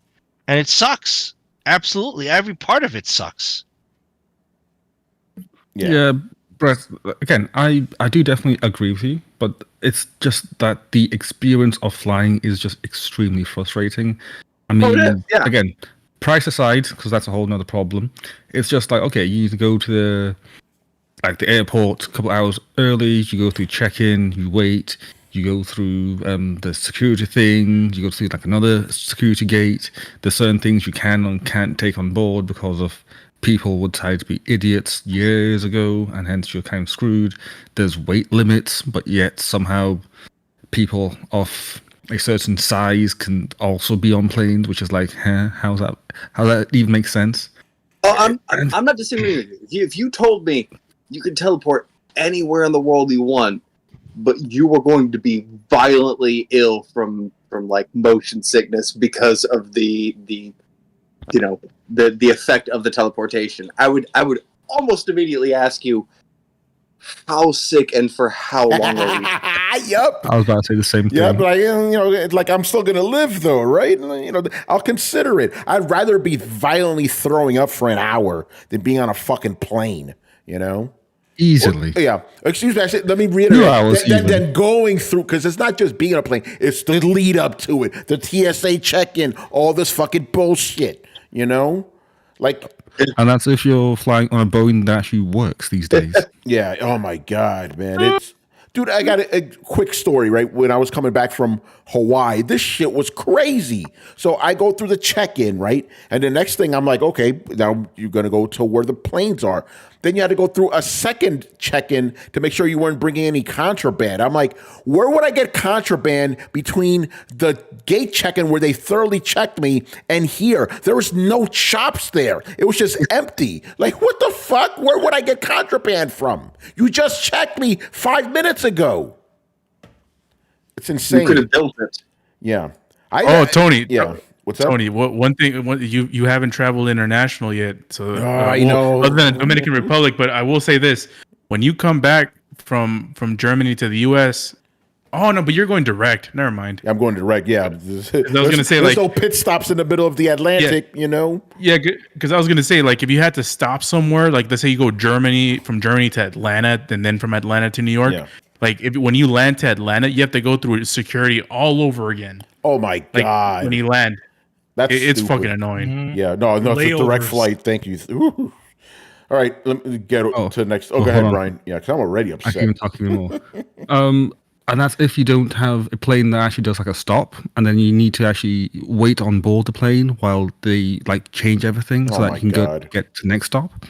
And it sucks. Absolutely. Every part of it sucks. Yeah, Brett, again, I do definitely agree with you, but it's just that the experience of flying is just extremely frustrating. I mean, it is, yeah. again, price aside, because that's a whole nother problem, it's just like, okay, you need to go to the airport a couple hours early, you go through check-in, you wait, you go through the security thing, you go through like another security gate. There's certain things you can and can't take on board because of people would try to be idiots years ago, and hence you're kind of screwed. There's weight limits, but yet somehow people of a certain size can also be on planes, which is like, huh, how that even make sense? Oh, I'm not disagreeing with you. If you told me you could teleport anywhere in the world you want, but you were going to be violently ill from like motion sickness because of the effect of the teleportation, I would almost immediately ask you, how sick and for how long are we? Yep. I was about to say the same thing. Yeah, but it's like I'm still gonna live though, right? I'll consider it. I'd rather be violently throwing up for an hour than being on a fucking plane. Easily. Yeah. Excuse me. Let me reiterate. 2 hours Then going through, because it's not just being on a plane; it's the lead up to it, the TSA check-in, all this fucking bullshit. Like. And that's if you're flying on a Boeing that actually works these days. Yeah. Oh my God, man. Dude, I got a quick story, right? When I was coming back from Hawaii, this shit was crazy. So I go through the check-in, right? And the next thing I'm like, okay, now you're going to go to where the planes are. Then you had to go through a second check-in to make sure you weren't bringing any contraband. I'm like, where would I get contraband between the gate check-in where they thoroughly checked me and here? There was no shops there. It was just empty. Like, what the fuck? Where would I get contraband from? You just checked me 5 minutes ago. It's insane. You could have built it. Yeah. Tony. Yeah. What's up? Tony, one thing you haven't traveled international yet, so I know. other than Dominican Republic. But I will say this: when you come back from Germany to the U.S., oh no, but you're going direct. Never mind. I'm going direct. Yeah, I was going to say there's like no pit stops in the middle of the Atlantic. Yeah, because I was going to say like if you had to stop somewhere, like let's say you go from Germany to Atlanta, and then from Atlanta to New York. Yeah. Like when you land to Atlanta, you have to go through security all over again. Oh my Like God. when you land. It's stupid. fucking annoying. Mhm. Yeah, no, it's a direct Layovers. flight. Thank you. Ooh. All right, let me get to the next. Oh, go ahead, hold on. Brian. Yeah, because I'm already I can't upset. even talk anymore. And that's if you don't have a plane that actually does like a stop, and then you need to actually wait on board the plane while they like change everything so Oh that my you can God. get to the next stop.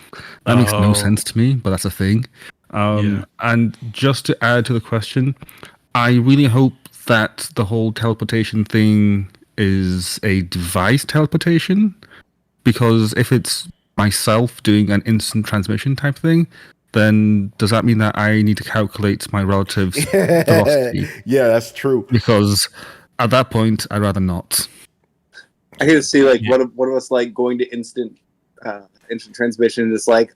That makes no Oh. sense to me, but that's a thing. Yeah. And just to add to the question, I really hope that the whole teleportation thing is a device teleportation, because if it's myself doing an instant transmission type thing, then does that mean that I need to calculate my relative's velocity? Yeah, that's true. Because at that point, I'd rather not. I can see like one of us like going to instant transmission is like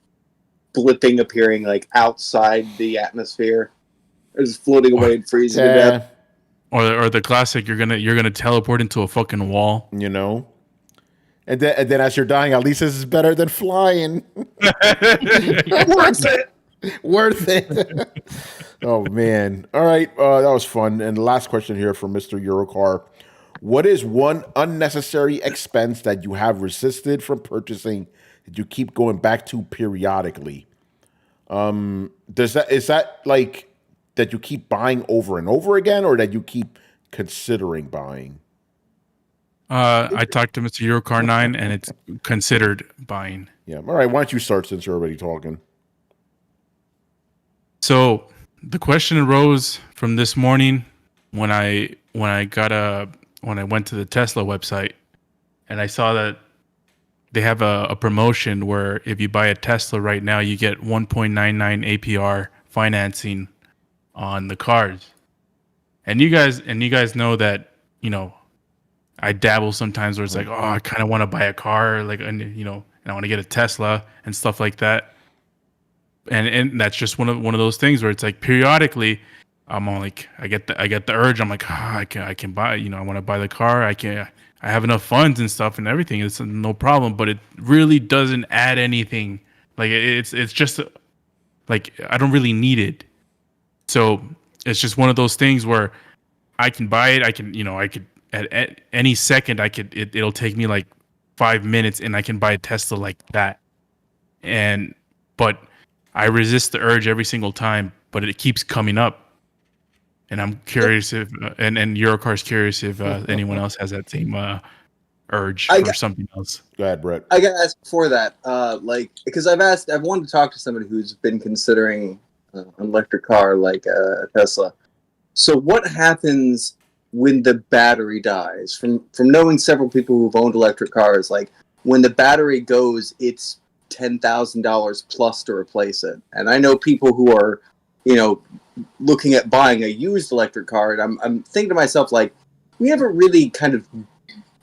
blipping appearing like outside the atmosphere, just floating away and freezing to death. Or the classic, you're gonna teleport into a fucking wall. And then as you're dying, at least this is better than flying. Worth it. Worth it. Oh man! All right, that was fun. And the last question here from Mr. Eurocar: what is one unnecessary expense that you have resisted from purchasing that you keep going back to periodically? Is that like that you keep buying over and over again, or that you keep considering buying? I talked to Mr. Eurocar 9, and it's considered buying. Yeah. All right. Why don't you start since you're already talking? So The question arose from this morning when I went to the Tesla website and I saw that they have a promotion where if you buy a Tesla right now, you get 1.99 APR financing on the cars. And you guys know that, I dabble sometimes where it's like, oh, I kind of want to buy a car, like, and I want to get a Tesla and stuff like that. And that's just one of those things where it's like periodically, I'm all like, I get the urge. I'm like, I can buy, I want to buy the car. I have enough funds and stuff and everything. It's no problem, but it really doesn't add anything. Like it's just like I don't really need it. So it's just one of those things where I can buy it. I could at any second it'll take me like 5 minutes and I can buy a Tesla like that. But I resist the urge every single time, but it keeps coming up. And I'm curious if, and Eurocar's curious if anyone else has that same urge for something else. Go ahead, Brett. I got asked before that, because I've wanted to talk to somebody who's been considering an electric car like a Tesla. So what happens when the battery dies? From knowing several people who've owned electric cars, like when the battery goes, it's $10,000 plus to replace it. And I know people who are, looking at buying a used electric car, and I'm thinking to myself, like, we haven't really kind of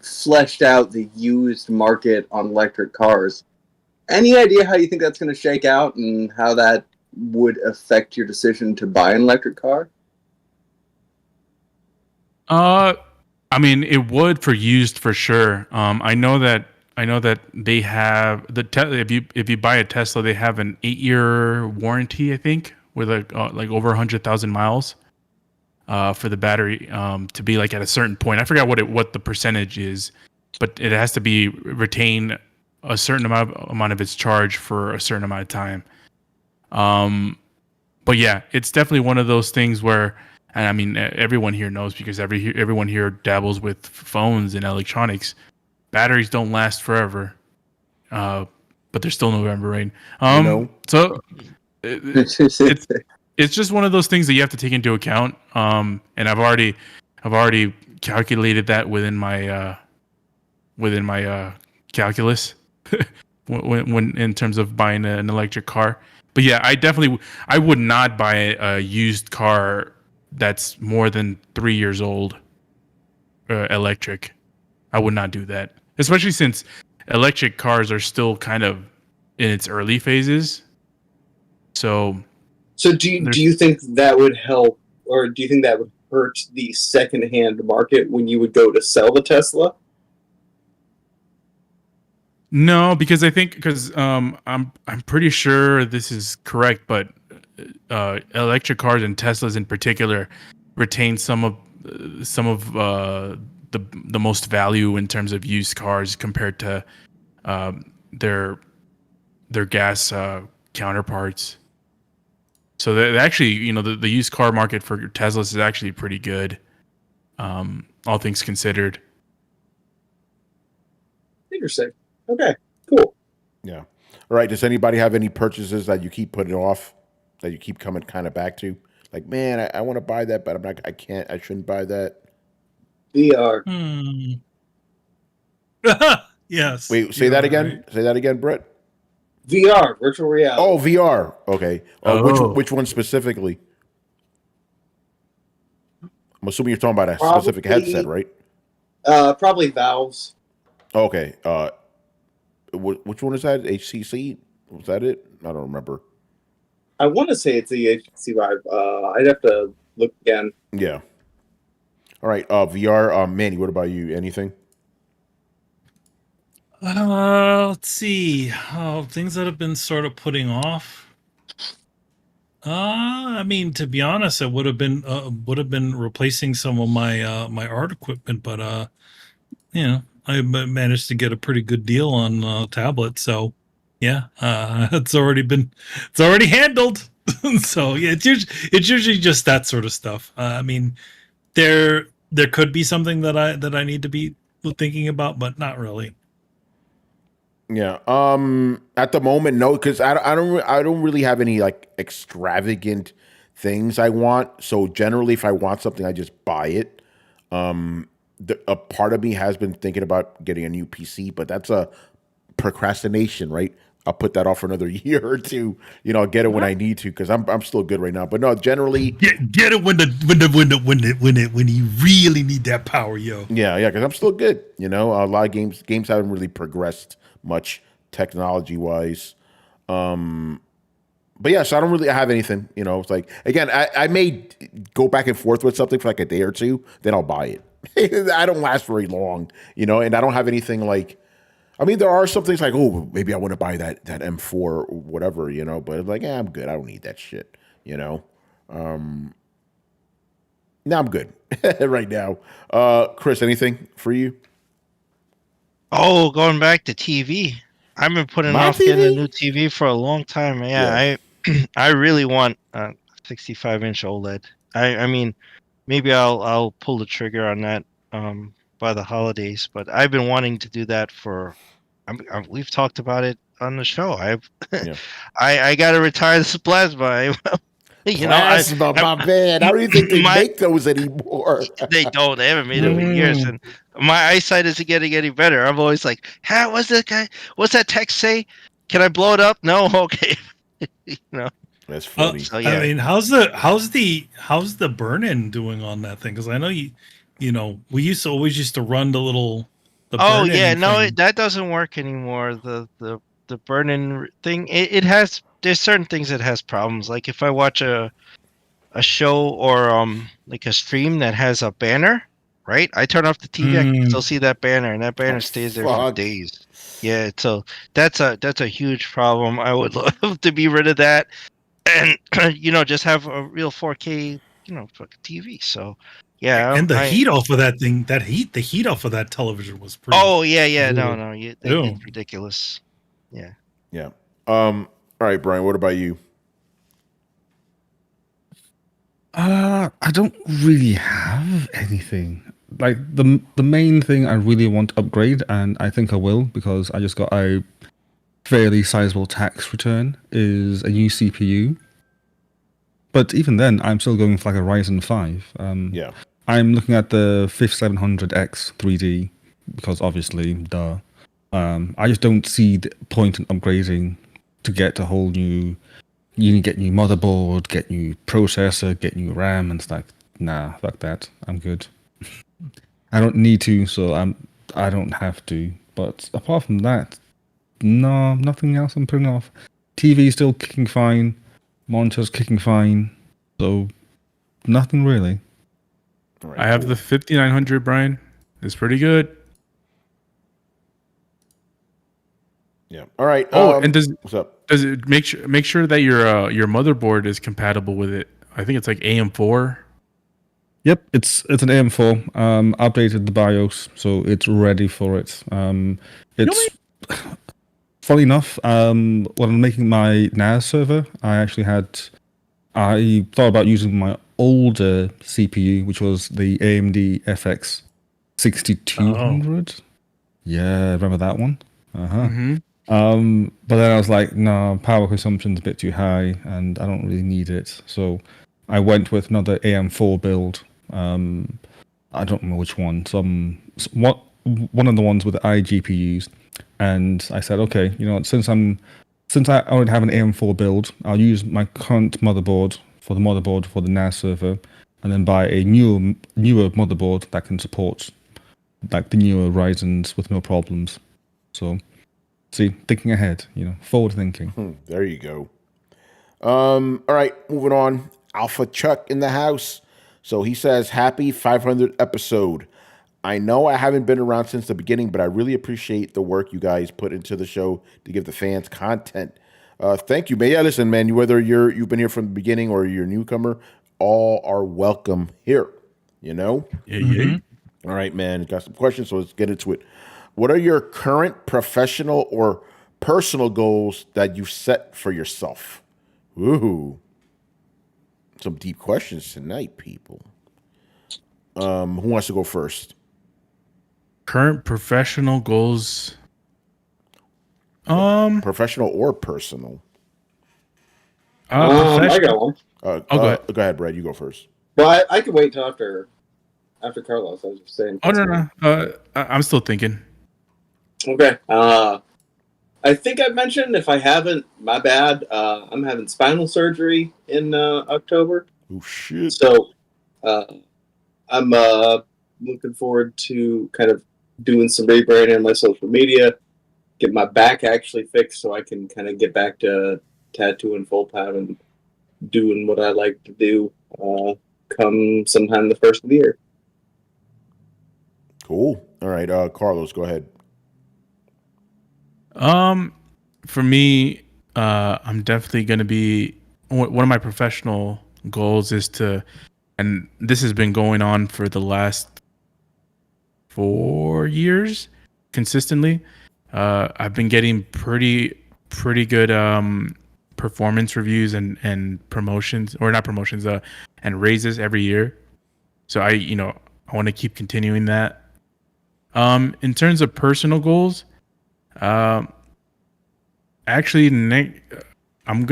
fleshed out the used market on electric cars. Any idea how you think that's going to shake out and how that would affect your decision to buy an electric car? I mean, it would for used for sure. I know that they have if you buy a Tesla, they have an 8-year warranty, I think, with like over 100,000 miles for the battery to be like at a certain point. I forgot what the percentage is, but it has to be retain a certain amount of its charge for a certain amount of time. But yeah, it's definitely one of those things where, and I mean, everyone here knows because everyone here dabbles with phones and electronics. Batteries don't last forever, but there's still November rain. So it's just one of those things that you have to take into account. And I've already calculated that within my calculus when in terms of buying an electric car. But yeah, I would not buy a used car that's more than 3 years old, electric. I would not do that, especially since electric cars are still kind of in its early phases. So do you think that would help, or do you think that would hurt the secondhand market when you would go to sell the Tesla? No, because I'm pretty sure this is correct, but electric cars and Teslas in particular retain some of the most value in terms of used cars compared to their gas counterparts. So they actually, the used car market for Teslas is actually pretty good, all things considered. Interesting. Okay, cool. Yeah. All right. Does anybody have any purchases that you keep putting off, that you keep coming kind of back to? Like, man, I want to buy that, but I shouldn't buy that. VR. Yes. Wait, say that again. Right. Say that again, Brett. VR, virtual reality. Oh, VR. Okay. Which one specifically? I'm assuming you're talking about a specific headset, right? Probably Valve's. Okay. Which one is that? HTC? Was that it? I don't remember. I want to say it's the HTC Vive. I'd have to look again. Yeah. All right. VR. Manny, what about you? Anything? Let's see. Things that have been sort of putting off. I mean, to be honest, it would have been replacing some of my my art equipment, but I managed to get a pretty good deal on tablet, so yeah, it's already handled. So yeah, it's usually just that sort of stuff. I mean, there could be something that I need to be thinking about, but not really. Yeah. At the moment, no, because I don't really have any like extravagant things I want. So generally, if I want something, I just buy it. A part of me has been thinking about getting a new PC, but that's a procrastination, right? I'll put that off for another year or two. I'll get it when I need to because I'm still good right now. But no, generally, Get it when you really need that power, yo. yeah, because I'm still good. A lot of games haven't really progressed much technology wise. But yeah, so I don't really have anything. It's like again, I may go back and forth with something for like a day or two, then I'll buy it. I don't last very long, and I don't have anything like. I mean, there are some things like, oh, maybe I want to buy that M4 or whatever, but like, I'm good. I don't need that shit, No, I'm good right now. Chris, anything for you? Oh, going back to TV. I've been putting My off getting a TV? new TV for a long time. Yeah. Yeah, I really want a 65-inch OLED. I mean, maybe I'll pull the trigger on that by the holidays, but I've been wanting to do that for. We've talked about it on the show. Yeah. I got to retire this plasma. Plasma, my man. I don't even think they my make those anymore. they don't. They haven't made them in years, and my eyesight isn't getting any better. I'm always like, "Huh, what's that guy? What's that text say? Can I blow it up? No, okay." That's funny. So yeah, I mean, how's the burn-in doing on that thing? Because I know we always used to run the oh burn-in yeah, no, thing. that doesn't work anymore. The burn-in thing, it has. There's certain things that has problems. Like if I watch a show or like a stream that has a banner, right? I turn off the TV, I can still see that banner, and that banner stays there for fuck. days. Yeah, so that's a huge problem. I would love to be rid of that, and just have a real 4K fucking TV. So yeah, And the heat off of that thing, the heat off of that television was pretty. Oh yeah, brutal. no, Ew. it's ridiculous. Yeah. Yeah. All right, Brian, what about you? I don't really have anything. Like the main thing I really want to upgrade, and I think I will because I just got a fairly sizable tax return, is a new CPU. But even then, I'm still going for like a Ryzen 5. Yeah. I'm looking at the 5700X 3D because obviously, duh. I just don't see the point in upgrading to get a whole new. You need to get new motherboard, get new processor, get new RAM, and stuff. Nah, fuck that. I'm good. I don't need to, so I don't have to. But apart from that, no, nothing else I'm putting off. TV still kicking fine, monitor's kicking fine, so nothing really. All right, I have the 5900, Brian. It's pretty good. Yeah. All right. And what's up? does it make sure that your motherboard is compatible with it? I think it's like AM4. Yep, it's an AM4. Updated the BIOS, so it's ready for it. It's funny enough. When I'm making my NAS server, I thought about using my older CPU, which was the AMD FX 6200. Yeah, remember that one? Mm-hmm. But then I was like, no, power consumption's a bit too high, and I don't really need it. So I went with another AM4 build. I don't remember which one. One of the ones with the iGPUs, and I said, okay, since I already have an AM4 build, I'll use my current motherboard for the NAS server, and then buy a newer motherboard that can support like the newer Ryzen's with no problems. So, see, thinking ahead, forward thinking. There you go. All right, moving on. Alpha Chuck in the house. So he says, happy 500th episode. I know I haven't been around since the beginning, but I really appreciate the work you guys put into the show to give the fans content. Thank you, man. Yeah, listen, man, whether you've been here from the beginning or you're a newcomer, all are welcome here, Yeah. All right, man. Got some questions, so let's get into it. What are your current professional or personal goals that you've set for yourself? Ooh. Some deep questions tonight, people. Who wants to go first? Current professional goals. Professional or personal? I Professional. got one. go Ahead, Brad. You go first. But I could wait till after Carlos. I was just saying. Oh no. I'm still thinking. Okay. I think I mentioned, if I haven't, my bad. I'm having spinal surgery in October. Oh shit. So I'm looking forward to kind of doing some rebranding on my social media, get my back actually fixed so I can kind of get back to tattooing full time and doing what I like to do come sometime the first of the year. Cool. All right, Carlos, go ahead. For me, I'm definitely going to be one of my professional goals is to, and this has been going on for the last 4 years consistently. I've been getting pretty good performance reviews and promotions, or not promotions, and raises every year. So I want to keep continuing that. In terms of personal goals, actually, I'm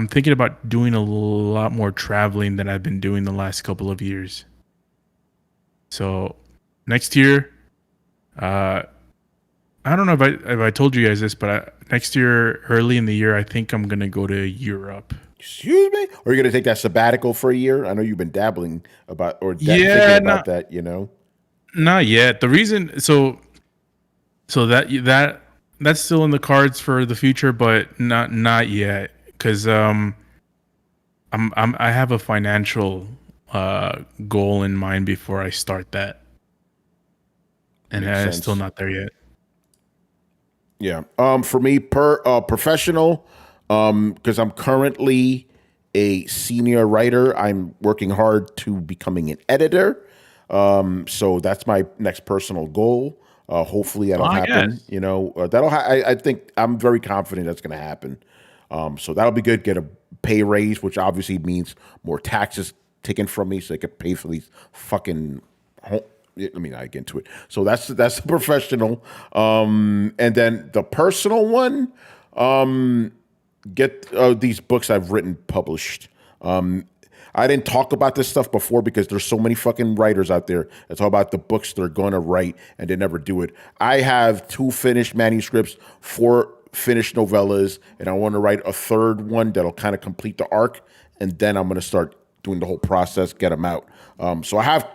thinking about doing a lot more traveling than I've been doing the last couple of years. So next year, I don't know if I told you guys this, but next year, early in the year, I think I'm gonna go to Europe. Excuse me? Or are you going to take that sabbatical for a year? I know you've been dabbling about thinking about that, Not yet. The reason, so that's still in the cards for the future, but not yet, because I have a financial goal in mind before I start that, and I'm still not there yet. Yeah. For me, professional, because I'm currently a senior writer, I'm working hard to becoming an editor. So that's my next personal goal. Hopefully that'll happen. Yes. I think I'm very confident that's going to happen. So that'll be good. Get a pay raise, which obviously means more taxes taken from me, so they could pay for these fucking. Let me not get into it. So that's the professional. And then the personal one, get these books I've written published. I didn't talk about this stuff before because there's so many fucking writers out there that talk about the books they're going to write and they never do it. I have 2 finished manuscripts, 4 finished novellas, and I want to write a third one that'll kind of complete the arc, and then I'm going to start doing the whole process, get them out. So I have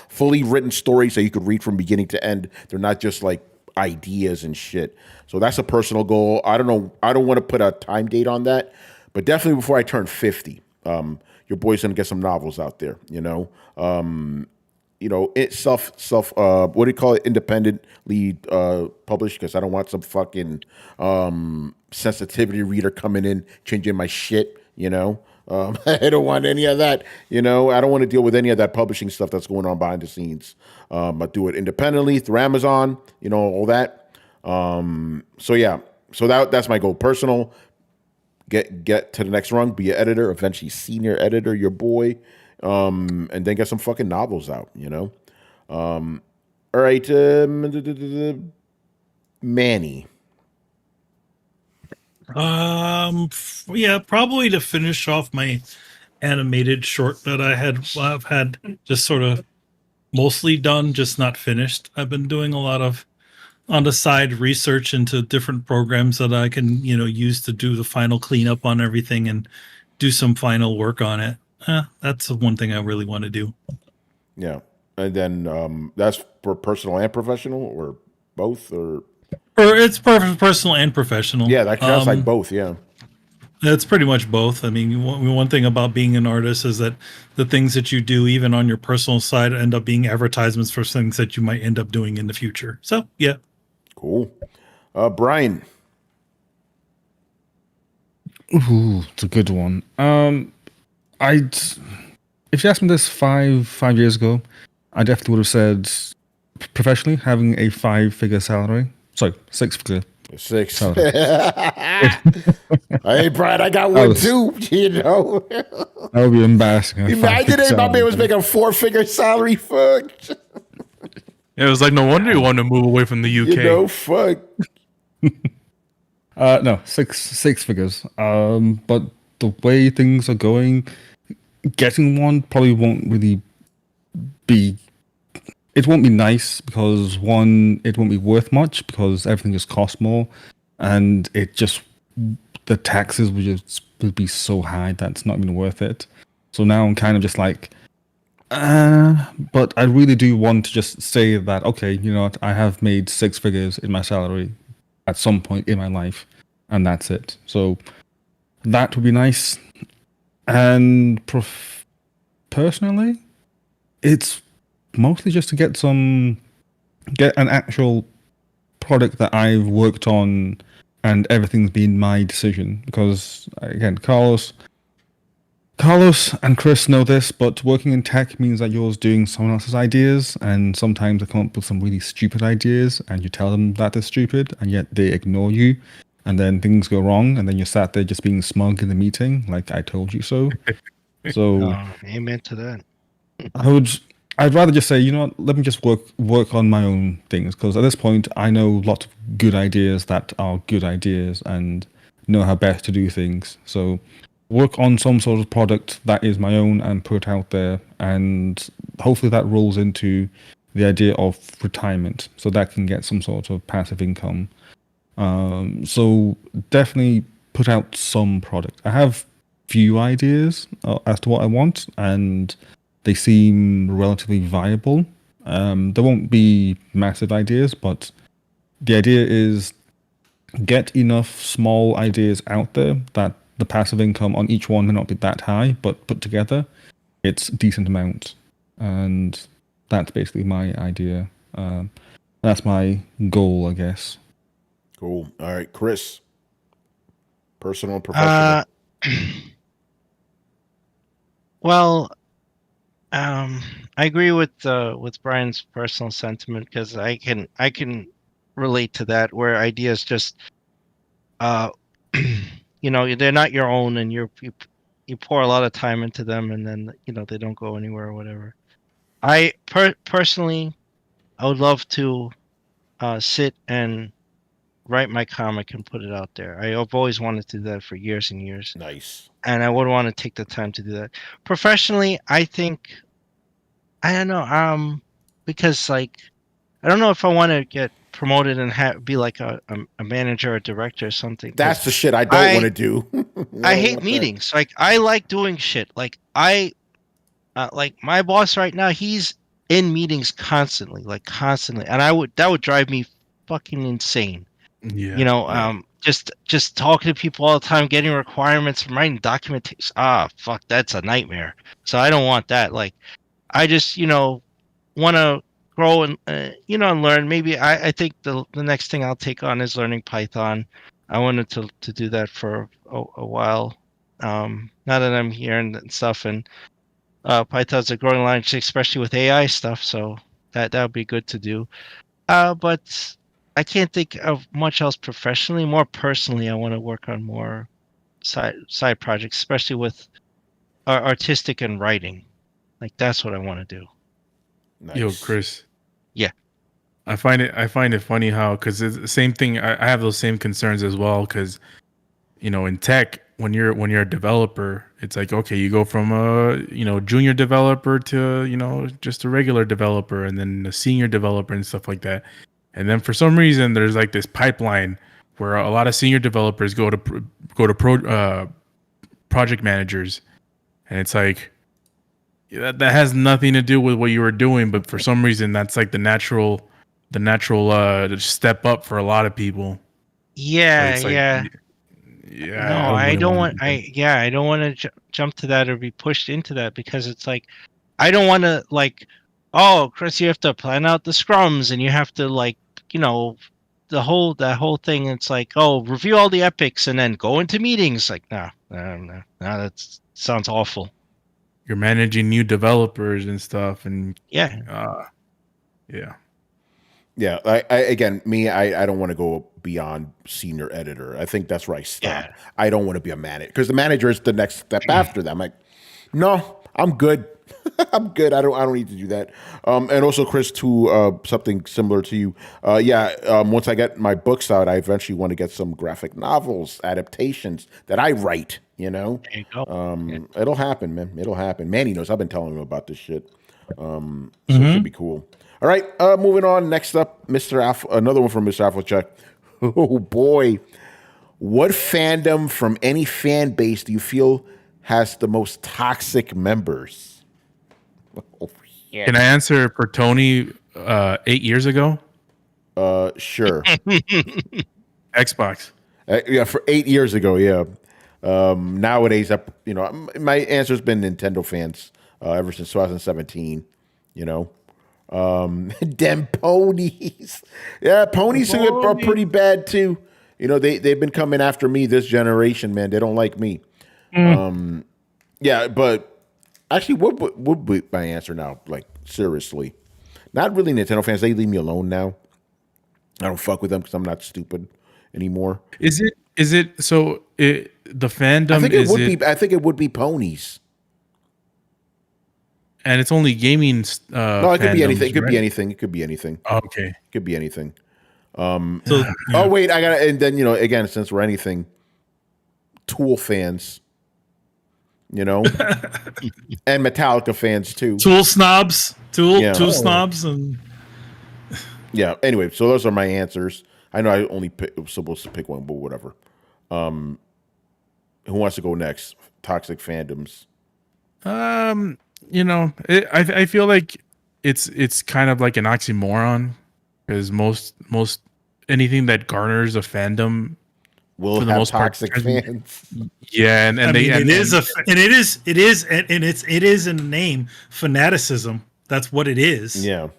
fully written stories that you could read from beginning to end. They're not just like ideas and shit. So that's a personal goal. I don't know. I don't want to put a time date on that, but definitely before I turn 50. Your boy's gonna get some novels out there, it's self what do you call it, independently published, because I don't want some fucking sensitivity reader coming in changing my shit, I don't want any of that, I don't want to deal with any of that publishing stuff that's going on behind the scenes. I do it independently through Amazon, all that. So that's my goal. Personal, get to the next rung, be an editor, eventually senior editor, your boy, and then get some fucking novels out, all right, Manny. Probably to finish off my animated short that I've had just sort of mostly done, just not finished. I've been doing a lot of on the side research into different programs that I can, use to do the final cleanup on everything and do some final work on it. That's the one thing I really want to do. Yeah. And then that's for personal and professional, or both, or it's personal and professional. Yeah, that's like both, yeah. It's pretty much both. I mean, one thing about being an artist is that the things that you do, even on your personal side, end up being advertisements for things that you might end up doing in the future. So, yeah. Cool. Brian. Ooh, it's a good one. If you asked me this five years ago, I definitely would have said professionally having a 5-figure salary. Sorry, 6-figure. 6. Salary. Hey, Brian, I got one too. That would be embarrassing. Imagine if my man was making a 4-figure salary. Fuck. It was like, no wonder you want to move away from the UK. Fuck. No, six figures. But the way things are going, getting one probably won't really be. It won't be nice because one, it won't be worth much because everything just costs more, and it just the taxes would be so high that's not even worth it. So now I'm kind of just like, but I really do want to just say that okay, you know what, I have made six figures in my salary at some point in my life, and that's it. So that would be nice. And personally, it's mostly just to get an actual product that I've worked on, and everything's been my decision. Because again, Carlos and Chris know this, but working in tech means that you're doing someone else's ideas, and sometimes they come up with some really stupid ideas, and you tell them that they're stupid, and yet they ignore you, and then things go wrong, and then you're sat there just being smug in the meeting, like I told you so. So Oh, amen to that. I'd rather just say, you know what, let me just work on my own things, because at this point I know lots of good ideas that are good ideas and know how best to do things. So work on some sort of product that is my own and put it out there, and hopefully that rolls into the idea of retirement, so that can get some sort of passive income. So definitely put out some product. I have few ideas as to what I want, and they seem relatively viable. There won't be massive ideas, but the idea is get enough small ideas out there that the passive income on each one may not be that high, but put together, it's a decent amount. And that's basically my idea. That's my goal, I guess. Cool. All right, Chris. Personal and professional. Well, I agree with Brian's personal sentiment, because I can relate to that, where ideas just they're not your own, and you pour a lot of time into them, and then they don't go anywhere or whatever. I personally, I would love to sit and write my comic and put it out there. I've always wanted to do that for years and years. Nice. And I would want to take the time to do that. Professionally, I think, I don't know, because I don't know if I want to get promoted and be like a manager or director or something. That's the shit I don't want to do. I hate meetings. I like doing shit. Like my boss right now, he's in meetings constantly, and that would drive me fucking insane. Yeah. Just talking to people all the time, getting requirements, writing documentation. Fuck, that's a nightmare. So I don't want that. I just want to grow and and learn. Maybe I think the next thing I'll take on is learning Python. I wanted to do that for a while. Now that I'm here and stuff, and Python's a growing language, especially with AI stuff. So that would be good to do. But I can't think of much else professionally. More personally, I want to work on more side projects, especially with artistic and writing. That's what I want to do. Nice. Yo, Chris. Yeah. I find it funny how, because it's the same thing. I have those same concerns as well, because in tech, when you're a developer, it's like, okay, you go from a junior developer to just a regular developer, and then a senior developer and stuff like that. And then for some reason, there's like this pipeline where a lot of senior developers go to project managers, and it's like that has nothing to do with what you were doing, but for some reason, that's like the natural step up for a lot of people. Yeah, Like, yeah. Yeah. No, I don't want. I don't want to jump to that or be pushed into that, because it's like, I don't want to oh, Chris, you have to plan out the scrums, and you have to that whole thing. It's like, oh, review all the epics and then go into meetings. Like, no, that sounds awful. You're managing new developers and stuff, and yeah. Yeah, I don't want to go beyond senior editor. I think that's where I stop. Yeah. I don't want to be a manager, because the manager is the next step after that. I'm like, no, I'm good. I'm good. I don't need to do that. And also, Chris, to something similar to you. Once I get my books out, I eventually want to get some graphic novels adaptations that I write. You know, There you go. it'll happen, man. It'll happen. Manny knows. I've been telling him about this shit. So it should be cool. All right, moving on. Next up, Mr. Alpha. Another one from Mr. Afflecheck. Oh boy, what fandom from any fan base do you feel has the most toxic members? Can I answer for Tony 8 years ago? Sure. Xbox. Yeah, for 8 years ago, yeah. Nowadays, my answer's been Nintendo fans ever since 2017. You know, them ponies. Yeah, ponies are pretty bad too. You know, they've been coming after me this generation, man. They don't like me. Yeah, but actually, what would be my answer now? Like, seriously, not really Nintendo fans. They leave me alone now. I don't fuck with them because I'm not stupid anymore. Is it so? The fandom. I think it would be ponies. And it's only gaming. No, it could be anything. It could right? be anything. It could be anything. Okay. It could be anything. So, Oh wait, I got. And then again, since we're anything, Tool fans. And Metallica fans too. Tool snobs, Tool snobs, and yeah. Anyway, so those are my answers. I know I only supposed to pick one, but whatever. Who wants to go next? Toxic fandoms. I feel like it's kind of like an oxymoron because most anything that garners a fandom will have toxic fans. Yeah, and it is in the name fanaticism. That's what it is. Yeah.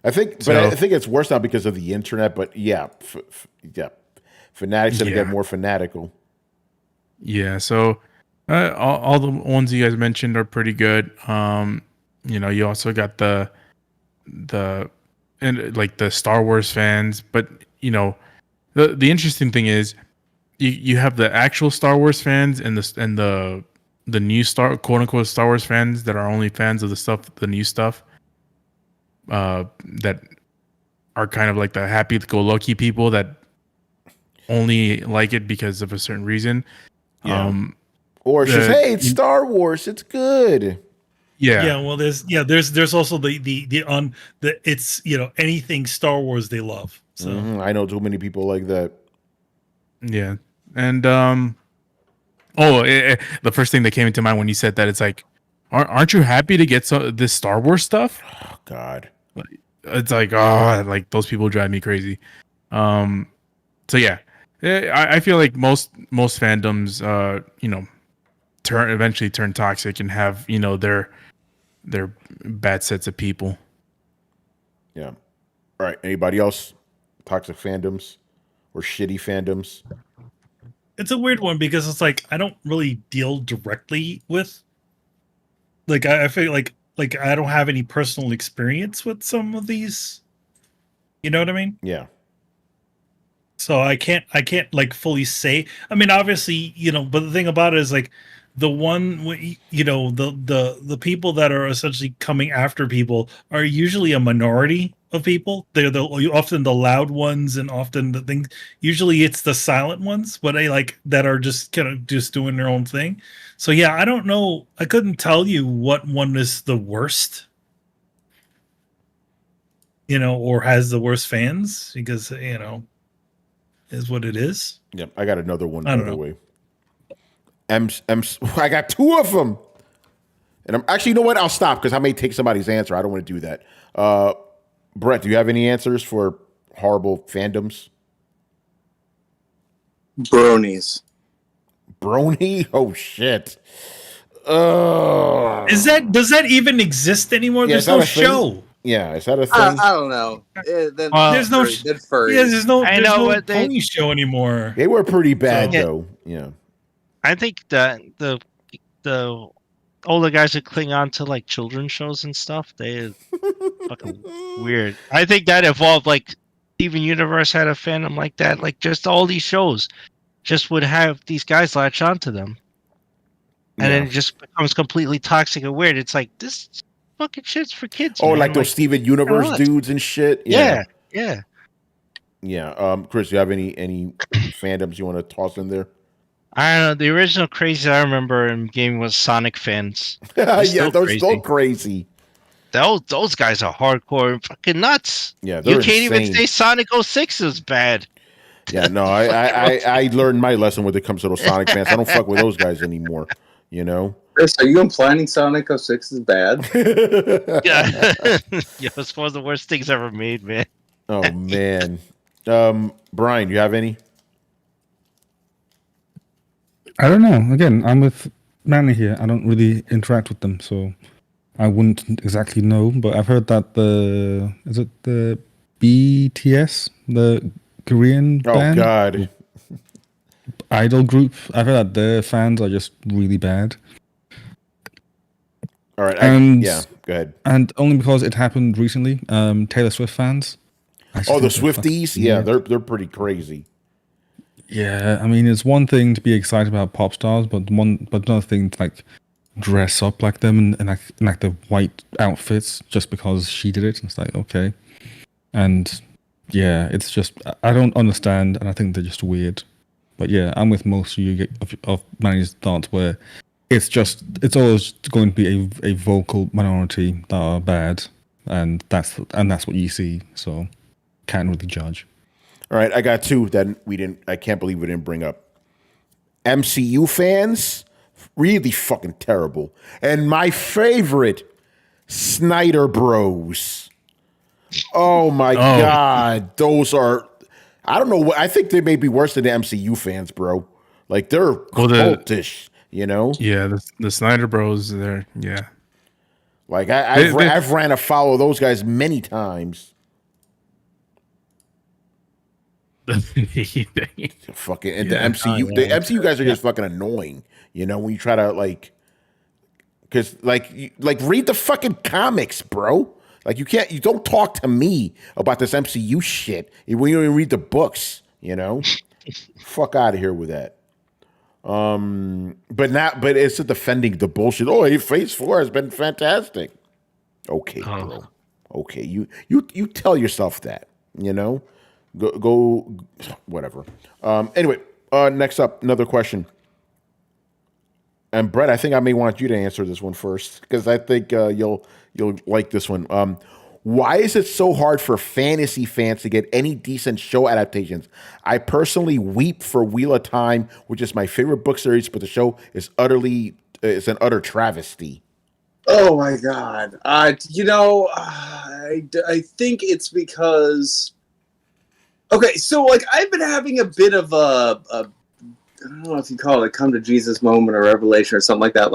I think it's worse now because of the internet. But yeah, fanatics get more fanatical. Yeah. So all the ones you guys mentioned are pretty good. You also got the Star Wars fans, but the interesting thing is you have the actual Star Wars fans and the new quote unquote Star Wars fans that are only fans of the new stuff. That are kind of like the happy-go-lucky people that only like it because of a certain reason. Yeah. Or it's just, hey, it's Star Wars, it's good. Yeah. Well, there's also the it's anything Star Wars they love. So I know too many people like that. Yeah, and the first thing that came into mind when you said that, it's like, aren't you happy to get this Star Wars stuff? Oh God. It's like, like those people drive me crazy. So yeah, I feel like most fandoms, eventually turn toxic and have their bad sets of people. Yeah. All right. Anybody else? Toxic fandoms or shitty fandoms? It's a weird one because it's like I don't really deal directly with. Like I feel like I don't have any personal experience with some of these. You know what I mean? Yeah. So I can't like fully say. I mean, obviously, but the thing about it is like the one, the people that are essentially coming after people are usually a minority of people. They're often the loud ones, and often the thing. Usually, it's the silent ones, but that are just kind of just doing their own thing. So yeah, I don't know. I couldn't tell you what one is the worst, or has the worst fans because is what it is. Yep, I got another one. I don't know. Way. I got two of them, and I'm actually, you know what? I'll stop because I may take somebody's answer. I don't want to do that. Brett, do you have any answers for horrible fandoms? Bronies. Brony? Oh shit! Does that even exist anymore? There's no show. Yeah, is that a thing? I don't know. There's no pony show anymore. They were pretty bad though. Yeah. I think that the older guys who cling on to like children's shows and stuff, they're fucking weird. I think that evolved. Like Steven Universe had a fandom like that. Like just all these shows just would have these guys latch onto them. and then Yeah. it just becomes completely toxic and weird. It's like this fucking shit's for kids. Oh, man. like those Steven Universe what? dudes and shit. Yeah, yeah. Yeah. Chris, do you have any fandoms you want to toss in there? I don't know. The original crazy I remember in gaming was Sonic fans. Yeah, still they're crazy. still crazy. Those guys are hardcore and fucking nuts. Yeah, they're You can't even insane. say Sonic 06 is bad. Yeah, no, I learned my lesson when it comes to those Sonic fans. I don't fuck with those guys anymore. You know. Chris, are you implying Sonic 06 is bad? Yeah, yeah, it's one of the worst things ever made, man. Oh man, Brian, you have any? I don't know. Again, I'm with Manny here. I don't really interact with them, so I wouldn't exactly know. But I've heard that is it the BTS, the Korean Oh band, God. idol group. I've heard that their fans are just really bad. All right. And Go ahead. and only because it happened recently. Taylor Swift fans. Oh, the Swifties. Yeah, they're pretty crazy. Yeah, I mean, it's one thing to be excited about pop stars, but another thing to like dress up like them and like the white outfits just because she did it. It's like, okay, and yeah, it's just I don't understand, and I think they're just weird. But yeah, I'm with most of you of Manny's thoughts where it's always going to be a vocal minority that are bad, and that's what you see. So can't really judge. All right, I got two that I can't believe we didn't bring up. MCU fans, really fucking terrible. And my favorite, Snyder Bros. Oh my God, those are. I don't know. I think they may be worse than the MCU fans, bro. Like they're cultish, you know. Yeah, the Snyder Bros. They're yeah. Like I've ran afoul of those guys many times. Fucking and the MCU guys are just fucking annoying. You know when you try to because read the fucking comics, bro. Like you don't talk to me about this MCU shit when you don't even read the books. You know, fuck out of here with that. But it's defending the bullshit. Oh, Phase 4 has been fantastic. Okay, bro. Okay, you tell yourself that. You know. Go, whatever. Anyway, next up, another question. And Brett, I think I may want you to answer this one first because I think you'll like this one. Why is it so hard for fantasy fans to get any decent show adaptations? I personally weep for Wheel of Time, which is my favorite book series, but the show is an utter travesty. Oh my God! I think it's because. Okay, so I've been having a bit of a I don't know if you call it a come to Jesus moment or revelation or something like that.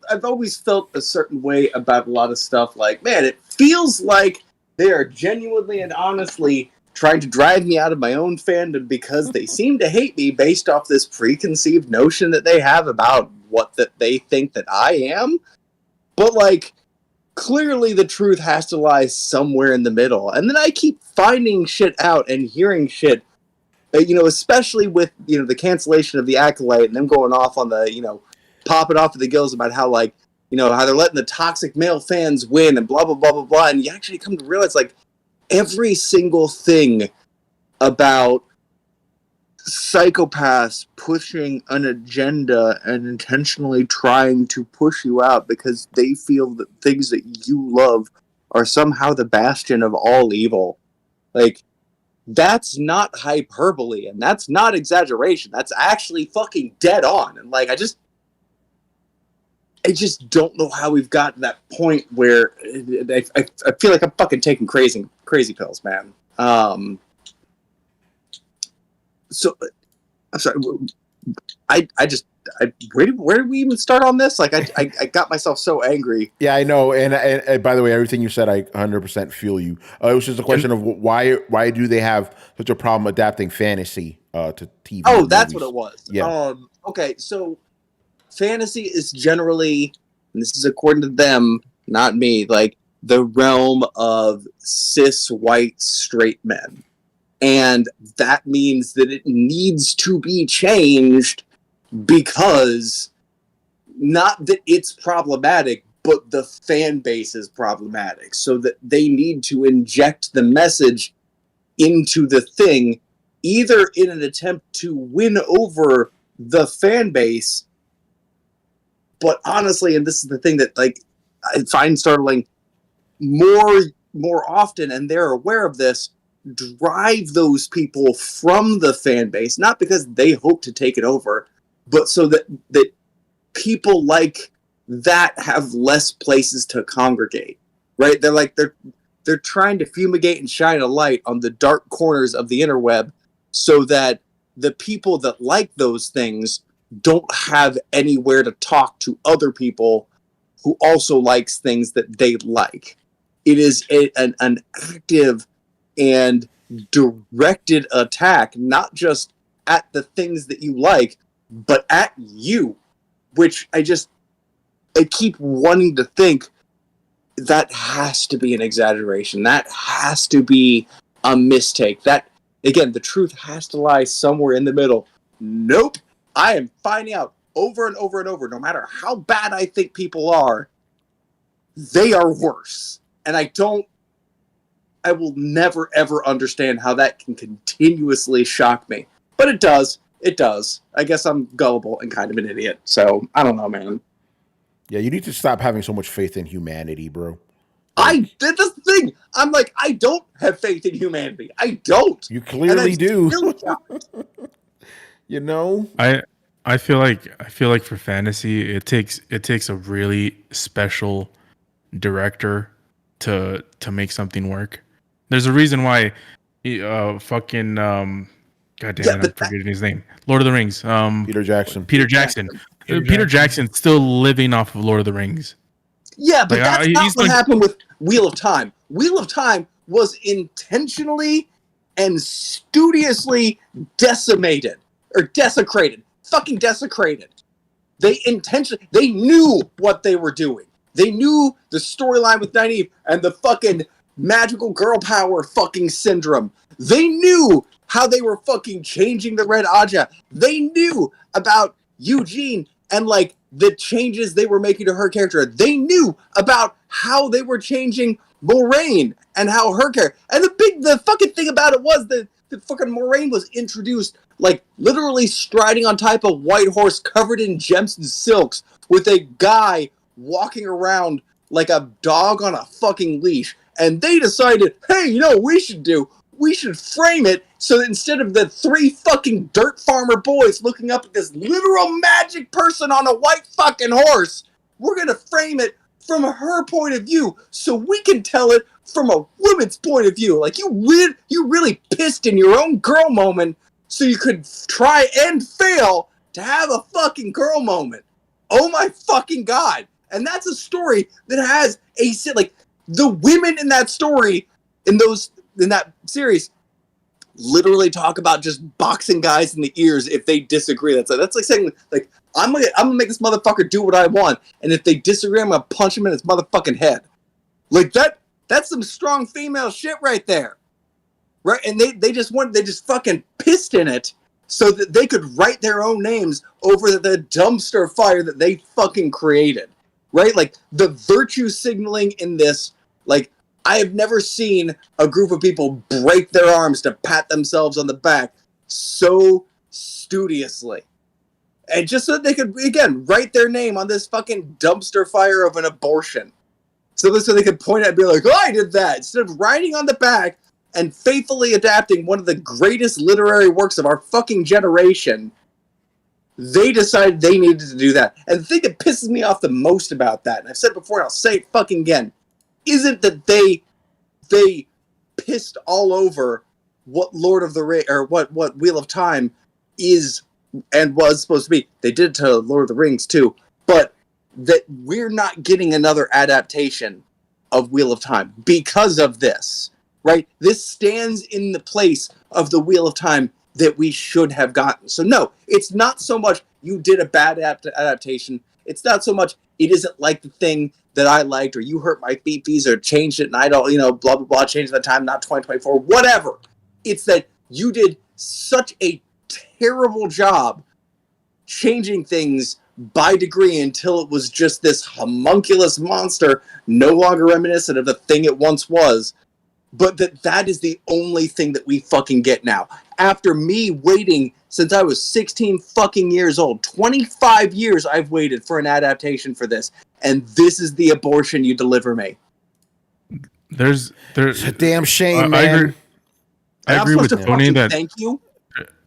I've always felt a certain way about a lot of stuff. Like, man, it feels like they are genuinely and honestly trying to drive me out of my own fandom because they seem to hate me based off this preconceived notion that they have about what that they think that I am. But clearly the truth has to lie somewhere in the middle. And then I keep finding shit out and hearing shit, especially with, the cancellation of the Acolyte and them going off on the, popping off of the gills about how, how they're letting the toxic male fans win and blah, blah, blah, blah, blah. And you actually come to realize, every single thing about psychopaths pushing an agenda and intentionally trying to push you out because they feel that things that you love are somehow the bastion of all evil. That's not hyperbole and that's not exaggeration. That's actually fucking dead on. And I just don't know how we've gotten to that point where I feel like I'm fucking taking crazy pills, man. So, I'm sorry. Where did we even start on this? I got myself so angry. Yeah, I know. And by the way, everything you said, I 100% feel you. It was just a question of why do they have such a problem adapting fantasy to TV? Oh, that's what it was. Yeah. Okay, so fantasy is generally, and this is according to them, not me, the realm of cis white straight men. And that means that it needs to be changed because not that it's problematic, but the fan base is problematic, so that they need to inject the message into the thing, either in an attempt to win over the fan base, but honestly, and this is the thing that like I find startling, more often, and they're aware of this, drive those people from the fan base, not because they hope to take it over, but so that people like that have less places to congregate, right? They're trying to fumigate and shine a light on the dark corners of the interweb so that the people that like those things don't have anywhere to talk to other people who also likes things that they like. It is an active and directed attack, not just at the things that you like, but at you, which I keep wanting to think that has to be an exaggeration. That has to be a mistake. That, again, the truth has to lie somewhere in the middle. Nope. I am finding out over and over and over, no matter how bad I think people are, they are worse. And I will never, ever understand how that can continuously shock me. But it does. It does. I guess I'm gullible and kind of an idiot. So, I don't know, man. Yeah, you need to stop having so much faith in humanity, bro. That's the thing. I'm like, I don't have faith in humanity. I don't. You clearly do. Still You know? I feel like for fantasy it takes a really special director to make something work. There's a reason why fucking God damn it, I'm forgetting his name. Lord of the Rings. Peter Jackson. Peter Jackson's still living off of Lord of the Rings. Yeah, but Like, that's not what happened with Wheel of Time. Wheel of Time was intentionally and studiously decimated. Or desecrated. Fucking desecrated. They knew what they were doing. They knew the storyline with Nynaeve and the fucking magical girl power fucking syndrome. They knew how they were fucking changing the Red Aja. They knew about Eugene and like the changes they were making to her character. They knew about how they were changing Moraine and how her character. And the fucking thing about it was that the fucking Moraine was introduced like literally striding on top of a white horse covered in gems and silks with a guy walking around like a dog on a fucking leash. And they decided, hey, you know what we should do? We should frame it so that instead of the three fucking dirt farmer boys looking up at this literal magic person on a white fucking horse, we're going to frame it from her point of view so we can tell it from a woman's point of view. Like, you really pissed in your own girl moment so you could try and fail to have a fucking girl moment. Oh my fucking God. And that's a story that has like, the women in that story, in that series, literally talk about just boxing guys in the ears if they disagree. That's like saying, like, I'm gonna make this motherfucker do what I want, and if they disagree, I'm gonna punch him in his motherfucking head. Like that's some strong female shit right there. Right? And they just fucking pissed in it so that they could write their own names over the dumpster fire that they fucking created. Right? Like, the virtue signaling in this, like, I have never seen a group of people break their arms to pat themselves on the back so studiously. And just so that they could, again, write their name on this fucking dumpster fire of an abortion. So they could point at it and be like, oh, I did that. Instead of writing on the back and faithfully adapting one of the greatest literary works of our fucking generation, they decided they needed to do that. And the thing that pisses me off the most about that, and I've said it before and I'll say it fucking again, isn't that they pissed all over what Lord of the Rings, or what Wheel of Time is and was supposed to be. They did it to Lord of the Rings too, but that we're not getting another adaptation of Wheel of Time because of this, right? This stands in the place of the Wheel of Time that we should have gotten. So no, it's not so much you did a bad adaptation. It's not so much it isn't like the thing that I liked, or you hurt my feeties, or changed it and I don't, blah, blah, blah, changed the time, not 2024, whatever. It's that you did such a terrible job changing things by degree until it was just this homunculus monster, no longer reminiscent of the thing it once was. But that is the only thing that we fucking get now. After me waiting since I was 16 fucking years old, 25 years I've waited for an adaptation for this, and this is the abortion you deliver me. There's It's a damn shame, I man. agree. I agree with Tony that. Thank you.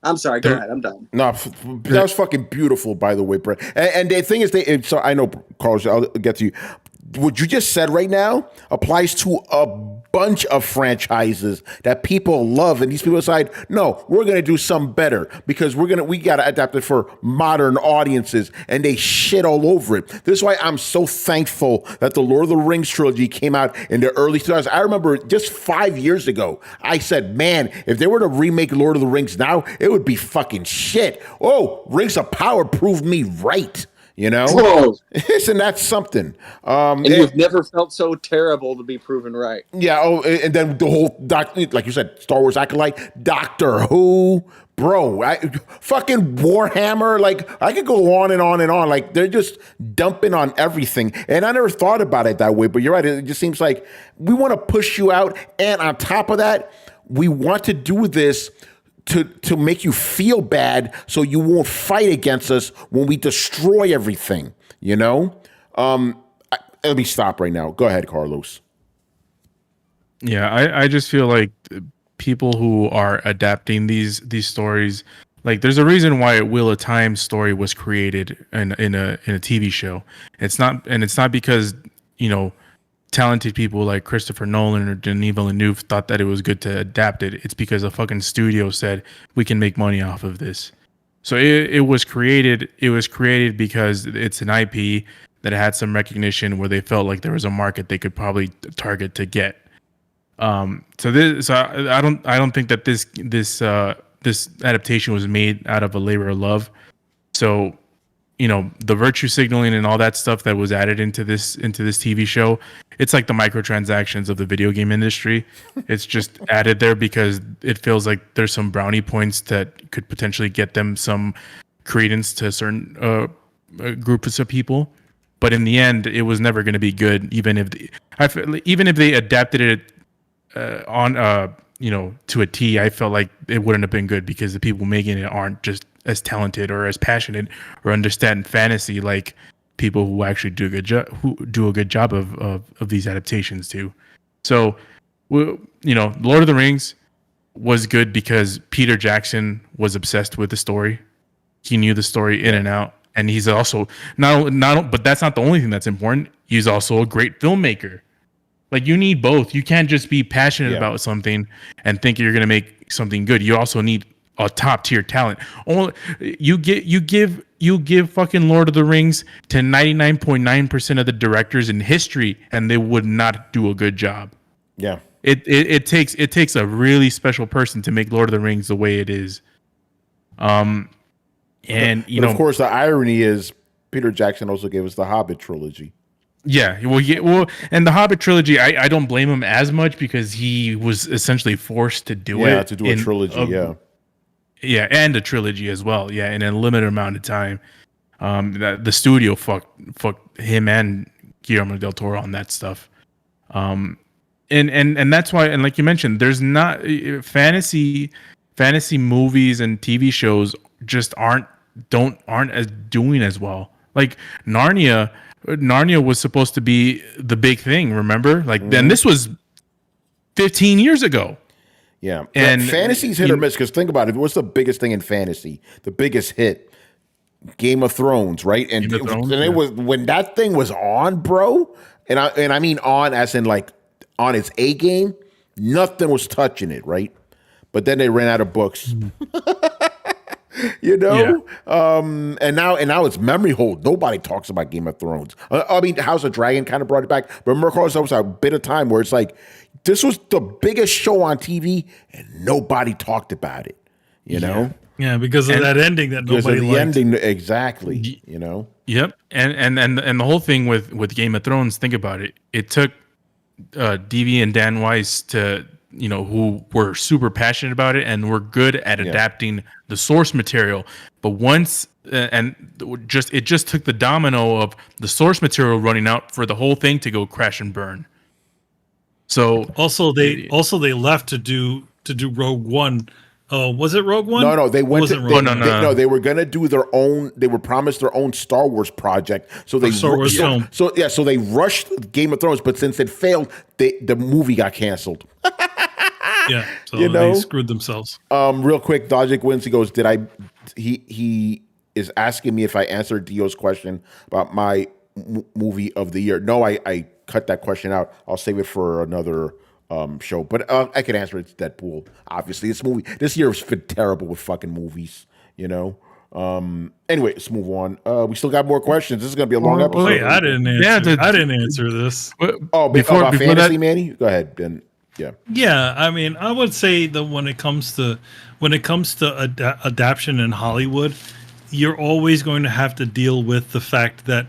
I'm sorry. Go ahead. I'm done. No, that was fucking beautiful, by the way, Brett. And the thing is, so I know, Carlos, I'll get to you. What you just said right now applies to a bunch of franchises that people love, and these people decide, no, we're going to do something better because we got to adapt it for modern audiences, and they shit all over it. This is why I'm so thankful that the Lord of the Rings trilogy came out in the early 2000s. I remember just 5 years ago, I said, man, if they were to remake Lord of the Rings now, it would be fucking shit. Oh, Rings of Power proved me right. You know, Whoa. Isn't that something? And you've never felt so terrible to be proven right. Yeah. Oh, and then the whole like you said, Star Wars acolyte, Doctor Who, bro, fucking Warhammer. Like I could go on and on and on. Like they're just dumping on everything. And I never thought about it that way. But you're right. It just seems like we want to push you out, and on top of that, we want to do this to make you feel bad so you won't fight against us when we destroy everything, you know? Let me stop right now. Go ahead, Carlos. Yeah, I just feel like people who are adapting these stories, like there's a reason why Wheel of Time story was created in a TV show. It's not because, you know, talented people like Christopher Nolan or Denis Villeneuve thought that it was good to adapt it. It's because a fucking studio said we can make money off of this. So it was created. It was created because it's an IP that had some recognition where they felt like there was a market they could probably target to get. So I don't think that this adaptation was made out of a labor of love. So, you know, the virtue signaling and all that stuff that was added into this TV show, it's like the microtransactions of the video game industry. It's just added there because it feels like there's some brownie points that could potentially get them some credence to certain groups of people. But in the end, it was never going to be good, even if they adapted it to a T. I felt like it wouldn't have been good because the people making it aren't just as talented or as passionate or understand fantasy like people who actually do a good job of these adaptations too. So, Lord of the Rings was good because Peter Jackson was obsessed with the story. He knew the story in and out, and he's also but that's not the only thing that's important. He's also a great filmmaker. Like you need both. You can't just be passionate about something and think you're going to make something good. You also need a top tier talent. You give fucking Lord of the Rings to 99.9% of the directors in history, and they would not do a good job. Yeah, it takes a really special person to make Lord of the Rings the way it is. Of course, the irony is Peter Jackson also gave us the Hobbit trilogy. Yeah, and the Hobbit trilogy, I don't blame him as much because he was essentially forced to do it. Yeah, to do a trilogy, Yeah, and a trilogy as well. Yeah, in a limited amount of time. The studio fucked him and Guillermo del Toro on that stuff. And that's why, and like you mentioned, there's not fantasy movies and TV shows just aren't as doing as well. Like Narnia was supposed to be the big thing, remember? Like then this was 15 years ago. Yeah, and fantasy's hit or miss because think about it. What's the biggest thing in fantasy? The biggest hit, Game of Thrones, right? And it was when that thing was on, bro. And I mean on as in like on its A game. Nothing was touching it, right? But then they ran out of books. You know, and now it's memory hold. Nobody talks about Game of Thrones. I mean, House of Dragon kind of brought it back. But remember, there was a bit of time where it's like this was the biggest show on TV, and nobody talked about it. You know, because of that ending that nobody liked. Ending exactly. You know. Yep, and the whole thing with Game of Thrones. Think about it. It took DV and Dan Weiss to who were super passionate about it and were good at adapting the source material. But once it just took the domino of the source material running out for the whole thing to go crash and burn. So also they left to do Rogue One. Was it Rogue One? No, they went. No. They were gonna do their own. They were promised their own Star Wars project. So they Star Wars film. So they rushed Game of Thrones, but since it failed, the movie got canceled. Yeah, so they screwed themselves. Real quick, Logic wins. He goes, He is asking me if I answered Dio's question about my movie of the year. No, I cut that question out. I'll save it for another show. But I can answer it. It's Deadpool. Obviously, this year has been terrible with fucking movies. Anyway, let's move on. We still got more questions. This is going to be a long episode. Wait, I didn't answer. I didn't answer this. Before fantasy, Manny? Go ahead, Ben. Yeah. Yeah, I mean, I would say that when it comes to adaptation in Hollywood, you're always going to have to deal with the fact that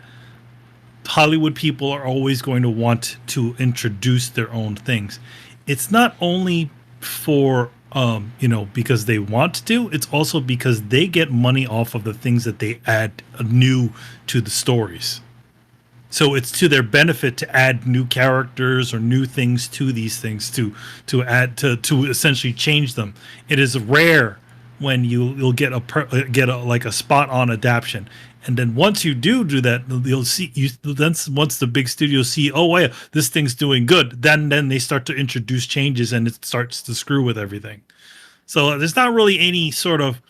Hollywood people are always going to want to introduce their own things. It's not only for because they want to, it's also because they get money off of the things that they add new to the stories. So it's to their benefit to add new characters or new things to these things to essentially change them. It is rare when you'll get a spot on adaptation. And then once you do that, you'll see. Then once the big studios see, oh wait, this thing's doing good, then they start to introduce changes, and it starts to screw with everything. So there's not really any sort of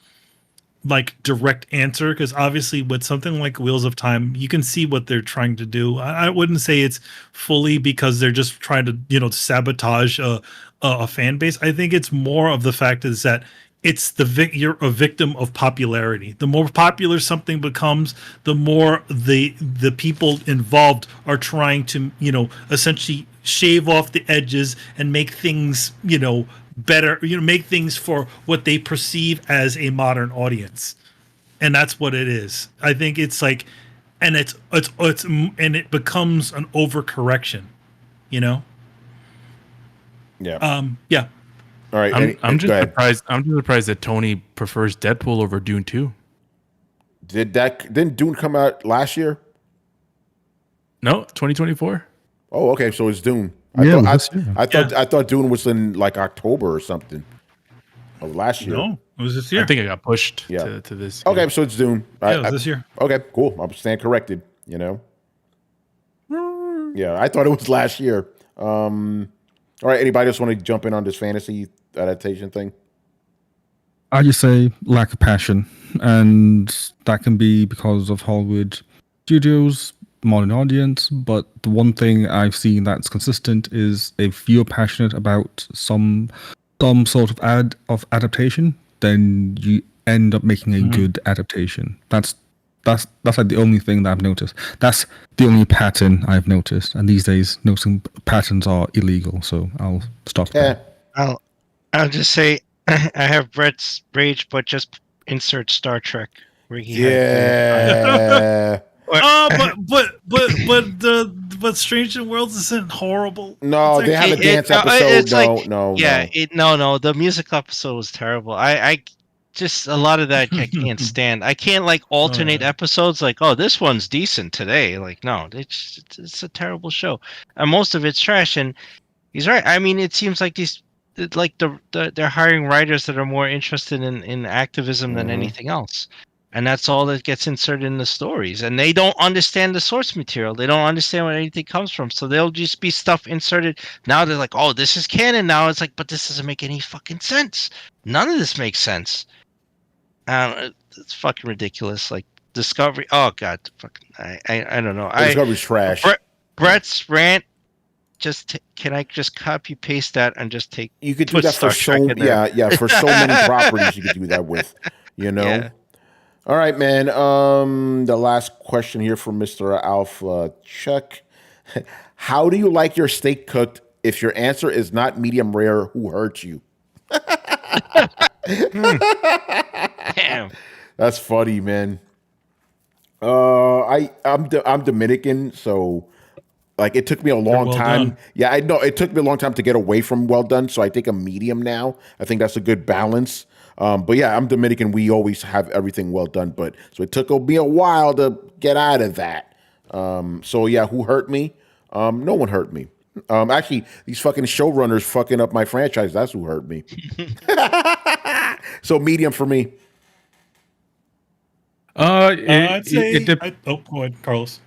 like direct answer, because obviously with something like Wheels of Time, you can see what they're trying to do. I wouldn't say it's fully because they're just trying to sabotage a fan base. I think it's more of the fact is that it's you're a victim of popularity. The more popular something becomes, the more the people involved are trying to essentially shave off the edges and make things better. Make things for what they perceive as a modern audience, and that's what it is. I think it's like, and it's and it becomes an overcorrection. Yeah. Yeah. All right, I'm just surprised. I'm just surprised that Tony prefers Deadpool over Dune 2. Didn't Dune come out last year? No, 2024. Oh, okay, so it's Dune. I thought Dune was in like October or something of last year. No, it was this year. I think it got pushed to this. Okay, so it's Dune. Yeah, it was this year. Okay, cool. I'll stand corrected. Yeah, I thought it was last year. All right, anybody else want to jump in on this fantasy adaptation thing? I just say lack of passion, and that can be because of Hollywood studios, modern audience. But the one thing I've seen that's consistent is if you're passionate about some sort of adaptation, then you end up making a good adaptation. That's like the only thing that I've noticed. That's the only pattern I've noticed. And these days, noticing patterns are illegal. So I'll stop there. I'll just say I have Brett's rage, but just insert Star Trek. Where he but Strange in Worlds isn't horrible. No, they have a dance episode. No. The music episode was terrible. I just a lot of that I can't stand. I can't like alternate episodes. Like, oh, this one's decent today. Like, no, it's a terrible show, and most of it's trash. And he's right. I mean, it seems like they're hiring writers that are more interested in activism than anything else, and that's all that gets inserted in the stories. And they don't understand the source material. They don't understand where anything comes from. So they'll just be stuff inserted. Now they're like, oh, this is canon. Now it's like, but this doesn't make any fucking sense. None of this makes sense. It's fucking ridiculous. Like Discovery. Oh god, fucking. I don't know. Discovery's trash. Brett's rant. Can I just copy paste that and just take? You could do that for for so many properties. You could do that with. Yeah. All right, man. The last question here from Mr. Alpha Chuck. How do you like your steak cooked? If your answer is not medium rare, who hurt you? Damn. That's funny, man. I'm Dominican, so Like it took me a long well time. done. Yeah, I know it took me a long time to get away from well done. So I think a medium now. I think that's a good balance. But yeah, I'm Dominican. We always have everything well done. But so it took me a while to get out of that. So yeah, who hurt me? No one hurt me. Actually, these fucking showrunners fucking up my franchise. That's who hurt me. So medium for me. I'd say. It, Go ahead, Carlos.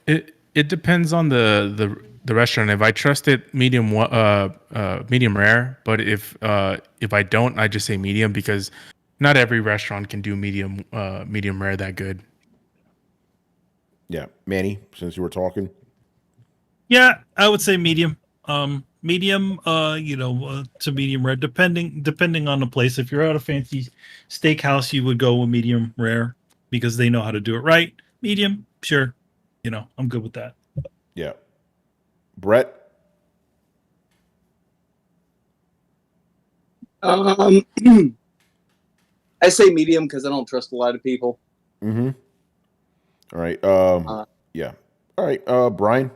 it depends on the restaurant. If I trust it, medium rare. But if I don't, I just say medium because not every restaurant can do medium rare that good. Yeah, Manny. Since you were talking. Yeah, I would say medium. Medium, to medium rare, depending on the place. If you're at a fancy steakhouse, you would go with medium rare because they know how to do it right. Medium, sure. I'm good with that. Yeah. Brett. I say medium because I don't trust a lot of people. Mm-hmm. All right. Yeah. All right. Brian.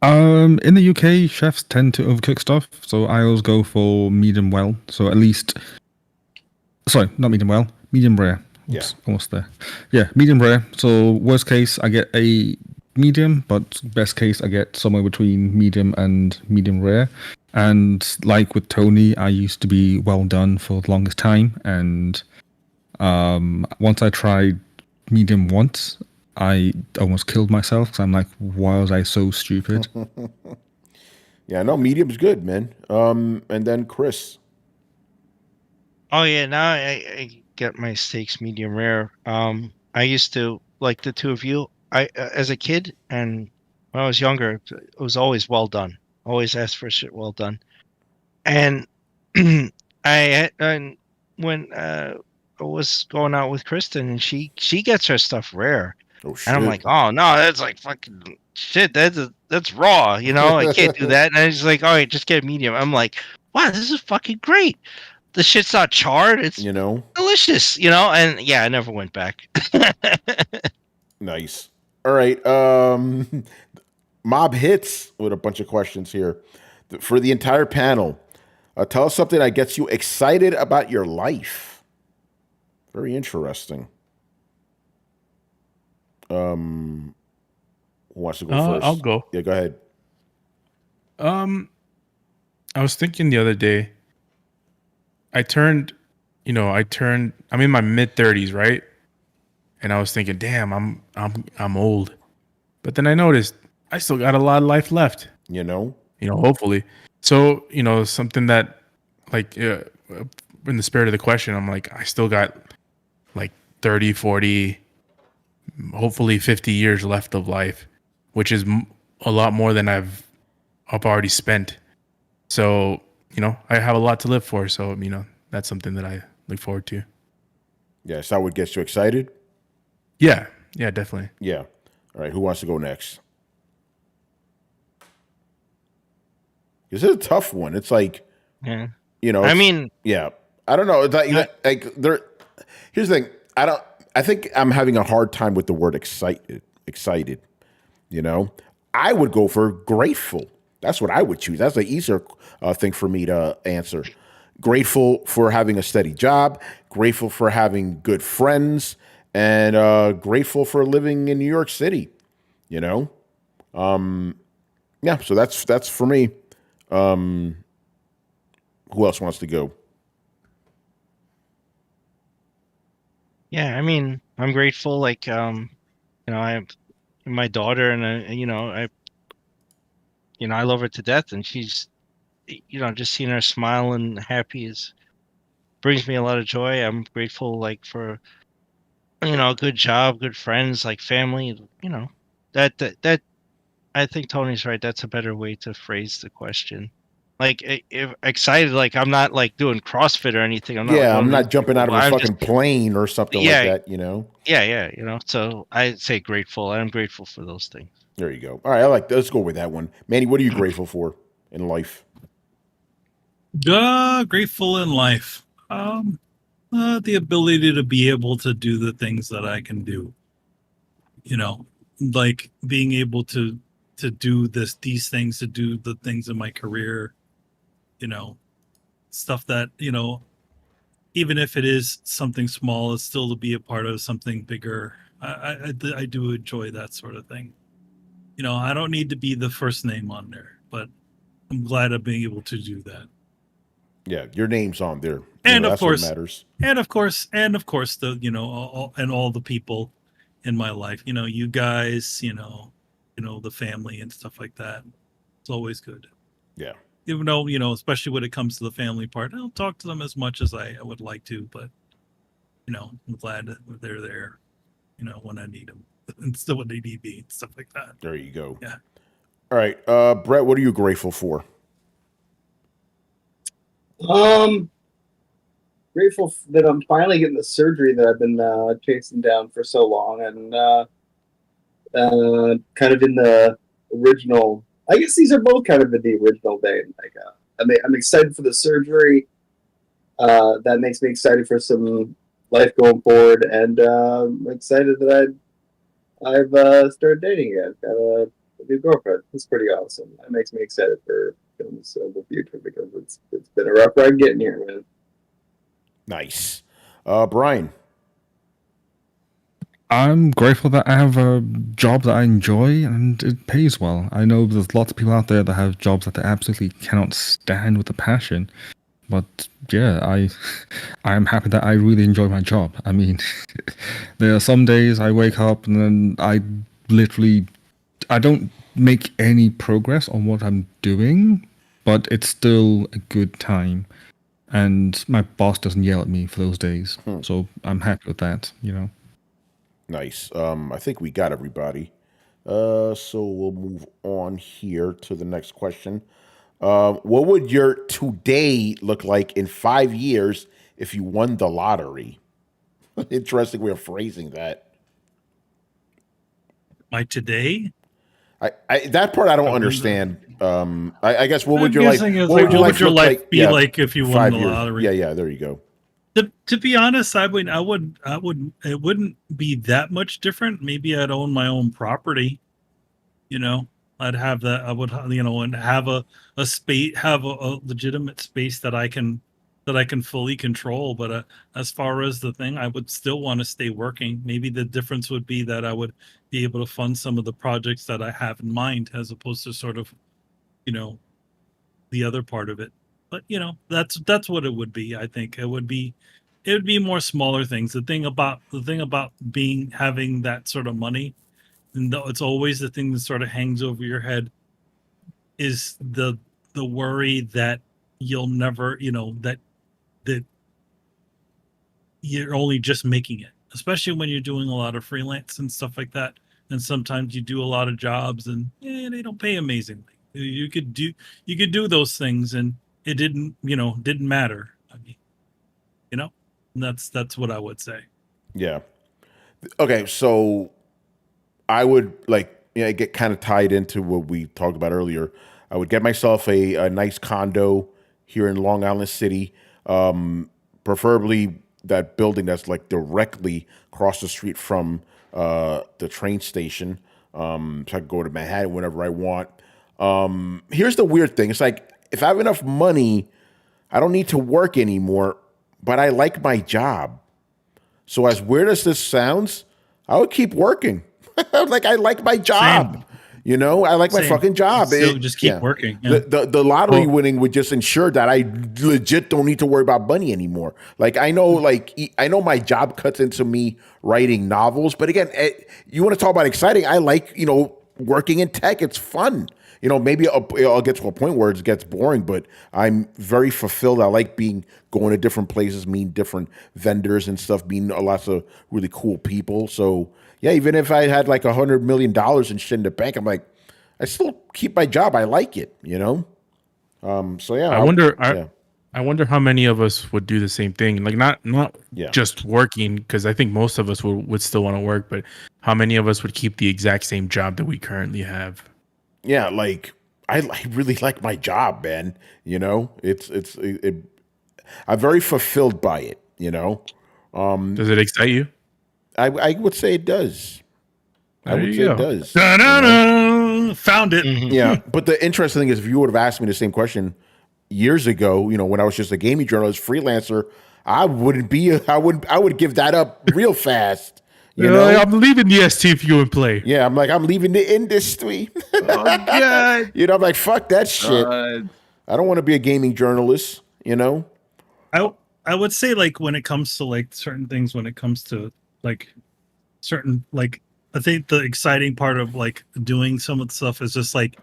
In the UK, chefs tend to overcook stuff, so I always go for medium well. So at least, sorry, not medium well, medium rare. Oops, almost there. Yeah, medium rare. So worst case, I get a medium, but best case, I get somewhere between medium and medium rare. And like with Tony, I used to be well done for the longest time, and once I tried medium once, I almost killed myself because I'm like, why was I so stupid? Yeah, no, medium's good, man. And then Chris. Oh yeah, now I get my steaks medium rare. I used to like the two of you. I as a kid and when I was younger, it was always well done. Always asked for shit well done. And and when I was going out with Kristen and she gets her stuff rare. Oh shit. And I'm like, oh no, that's like fucking shit. That's raw, I can't do that. And she's like, all right, just get a medium. I'm like, wow, this is fucking great. The shit's not charred. It's delicious, And yeah, I never went back. Nice. All right. Mob hits with a bunch of questions here for the entire panel. Tell us something that gets you excited about your life. Very interesting. Who wants to go first? I'll go. Yeah, go ahead. I was thinking the other day. I'm in my mid 30s, right? And I was thinking, damn, I'm old. But then I noticed I still got a lot of life left. Hopefully. So, something that like in the spirit of the question, I'm like, I still got like 30, 40, hopefully 50 years left of life, which is a lot more than I've already spent. So, I have a lot to live for. So, that's something that I look forward to. Yeah, so that what gets you excited? Yeah, definitely. Yeah. All right, who wants to go next? This is a tough one. It's like, yeah. I don't know. It's like there. Here's the thing. I think I'm having a hard time with the word excited. I would go for grateful. That's what I would choose. That's the easier thing for me to answer. Grateful for having a steady job. Grateful for having good friends, and grateful for living in New York City. Yeah. So that's for me. Who else wants to go? Yeah, I'm grateful. Like, I have my daughter, and I love her to death, and she's, just seeing her smile and happy brings me a lot of joy. I'm grateful, like, for, a good job, good friends, like family. That I think Tony's right. That's a better way to phrase the question. Like, if excited, like I'm not like doing CrossFit or anything. I'm not. Yeah, like I'm not jumping out of a I'm fucking plane or something like that. Yeah. So I say grateful. I'm grateful for those things. There you go. All right, let's go with that one. Manny, what are you grateful for in life? Grateful in life. The ability to be able to do the things that I can do. Like being able to to do these things, to do the things in my career, stuff that, even if it is something small, it's still to be a part of something bigger. I do enjoy that sort of thing. I don't need to be the first name on there, but I'm glad of being able to do that. Yeah, your name's on there. And of that's course, what matters. and of course, the all the people in my life. You guys. The family and stuff like that. It's always good. Yeah. Even though, especially when it comes to the family part, I don't talk to them as much as I would like to, but, I'm glad that they're there, when I need them and still when they need me and stuff like that. There you go. Yeah. All right. Brett, what are you grateful for? Grateful that I'm finally getting the surgery that I've been chasing down for so long, and kind of in the original. I guess these are both kind of in the original day. Like, I'm excited for the surgery. That makes me excited for some life going forward, and I'm excited that I've started dating again. Got a new girlfriend. It's pretty awesome. That makes me excited for the future, because it's been a rough ride getting here, man. Nice. Brian. I'm grateful that I have a job that I enjoy and it pays well. I know there's lots of people out there that have jobs that they absolutely cannot stand with a passion. But yeah, I'm happy that I really enjoy my job. I mean, there are some days I wake up and then I don't make any progress on what I'm doing, but it's still a good time. And my boss doesn't yell at me for those days. So I'm happy with that, Nice. I think we got everybody. So we'll move on here to the next question. What would your today look like in 5 years if you won the lottery? Interesting way of phrasing that. My today? That part I don't understand. I guess what would your life life be like like if you won 5 the years? lottery? Yeah, there you go. To be honest, it wouldn't be that much different. Maybe I'd own my own property. I'd have that. I would, and have a space, have a legitimate space that I can fully control. But as far as the thing, I would still want to stay working. Maybe the difference would be that I would be able to fund some of the projects that I have in mind, as opposed to sort of, the other part of it. But that's what it would be. I think it would be more smaller things. The thing about having that sort of money, and it's always the thing that sort of hangs over your head, is the worry that you'll never, that you're only just making it, especially when you're doing a lot of freelance and stuff like that. And sometimes you do a lot of jobs and they don't pay amazingly. You could do those things and it didn't matter. I mean, that's what I would say. Yeah. Okay, so I would get kind of tied into what we talked about earlier. I would get myself a nice condo here in Long Island City, preferably that building that's like directly across the street from the train station, so I can go to Manhattan whenever I want. Here's the weird thing. It's like, if I have enough money, I don't need to work anymore, but I like my job. So as weird as this sounds, I would keep working. I like my job. Same. I like my fucking job. Still just keep working. Yeah. The lottery winning would just ensure that I legit don't need to worry about money anymore. I know my job cuts into me writing novels, but again, you want to talk about exciting. I like, working in tech. It's fun. Maybe I'll get to a point where it gets boring, but I'm very fulfilled. I like going to different places, meeting different vendors and stuff, meeting lots of really cool people. So yeah, even if I had like $100 million and shit in the bank, I'm like, I still keep my job. I like it, So yeah, I wonder how many of us would do the same thing. Like not just working, because I think most of us would still want to work, but how many of us would keep the exact same job that we currently have? Yeah, I really like my job, man. I'm very fulfilled by it. Does it excite you? I would say it does. I would say it does. Found it. Yeah, but the interesting thing is, if you would have asked me the same question years ago, you know, when I was just a gaming journalist, freelancer, I wouldn't be. I would give that up real fast. You know, I'm leaving the ST View and play. yeah, I'm leaving the industry. Oh God. You know, I'm like, fuck that shit. I don't want to be a gaming journalist. You know. I would say, like, when it comes to like certain things, when it comes to like certain, like, I think the exciting part of like doing some of the stuff is just like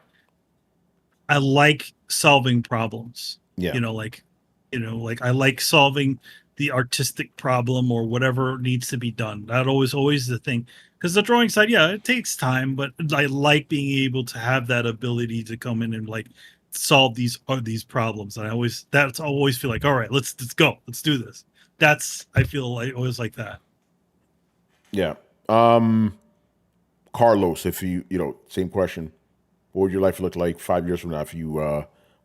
I like solving problems. Yeah. You know, like I like solving the artistic problem or whatever needs to be done. That always the thing. Because the drawing side, yeah, it takes time, but I like being able to have that ability to come in and like solve these problems. And I always feel like, all right, let's go, let's do this. I feel like always like that. Yeah. Carlos, if you know, same question. What would your life look like 5 years from now if you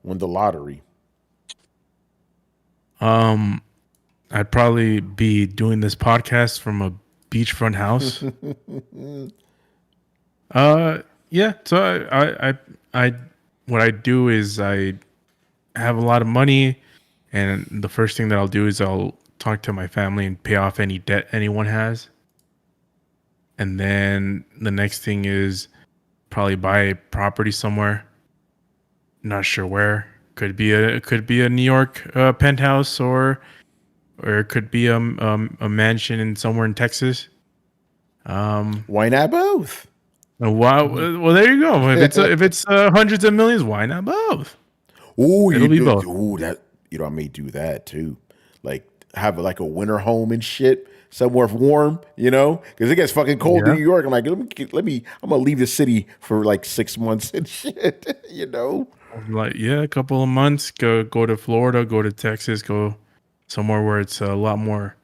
won the lottery? I'd probably be doing this podcast from a beachfront house. Yeah. So I what I do is I have a lot of money, and the first thing that I'll do is I'll talk to my family and pay off any debt anyone has. And then the next thing is probably buy a property somewhere. Not sure where. Could be a New York penthouse, or it could be a mansion in somewhere in Texas. Why not both? Wow. Well, there you go. If it's hundreds of millions, why not both? Ooh, It'll be both. Ooh, that, you know, I may do that too. Like have like a winter home and shit somewhere warm, you know, because it gets fucking cold in New York. I'm like, let me. I'm gonna leave the city for like 6 months and shit, you know. Like, yeah, a couple of months. Go to Florida. Go to Texas. Go somewhere where it's a lot more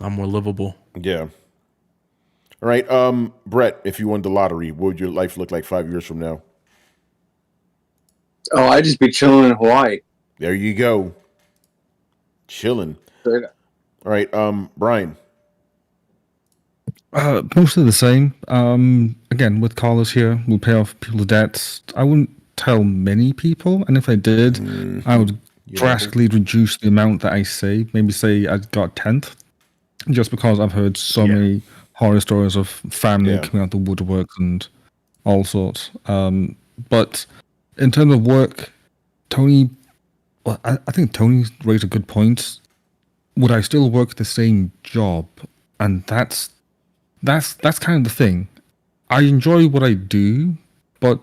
livable. Yeah. All right, Brett, if you won the lottery, what would your life look like 5 years from now? Oh, I'd just be chilling in Hawaii. There you go. Chilling. Straight up. All right, Brian. Mostly the same. Again, with Carlos here, we'll pay off people's debts. I wouldn't tell many people, and if I did, I would drastically reduce the amount that I save. Maybe say I got a tenth, just because I've heard so many horror stories of family coming out the woodwork and all sorts. But in terms of work, Tony, well, I think Tony raised a good point. Would I still work the same job? And that's kind of the thing. I enjoy what I do, but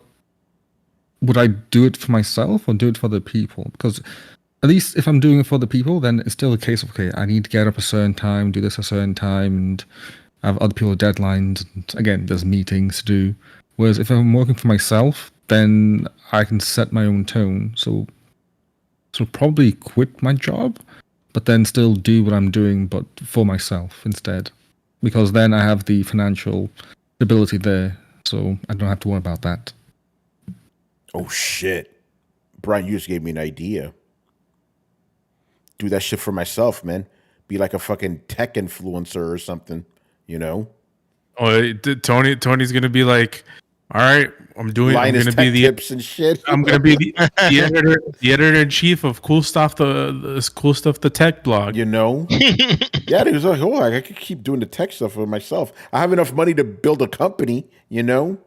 would I do it for myself or do it for other people? Because at least if I'm doing it for other people, then it's still a case of, okay, I need to get up a certain time, do this a certain time, and have other people deadlines. And again, there's meetings to do. Whereas if I'm working for myself, then I can set my own tone. So probably quit my job, but then still do what I'm doing, but for myself instead. Because then I have the financial stability there, so I don't have to worry about that. Oh shit, Brian, you just gave me an idea. Do that shit for myself, man. Be like a fucking tech influencer or something, you know? Oh, Tony's gonna be like, all right, I'm gonna be the tips and shit. I'm gonna be the editor in chief of Cool Stuff, the tech blog. You know? Yeah, he was like, oh, I could keep doing the tech stuff for myself. I have enough money to build a company, you know?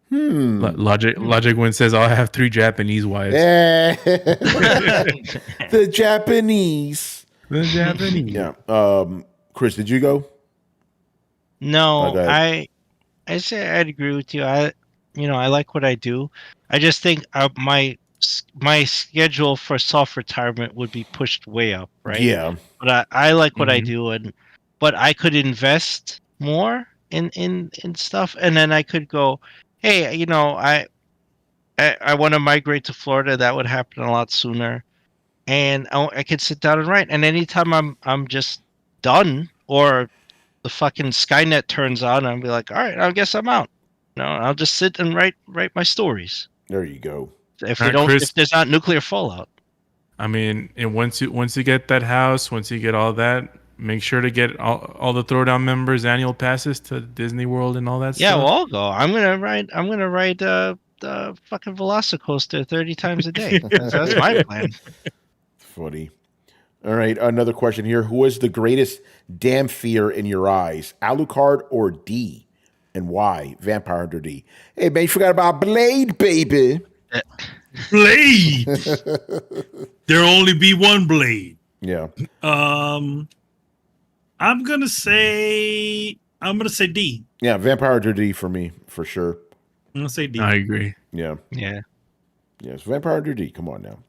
Logic Win says, I have 3 Japanese wives. The Japanese. Yeah. Chris, did you go? No, Okay. I say I'd agree with you. I like what I do. I just think my schedule for self-retirement would be pushed way up, right? Yeah. But I like what I do, but I could invest more in stuff, and then I could go, hey, I want to migrate to Florida. That would happen a lot sooner, and I could sit down and write. And anytime I'm just done, or the fucking Skynet turns on, I'll be like, all right, I guess I'm out. No, I'll just sit and write my stories. There you go. If Chris, if there's not nuclear fallout. I mean, and once you get that house, once you get all that, Make sure to get all the Throwdown members annual passes to Disney World and all that Yeah, stuff. we'll all go. I'm gonna ride the fucking Velocicoaster 30 times a day. That's my plan. Funny. All right, another question here. Who is the greatest damn fear in your eyes? Alucard or D? And why? Vampire Hunter D. Hey, man, you forgot about Blade, baby. Blade. There'll only be one Blade. Yeah. I'm gonna say D. Yeah, Vampire Hunter D for me, for sure. I'm gonna say D. I agree. Yeah. Yeah. Yes, Vampire Hunter D. Come on now.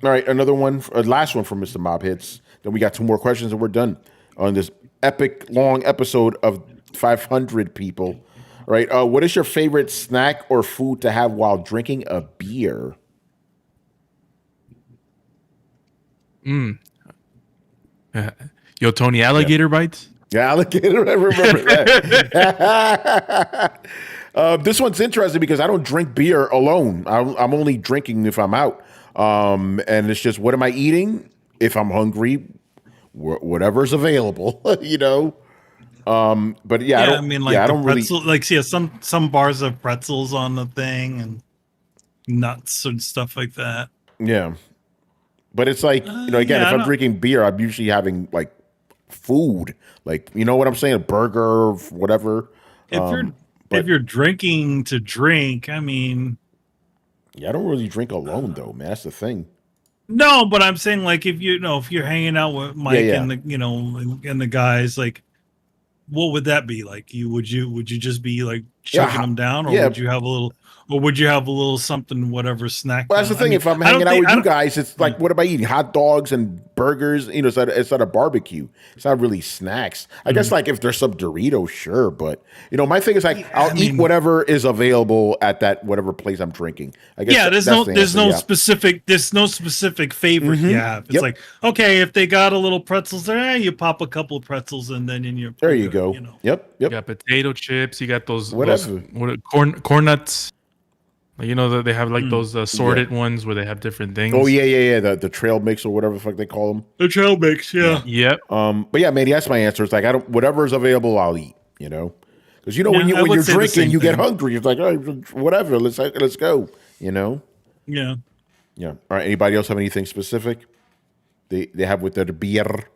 All right, another one, last one from Mr. Mob Hits. Then we got 2 more questions and we're done on this epic long episode of 500 people. All right, what is your favorite snack or food to have while drinking a beer? Yo, Tony, alligator bites? Yeah, alligator. I remember that. This one's interesting because I don't drink beer alone. I'm only drinking if I'm out. And it's just, what am I eating? If I'm hungry, whatever's available, you know. But yeah, I don't pretzel, really like. Yeah, some bars have pretzels on the thing and nuts and stuff like that. Yeah, but it's like, you know, again, if I'm drinking beer, I'm usually having like food, like, you know what I'm saying, a burger, whatever. If you're drinking to drink, I mean, yeah, I don't really drink alone though, man. That's the thing. No, but I'm saying, like, if you're hanging out with Mike and the and the guys, like, what would that be like? Would you just be like chugging them down, or would you have a little something, whatever snack? Well, that's the thing. If I'm hanging out with you guys, it's like, what am I eating? Hot dogs and burgers. You know, it's not a barbecue. It's not really snacks. I guess like if there's some Doritos, sure. But you know, my thing is like, I'll eat whatever is available at that whatever place I'm drinking. I guess. Yeah, there's no specific favorite you have. It's like, okay, if they got a little pretzels there, you pop a couple of pretzels and then you're there. You go. You know? Yep. You got potato chips. You got those whatever corn nuts. You know that they have like those assorted ones where they have different things. Oh yeah. The trail mix or whatever the fuck they call them. The trail mix, yeah. Yep. But yeah, man, that's my answer. It's like, I don't, whatever is available, I'll eat. You know, because you know when you're drinking, you get hungry. It's like, oh, whatever, let's go. You know. Yeah. Yeah. All right. Anybody else have anything specific? They have with their beer.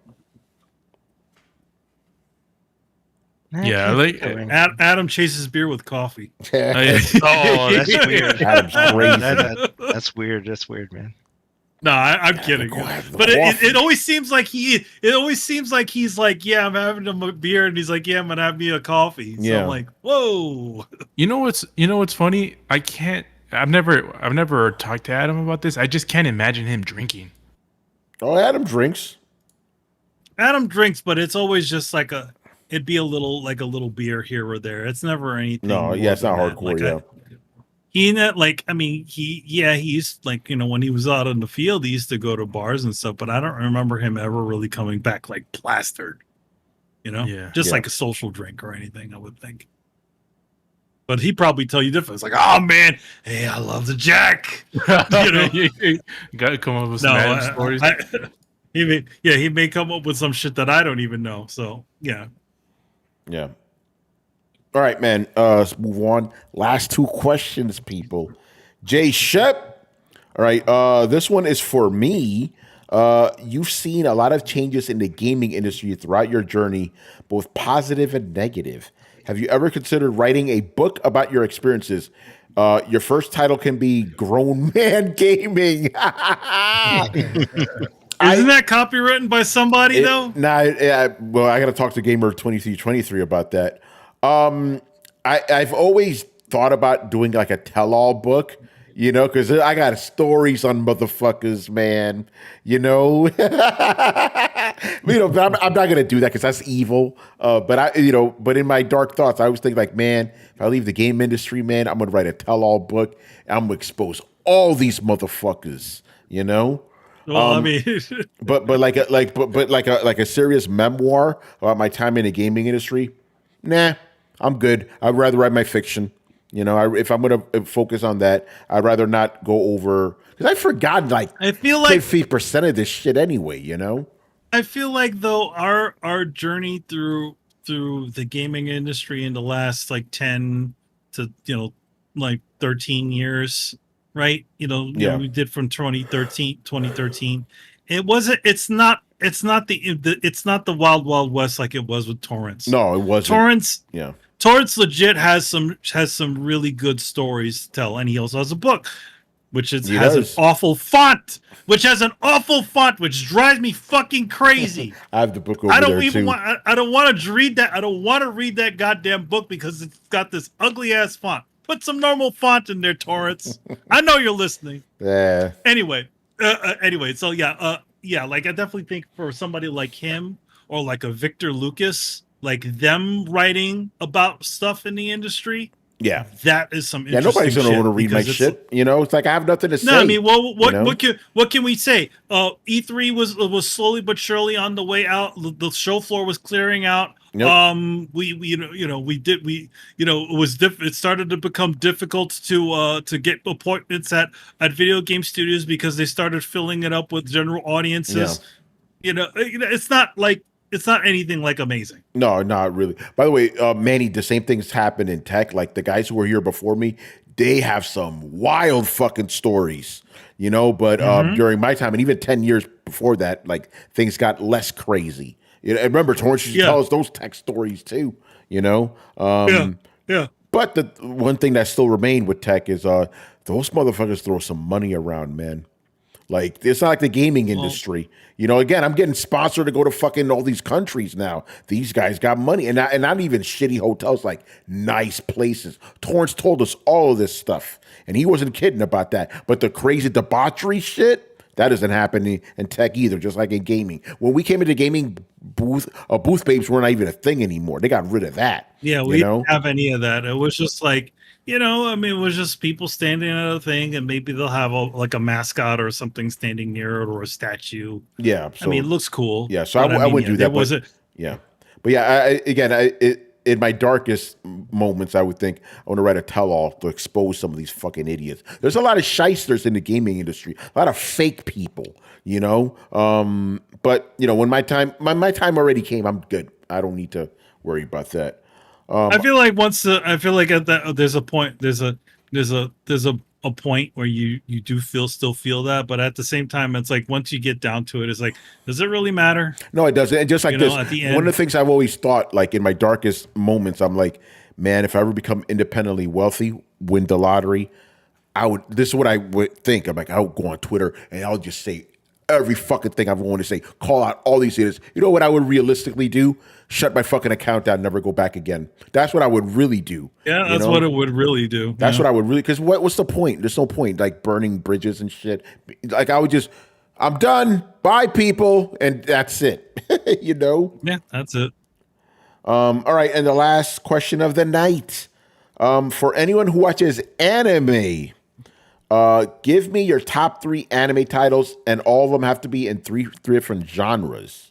Yeah, like Adam chases beer with coffee. Oh, that's weird. Adam's crazy. That's weird. That's weird, man. No, I'm kidding. But it always seems like he's like, yeah, I'm having a beer, and he's like, yeah, I'm gonna have me a coffee. So I'm like, whoa. You know what's funny? I've never talked to Adam about this. I just can't imagine him drinking. Oh, Adam drinks, but it's always just like it'd be a little beer here or there. It's never anything. No, yeah, it's not hardcore. Like he's like, you know, when he was out in the field, he used to go to bars and stuff, but I don't remember him ever really coming back like plastered, you know, like a social drink or anything, I would think. But he'd probably tell you different. It's like, oh man, hey, I love the Jack. You know, you got to come up with some Adam stories. He may come up with some shit that I don't even know. So yeah. Yeah. All right, man. Let's move on. Last 2 questions, people. Jay Shep. All right. This one is for me. You've seen a lot of changes in the gaming industry throughout your journey, both positive and negative. Have you ever considered writing a book about your experiences? Your first title can be Grown Man Gaming. Isn't that copywritten by somebody though? Well, I got to talk to Gamer 2323 about that. I've always thought about doing like a tell-all book, you know, because I got stories on motherfuckers, man. You know, but I'm not gonna do that because that's evil. But in my dark thoughts, I always think like, man, if I leave the game industry, man, I'm gonna write a tell-all book. And I'm gonna expose all these motherfuckers. You know. Well, I mean, but like a serious memoir about my time in the gaming industry. Nah, I'm good. I'd rather write my fiction. You know, if I'm going to focus on that, I'd rather not go over, because I forgot like I feel like 50% of this shit anyway. You know. I feel like though our journey through the gaming industry in the last like 10 to like 13 years, right? Yeah. We did from 2013. It's not the wild wild west like it was with torrents. No, it wasn't. Torrents Yeah. Torrance legit has some really good stories to tell, and he also has a book, He has an does. awful font, which drives me fucking crazy. I have the book over I don't there even too. want. I don't want to read that. I don't want to read that goddamn book because it's got this ugly ass font. Put some normal font in there, Torrance. I know you're listening. Yeah. Anyway, so yeah, like I definitely think for somebody like him or like a Victor Lucas, like them writing about stuff in the industry, Yeah. that is some Yeah, interesting nobody's gonna shit want to read my because shit. It's like I have nothing to say. no, I mean, well, you know? what can we say? E3 was slowly but surely on the way out. The show floor was clearing out. Yep. It started to become difficult to get appointments at video game studios because they started filling it up with general audiences. It's not anything like amazing. No, not really. By the way, Manny, the same things happen in tech. Like the guys who were here before me, they have some wild fucking stories, But during my time, and even 10 years before that, like things got less crazy. And remember, Torrance used to tell us those tech stories too. Yeah. But the one thing that still remained with tech is those motherfuckers throw some money around, man. Like, it's not like the gaming industry. Again, I'm getting sponsored to go to fucking all these countries now. These guys got money. And not even shitty hotels, like nice places. Torrance told us all of this stuff. And he wasn't kidding about that. But the crazy debauchery shit, that doesn't happen in tech either, just like in gaming. When we came into gaming, booth babes weren't even a thing anymore. They got rid of that. Yeah, we didn't have any of that. It was just like, it was just people standing at a thing, and maybe they'll have a mascot or something standing near it or a statue. Yeah. So, it looks cool. Yeah, so I wouldn't do that. Yeah. But yeah, in my darkest moments, I would think I want to write a tell-all to expose some of these fucking idiots. There's a lot of shysters in the gaming industry, a lot of fake people, But, when my time already came, I'm good. I don't need to worry about that. I feel like at that there's a point there's a point where you do still feel that, but at the same time it's like once you get down to it, it's like, does it really matter? No, it doesn't. And just like this, at the end, one of the things I've always thought, like in my darkest moments, I'm like, man, if I ever become independently wealthy, win the lottery, this is what I would think. I'm like, I would go on Twitter and I'll just say every fucking thing I've wanted to say, call out all these idiots. You know what I would realistically do? Shut my fucking account down, never go back again. That's what I would really do. Yeah, that's what it would really do. That's what I would really, because what's the point? There's no point, like burning bridges and shit. Like I would just, I'm done. Bye, people, and that's it. Yeah, that's it. All right, and the last question of the night, for anyone who watches anime, give me your top 3 anime titles, and all of them have to be in three different genres.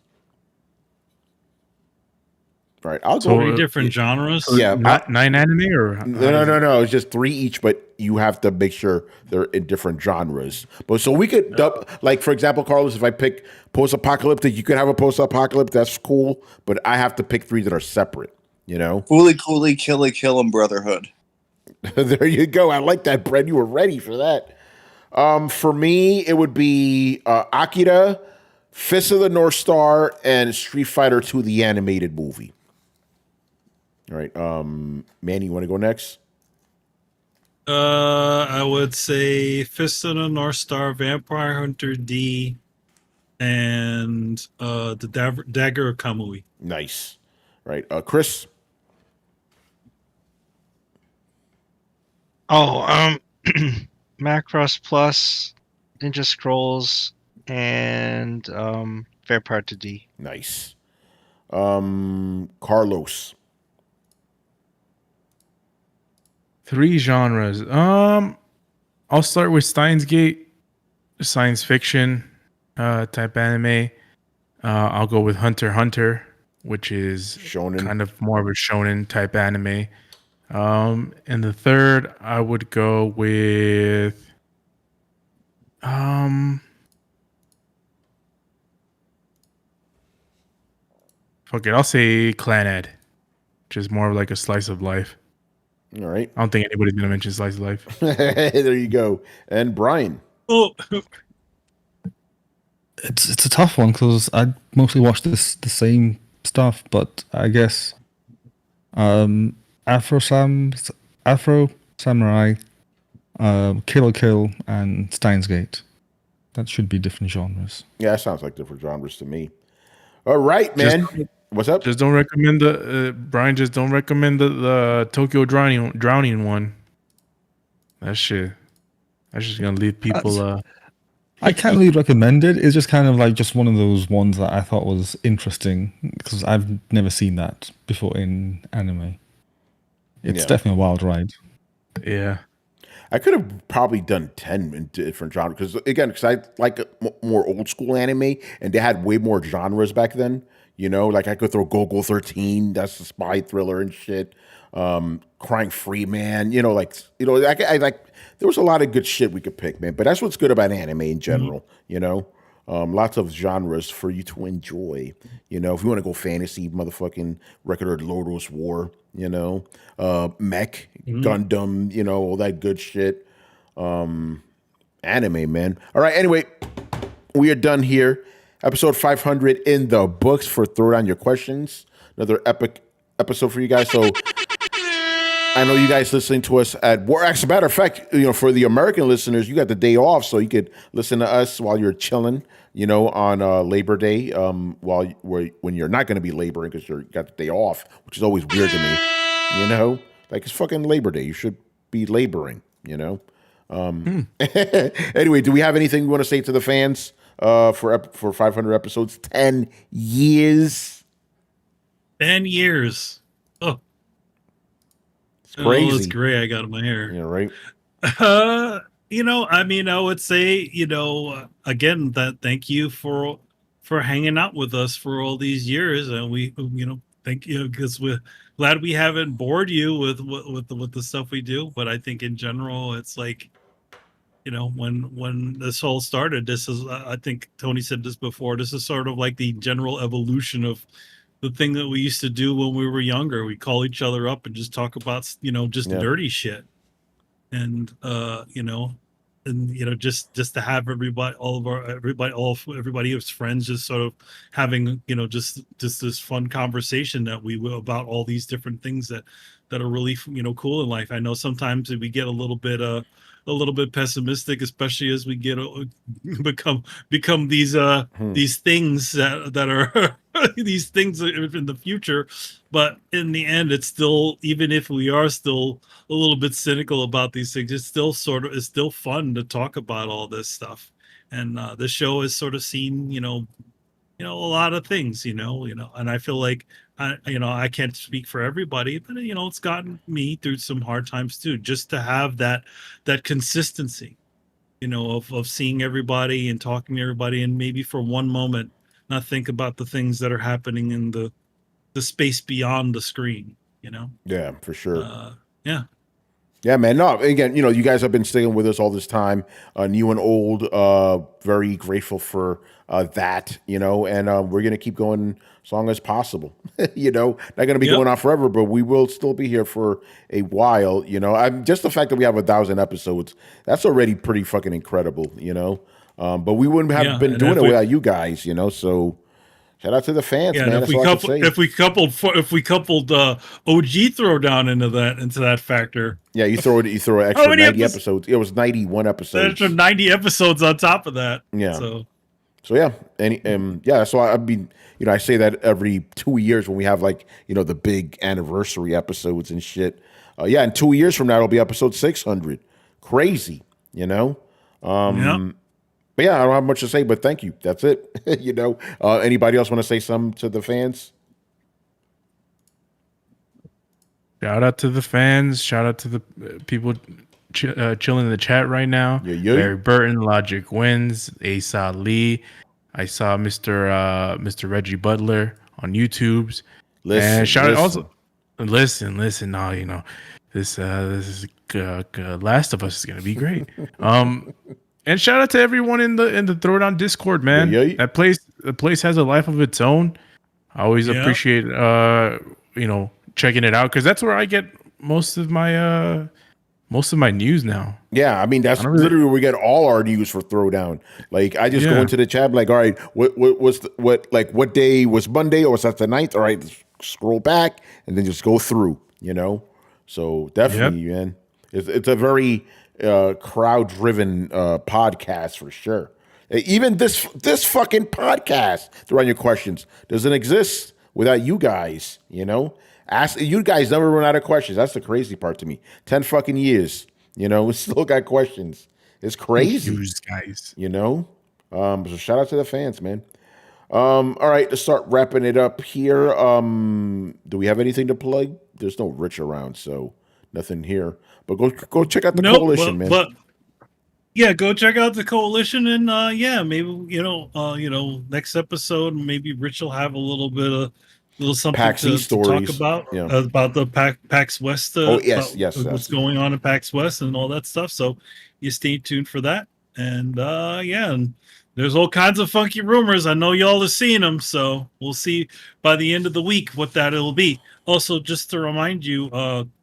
All right, I'll go 3 different genres. Yeah, 9 anime or no. It's just 3 each, but you have to make sure they're in different genres. But so we could, like for example, Carlos, if I pick post-apocalyptic, you could have a post-apocalyptic. That's cool, but I have to pick 3 that are separate. Fooly, Kill 'em Brotherhood. There you go. I like that, Brent. You were ready for that. For me, it would be Akira, Fist of the North Star, and Street Fighter 2, the animated movie. All right, Manny, you want to go next? I would say Fist of the North Star, Vampire Hunter D, and the Dagger of Kamui. Nice. All right, Chris. Macross Plus, Ninja Scrolls, and Vampire Hunter D. Nice. Carlos. 3 genres. I'll start with Steins Gate, science fiction type anime. I'll go with Hunter x Hunter, which is shonen, kind of more of a shonen type anime. And the third, I would go with Fuck it, I'll say Clan Ed, which is more of like a slice of life. All right. I don't think anybody's gonna mention slice of life. There you go. And Brian. Oh, It's a tough one because I mostly watch the same stuff, but I guess Afro Samurai, Kill la Kill, and Steins Gate. That should be different genres. Yeah, that sounds like different genres to me. All right, man. What's up? Just don't recommend the Brian. Just don't recommend the Tokyo drowning one. That's just gonna leave people. I can't really recommend it. It's just kind of like just one of those ones that I thought was interesting because I've never seen that before in anime. It's definitely a wild ride. Yeah. I could have probably done 10 in different genres because I like more old school anime and they had way more genres back then. You know, like I could throw Gogol 13, that's the spy thriller and shit. Crying Free Man, I like there was a lot of good shit we could pick, man. But that's what's good about anime in general, lots of genres for you to enjoy. If you want to go fantasy, motherfucking Record of Lodoss War, Mech, Gundam, all that good shit. Anime, man. All right, anyway, we are done here. Episode 500 in the books for Throwdown Your Questions. Another epic episode for you guys. So I know you guys listening to us at work. As a matter of fact, for the American listeners, you got the day off, so you could listen to us while you're chilling, on Labor Day, when you're not going to be laboring because you got the day off, which is always weird to me. Like it's fucking Labor Day. You should be laboring. Anyway, do we have anything we want to say to the fans for 500 episodes? 10 years. 10 years. Oh. It's crazy. Oh, it's gray I got in my hair. Yeah, right. I would say, again, that thank you for hanging out with us for all these years, and we, thank you because we're glad we haven't bored you with the stuff we do. But I think in general, it's like, when this all started, this is, I think Tony said this before. This is sort of like the general evolution of the thing that we used to do when we were younger. We call each other up and just talk about, just dirty shit. And, just to have everybody who's friends, just sort of having, just this fun conversation that we will about all these different things that are really, cool in life. I know sometimes we get a little bit pessimistic, especially as we get become these things that are these things in the future. But in the end, it's still, even if we are still a little bit cynical about these things, it's still fun to talk about all this stuff. And the show has sort of seen, a lot of things, and I feel like I can't speak for everybody, but it's gotten me through some hard times too, just to have that consistency, of seeing everybody and talking to everybody, and maybe for one moment not think about the things that are happening in the space beyond the screen, Yeah, for sure. Yeah, man. No, again, you guys have been staying with us all this time, new and old. Very grateful for that, and we're gonna keep going as long as possible. Not gonna be going on forever, but we will still be here for a while. I'm just the fact that we have 1,000 episodes. That's already pretty fucking incredible. But we wouldn't have been doing it without you guys. So. Shout out to the fans, man. And if we coupled OG Throwdown into that factor. Yeah, you throw an extra 90 episodes. It was 91 episodes. Extra 90 episodes on top of that. Yeah. So yeah, and so I mean, I say that every 2 years when we have the big anniversary episodes and shit. In 2 years from now it'll be episode 600. Crazy, But yeah, I don't have much to say, but thank you. That's it. Anybody else want to say something to the fans? Shout out to the fans. Shout out to the people chilling in the chat right now. Yeah. Barry Burton, Logic Wins, Asa Lee. I saw Mr. Reggie Butler on YouTube's. And shout out also. Listen. No, this is Last of Us is gonna be great. And shout out to everyone in the Throwdown Discord, man. Yeah. The place has a life of its own. I always Yeah. appreciate checking it out because that's where I get most of my news now. Yeah, I mean that's I don't really- literally where we get all our news for Throwdown. Like I just go Yeah. into the chat, like, all right, what day was Monday or was that the 9th? All right, scroll back and then just go through. So definitely, man, it's a very crowd driven podcast for sure. Even this fucking podcast, Throwdown Your Questions, doesn't exist without you guys. Ask you guys never run out of questions. That's the crazy part to me. 10 fucking years. We still got questions. It's crazy. News guys. So shout out to the fans, man. All right, to start wrapping it up here. Do we have anything to plug? There's no Rich around, so nothing here. But go check out the coalition, man. But yeah, go check out the coalition, and maybe next episode, maybe Rich will have a little something PAX to stories. talk about Yeah. About the PAX West. Yes. What's going on in PAX West and all that stuff. So you stay tuned for that. And and there's all kinds of funky rumors. I know y'all are seeing them, so we'll see by the end of the week what that it'll be. Also, just to remind you,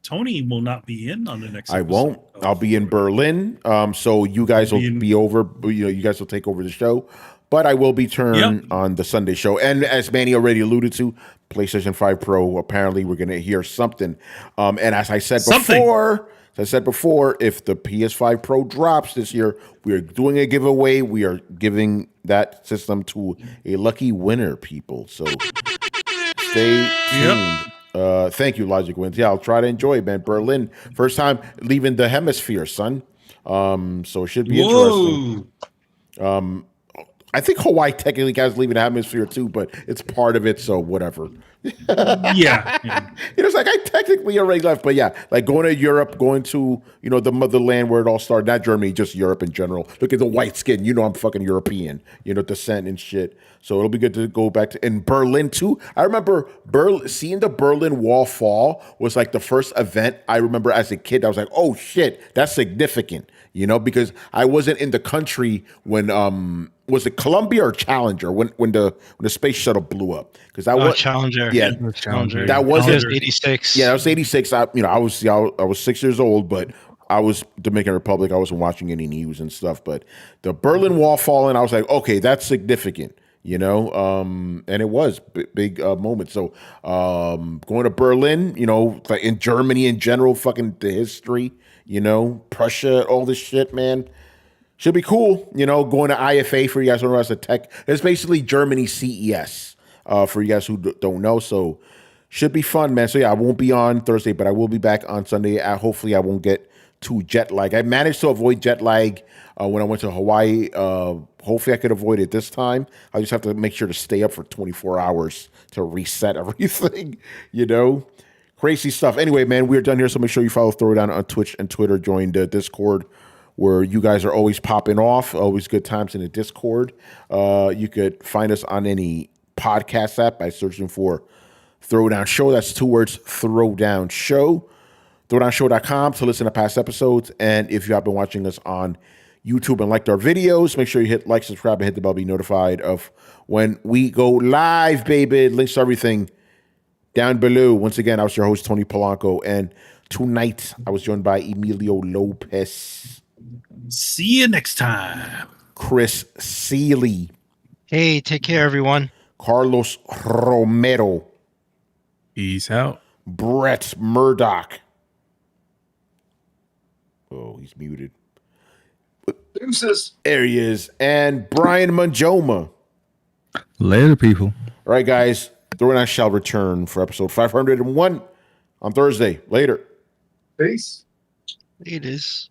Tony will not be in on the next I episode. won't. I'll be in Berlin. So you guys will be over. You guys will take over the show. But I will be turned on the Sunday show. And as Manny already alluded to, PlayStation 5 Pro, apparently we're going to hear something. And as I said before, if the PS5 Pro drops this year, we are doing a giveaway. We are giving that system to a lucky winner, people. So stay tuned. Thank you, Logic Wins. Yeah, I'll try to enjoy it, man. Berlin, first time leaving the hemisphere, son. So it should be interesting. I think Hawaii technically has leaving the hemisphere too, but it's part of it, so whatever. Yeah. It's like I technically already left, but yeah, like going to Europe, going to the motherland where it all started. Not Germany, just Europe in general. Look at the white skin. I'm fucking European. Descent and shit. So it'll be good to go back to in Berlin too. I remember seeing the Berlin Wall fall was like the first event I remember as a kid. I was like, oh shit, that's significant. Because I wasn't in the country when was it Columbia or Challenger when the space shuttle blew up? Because that was Challenger. Yeah, Challenger. that wasn't 86. Yeah, that was 86. I was 6 years old, but I was Dominican Republic. I wasn't watching any news and stuff. But the Berlin Wall falling, I was like, okay, that's significant. And it was big moment. So going to Berlin, like in Germany in general, fucking the history, Prussia, all this shit, man. Should be cool, going to IFA for you guys who don't know as a tech. It's basically Germany CES for you guys who don't know. So should be fun, man. So yeah, I won't be on Thursday, but I will be back on Sunday. Hopefully I won't get too jet lag. I managed to avoid jet lag when I went to Hawaii. Hopefully I could avoid it this time. I just have to make sure to stay up for 24 hours to reset everything, Crazy stuff. Anyway, man, we're done here. So make sure you follow Throwdown on Twitch and Twitter. Join the Discord where you guys are always popping off. Always good times in the Discord. You could find us on any podcast app by searching for Throwdown Show. That's 2 words, Throwdown Show. Throwdownshow.com to listen to past episodes. And if you have been watching us on YouTube and liked our videos, make sure you hit like, subscribe, and hit the bell to be notified of when we go live, baby. Links to everything down below. Once again, I was your host, Tony Polanco, and tonight I was joined by Emilio Lopez. See you next time. Chris Seeley. Hey, take care, everyone. Carlos Romero. Peace out. Brett Murdoch. Oh, he's muted. Deuces. There he is. And Brian Manjoma. Later, people. All right, guys. Throwdown shall return for episode 501 on Thursday. Later. Peace. It is.